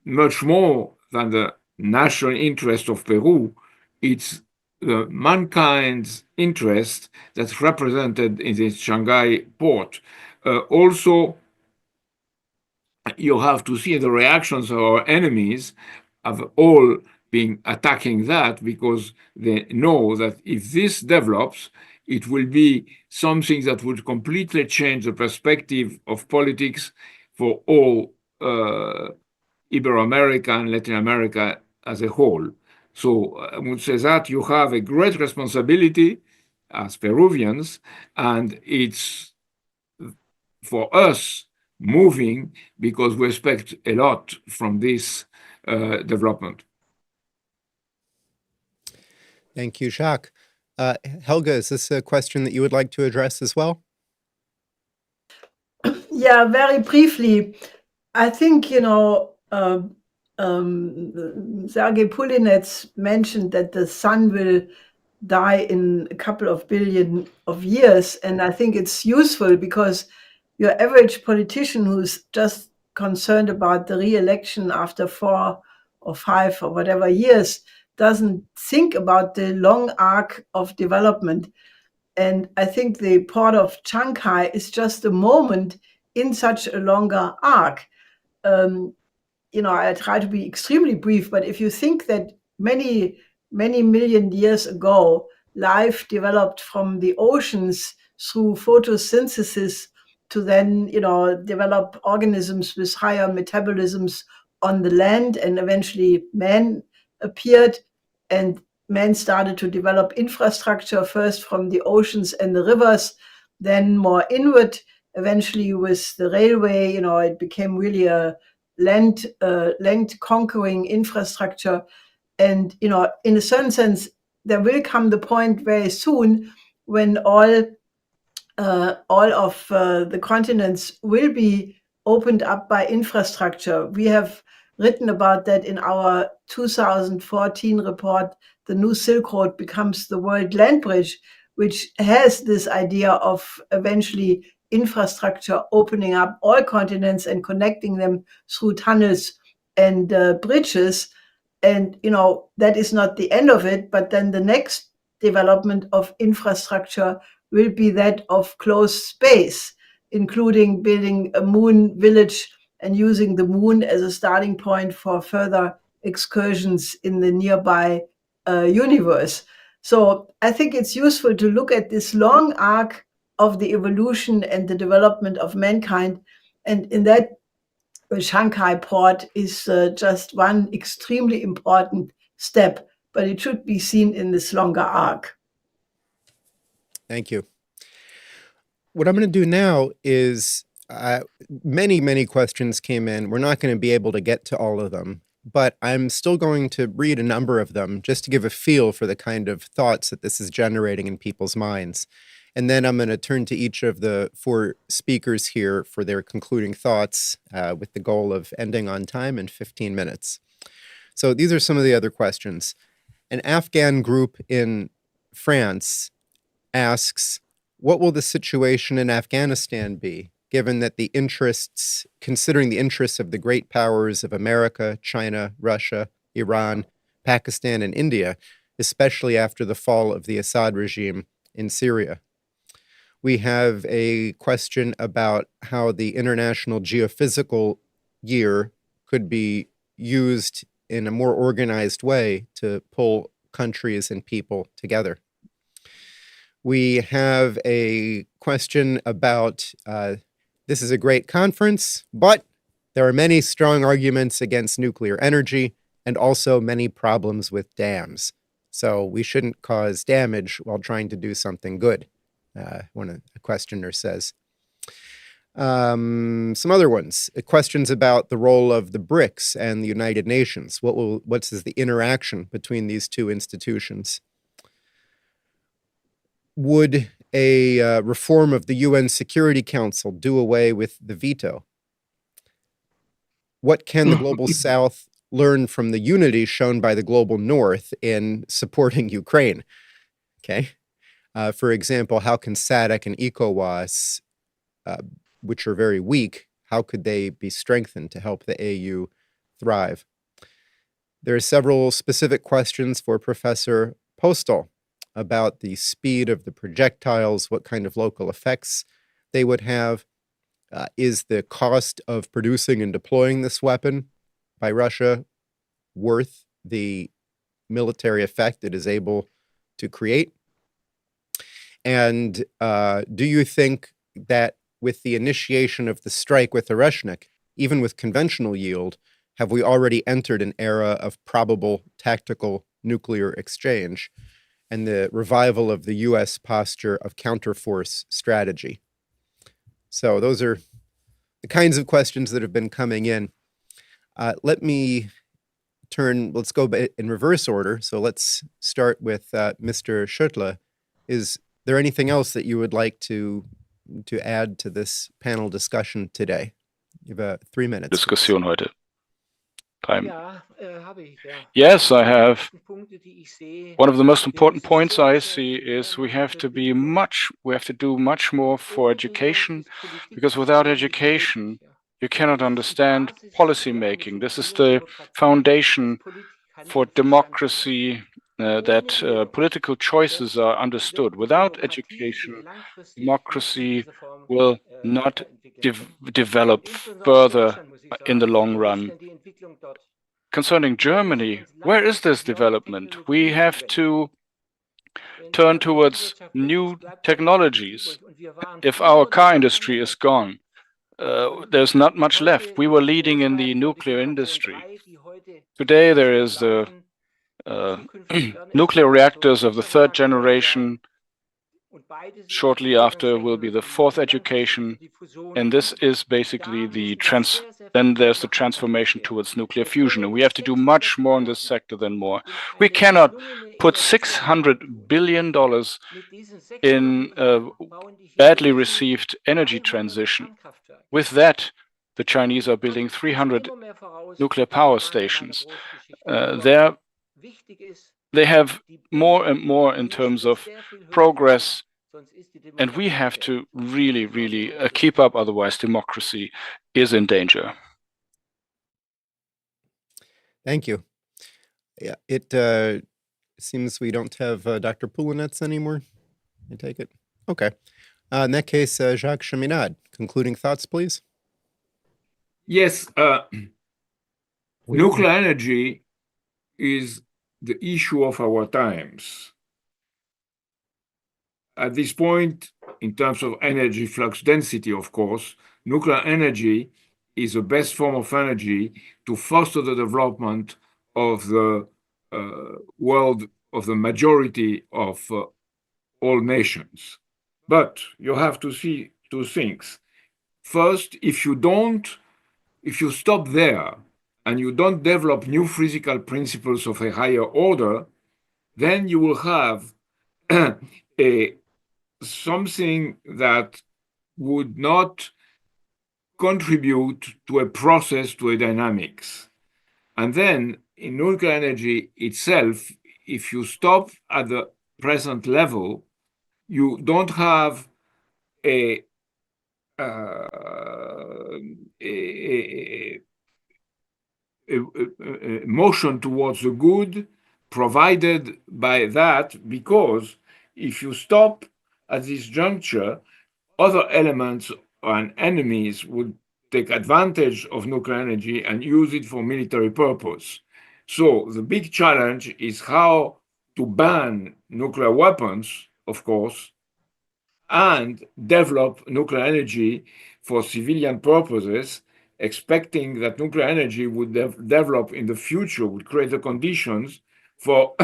much more than the national interest of Peru. It's mankind's interest that's represented in the Shanghai port. Also, you have to see the reactions of our enemies have all been attacking that, because they know that if this develops, it will be something that would completely change the perspective of politics for all Iberoamerica and Latin America as a whole. So I would say that you have a great responsibility as Peruvians, and it's for us moving because we expect a lot from this development. Thank you, Jacques. Helga, is this a question that you would like to address as well? Yeah, very briefly. I think, Sergey Pulinets mentioned that the sun will die in a couple of billion of years. And I think it's useful because your average politician who's just concerned about the re-election after 4 or 5 or whatever years doesn't think about the long arc of development. And I think the port of Shanghai is just a moment in such a longer arc. I try to be extremely brief, but if you think that many, many million years ago, life developed from the oceans through photosynthesis to then, develop organisms with higher metabolisms on the land, and eventually man appeared, and man started to develop infrastructure first from the oceans and the rivers, then more inward. Eventually, with the railway, it became really a land conquering infrastructure. And in a certain sense, there will come the point very soon when all of the continents will be opened up by infrastructure. We have written about that in our 2014 report. The new Silk Road becomes the world land bridge, which has this idea of eventually infrastructure opening up all continents and connecting them through tunnels and bridges. And that is not the end of it, but then the next development of infrastructure will be that of closed space, including building a moon village and using the moon as a starting point for further excursions in the nearby universe. So I think it's useful to look at this long arc of the evolution and the development of mankind. And in that, the Shanghai port is just one extremely important step, but it should be seen in this longer arc. Thank you. What I'm going to do now is many, many questions came in. We're not going to be able to get to all of them, but I'm still going to read a number of them just to give a feel for the kind of thoughts that this is generating in people's minds. And then I'm going to turn to each of the 4 speakers here for their concluding thoughts with the goal of ending on time in 15 minutes. So these are some of the other questions. An Afghan group in France asks, what will the situation in Afghanistan be, given that considering the interests of the great powers of America, China, Russia, Iran, Pakistan, and India, especially after the fall of the Assad regime in Syria? We have a question about how the International Geophysical Year could be used in a more organized way to pull countries and people together. We have a question about this is a great conference, but there are many strong arguments against nuclear energy and also many problems with dams. So we shouldn't cause damage while trying to do something good, one of the questioner says. Some other ones, questions about the role of the BRICS and the United Nations. What's the interaction between these two institutions? Would a reform of the UN Security Council do away with the veto? What can the Global South learn from the unity shown by the Global North in supporting Ukraine? Okay. For example, how can SADC and ECOWAS, which are very weak, how could they be strengthened to help the AU thrive? There are several specific questions for Professor Postol about the speed of the projectiles, what kind of local effects they would have. Is the cost of producing and deploying this weapon by Russia worth the military effect it is able to create? And do you think that with the initiation of the strike with Oreshnik, even with conventional yield, have we already entered an era of probable tactical nuclear exchange and the revival of the US posture of counterforce strategy? So those are the kinds of questions that have been coming in. Let's go in reverse order. So let's start with Mr. Schöttle. Is there anything else that you would like to add to this panel discussion today? You have 3 minutes. Diskussion heute. Time. Yes, I have. One of the most important points I see is we have to do much more for education, because without education, you cannot understand policy making. This is the foundation for democracy, that political choices are understood. Without education, democracy will not develop further in the long run. Concerning Germany, where is this development? We have to turn towards new technologies. If our car industry is gone, there's not much left. We were leading in the nuclear industry. Today there is the nuclear reactors of the 3rd generation. Shortly after will be the 4th education, and this is basically then there's the transformation towards nuclear fusion, and we have to do much more in this sector than more. We cannot put $600 billion in badly received energy transition. With that, the Chinese are building 300 nuclear power stations. They have more and more in terms of progress, and we have to really keep up, otherwise democracy is in danger. Thank you. Yeah, it seems we don't have Dr. Pulinets anymore, I take it. Okay. In that case, Jacques Cheminade, concluding thoughts, please. Yes, nuclear energy is the issue of our times. At this point, in terms of energy flux density, of course, nuclear energy is the best form of energy to foster the development of the world, of the majority of all nations. But you have to see 2 things. First, if you stop there and you don't develop new physical principles of a higher order, then you will have something that would not contribute to a process, to a dynamics. And then in nuclear energy itself, if you stop at the present level, you don't have a motion towards the good provided by that, because if you stop at this juncture, other elements and enemies would take advantage of nuclear energy and use it for military purpose. So the big challenge is how to ban nuclear weapons, of course, and develop nuclear energy for civilian purposes, expecting that nuclear energy would develop in the future, would create the conditions for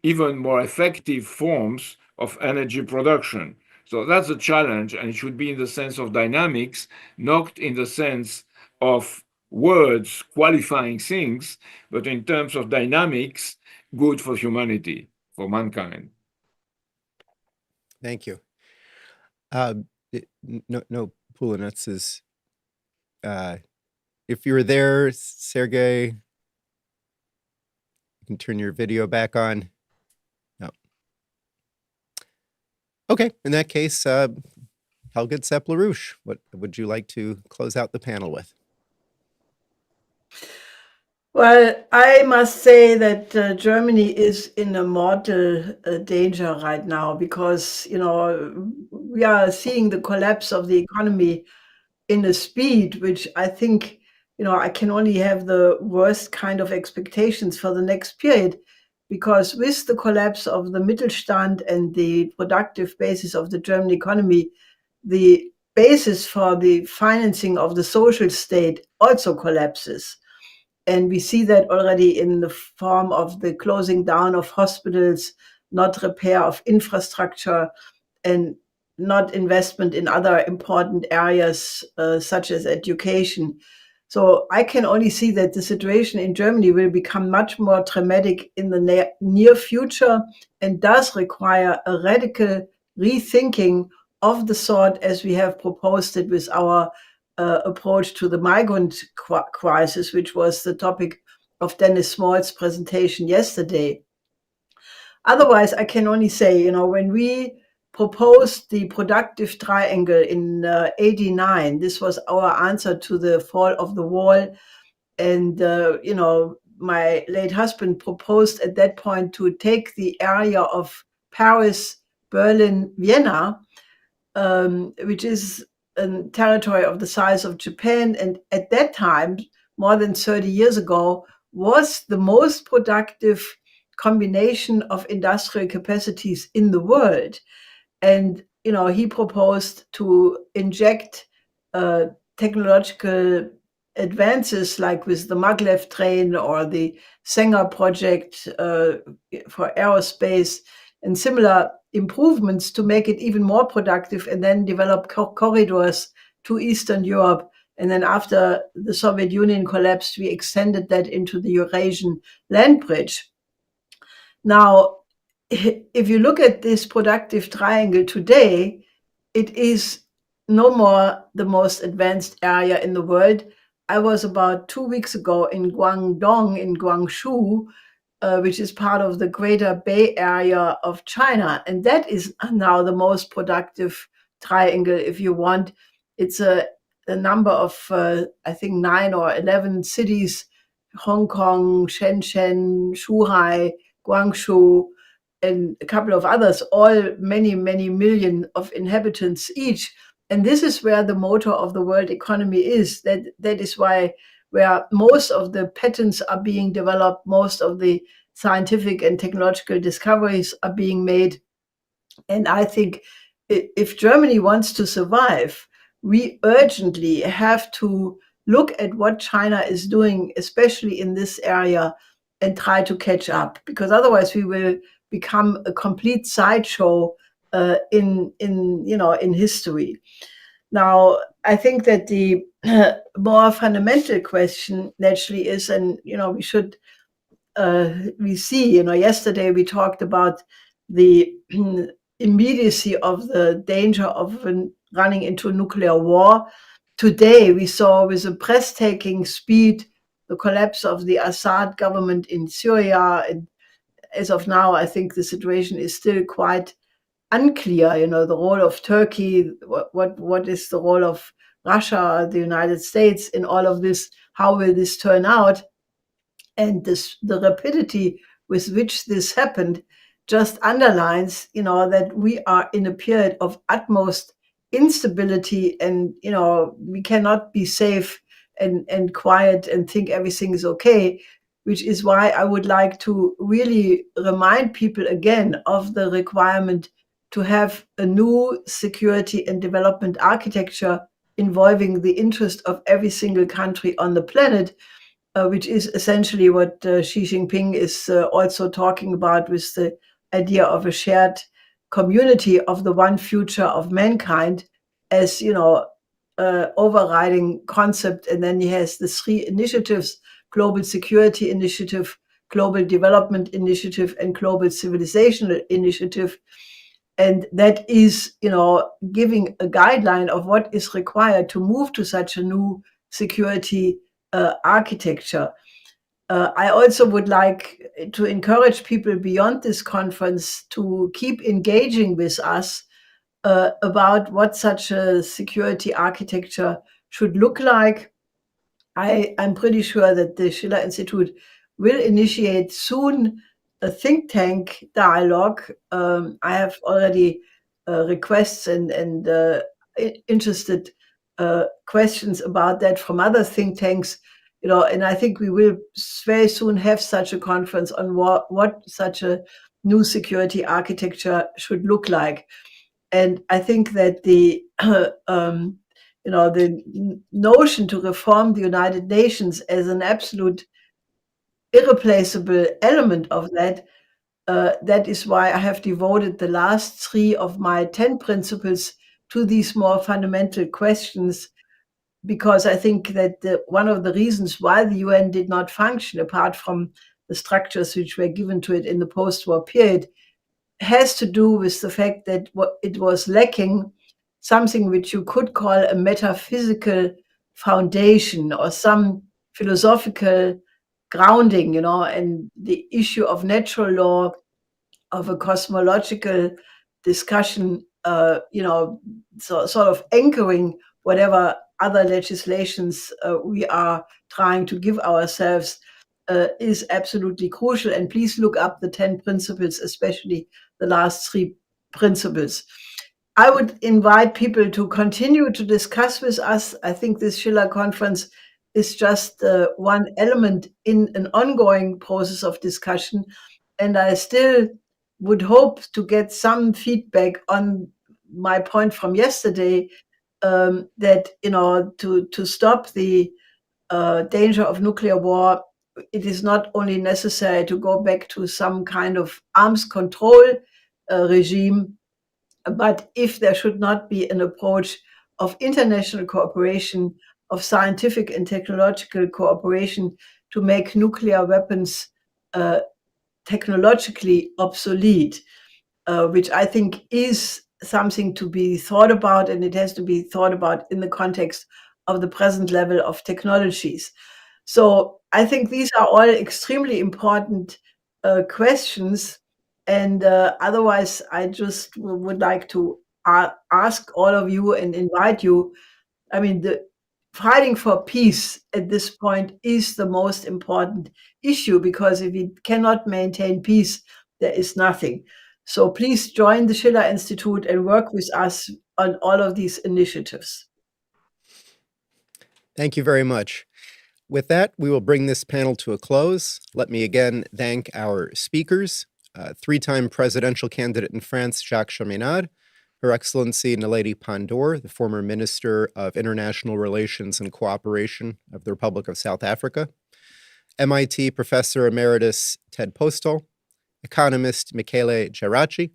even more effective forms of energy production. So that's a challenge, and it should be in the sense of dynamics, not in the sense of words qualifying things, but in terms of dynamics, good for humanity, for mankind. Thank you. No, Pulinets is, if you're there, Sergey, you can turn your video back on. No. Okay, in that case, Helge LaRouche, what would you like to close out the panel with? Well, I must say that Germany is in a mortal danger right now because, you know, we are seeing the collapse of the economy in a speed which I think, you know, I can only have the worst kind of expectations for the next period, because with the collapse of the Mittelstand and the productive basis of the German economy, the basis for the financing of the social state also collapses. And we see that already in the form of the closing down of hospitals, not repair of infrastructure, and not investment in other important areas such as education. So I can only see that the situation in Germany will become much more dramatic in the near future and does require a radical rethinking of the sort as we have proposed it with our approach to the migrant crisis, which was the topic of Dennis Small's presentation yesterday. Otherwise, I can only say, you know, when we proposed the productive triangle in 89, this was our answer to the fall of the wall. And, you know, my late husband proposed at that point to take the area of Paris, Berlin, Vienna, which is a territory of the size of Japan, and at that time, more than 30 years ago, was the most productive combination of industrial capacities in the world. And, you know, he proposed to inject technological advances like with the maglev train or the Sanger project for aerospace and similar improvements to make it even more productive, and then develop corridors to Eastern Europe. And then after the Soviet Union collapsed, we extended that into the Eurasian land bridge. Now, if you look at this productive triangle today, it is no more the most advanced area in the world. I was about 2 weeks ago in Guangdong, in Guangzhou, which is part of the Greater Bay Area of China. And that is now the most productive triangle, if you want. It's a number of, I think, 9 or 11 cities, Hong Kong, Shenzhen, Shanghai, Guangzhou, and a couple of others, all many, many million of inhabitants each. And this is where the motor of the world economy is. That is why where most of the patents are being developed, most of the scientific and technological discoveries are being made. And I think if Germany wants to survive, we urgently have to look at what China is doing, especially in this area, and try to catch up, because otherwise we will become a complete sideshow in history. Now, I think that the more fundamental question naturally is, and we should see, yesterday we talked about the immediacy of the danger of running into a nuclear war. Today we saw with a breathtaking speed the collapse of the Assad government in Syria, and as of now, I think the situation is still quite unclear. The role of Turkey, what is the role of Russia, the United States in all of this? How will this turn out? And the rapidity with which this happened just underlines, that we are in a period of utmost instability, and we cannot be safe and quiet and think everything is okay, which is why I would like to really remind people again of the requirement to have a new security and development architecture involving the interest of every single country on the planet, which is essentially what Xi Jinping is also talking about with the idea of a shared community of the one future of mankind as, overriding concept. And then he has the three initiatives: Global Security Initiative, Global Development Initiative, and Global Civilization Initiative. And that is, giving a guideline of what is required to move to such a new security architecture. I also would like to encourage people beyond this conference to keep engaging with us about what such a security architecture should look like. I'm pretty sure that the Schiller Institute will initiate soon a think tank dialogue. I have already requests and interested questions about that from other think tanks, and I think we will very soon have such a conference on what such a new security architecture should look like. And I think that the the notion to reform the United Nations as an absolute irreplaceable element of that, that is why I have devoted the last 3 of my 10 principles to these more fundamental questions, because I think that one of the reasons why the UN did not function, apart from the structures which were given to it in the post-war period, has to do with the fact that it was lacking something which you could call a metaphysical foundation or some philosophical grounding, and the issue of natural law, of a cosmological discussion, sort of anchoring whatever other legislations we are trying to give ourselves, is absolutely crucial. And please look up the 10 principles, especially the last 3 principles. I would invite people to continue to discuss with us. I think this Schiller conference is just one element in an ongoing process of discussion. And I still would hope to get some feedback on my point from yesterday, that, to stop the danger of nuclear war, it is not only necessary to go back to some kind of arms control regime, but if there should not be an approach of international cooperation, of scientific and technological cooperation to make nuclear weapons technologically obsolete, which I think is something to be thought about, and it has to be thought about in the context of the present level of technologies. So I think these are all extremely important questions. And otherwise, I just would like to ask all of you and invite you. I mean, the fighting for peace at this point is the most important issue, because if we cannot maintain peace, there is nothing. So please join the Schiller Institute and work with us on all of these initiatives. Thank you very much. With that, we will bring this panel to a close. Let me again thank our speakers, 3-time presidential candidate in France, Jacques Cheminade, Her Excellency Naledi Pandor, the former Minister of International Relations and Cooperation of the Republic of South Africa, MIT Professor Emeritus Ted Postol, economist Michele Geraci,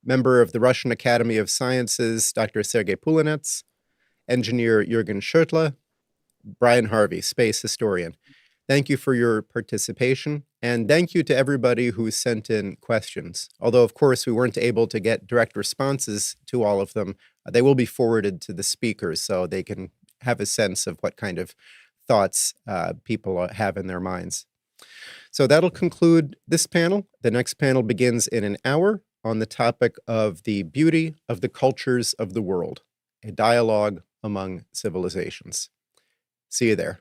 member of the Russian Academy of Sciences, Dr. Sergey Pulinets, engineer Jurgen Schöttle, Brian Harvey, space historian. Thank you for your participation, and thank you to everybody who sent in questions. Although, of course, we weren't able to get direct responses to all of them, they will be forwarded to the speakers so they can have a sense of what kind of thoughts people have in their minds. So that'll conclude this panel. The next panel begins in an hour on the topic of the beauty of the cultures of the world, a dialogue among civilizations. See you there.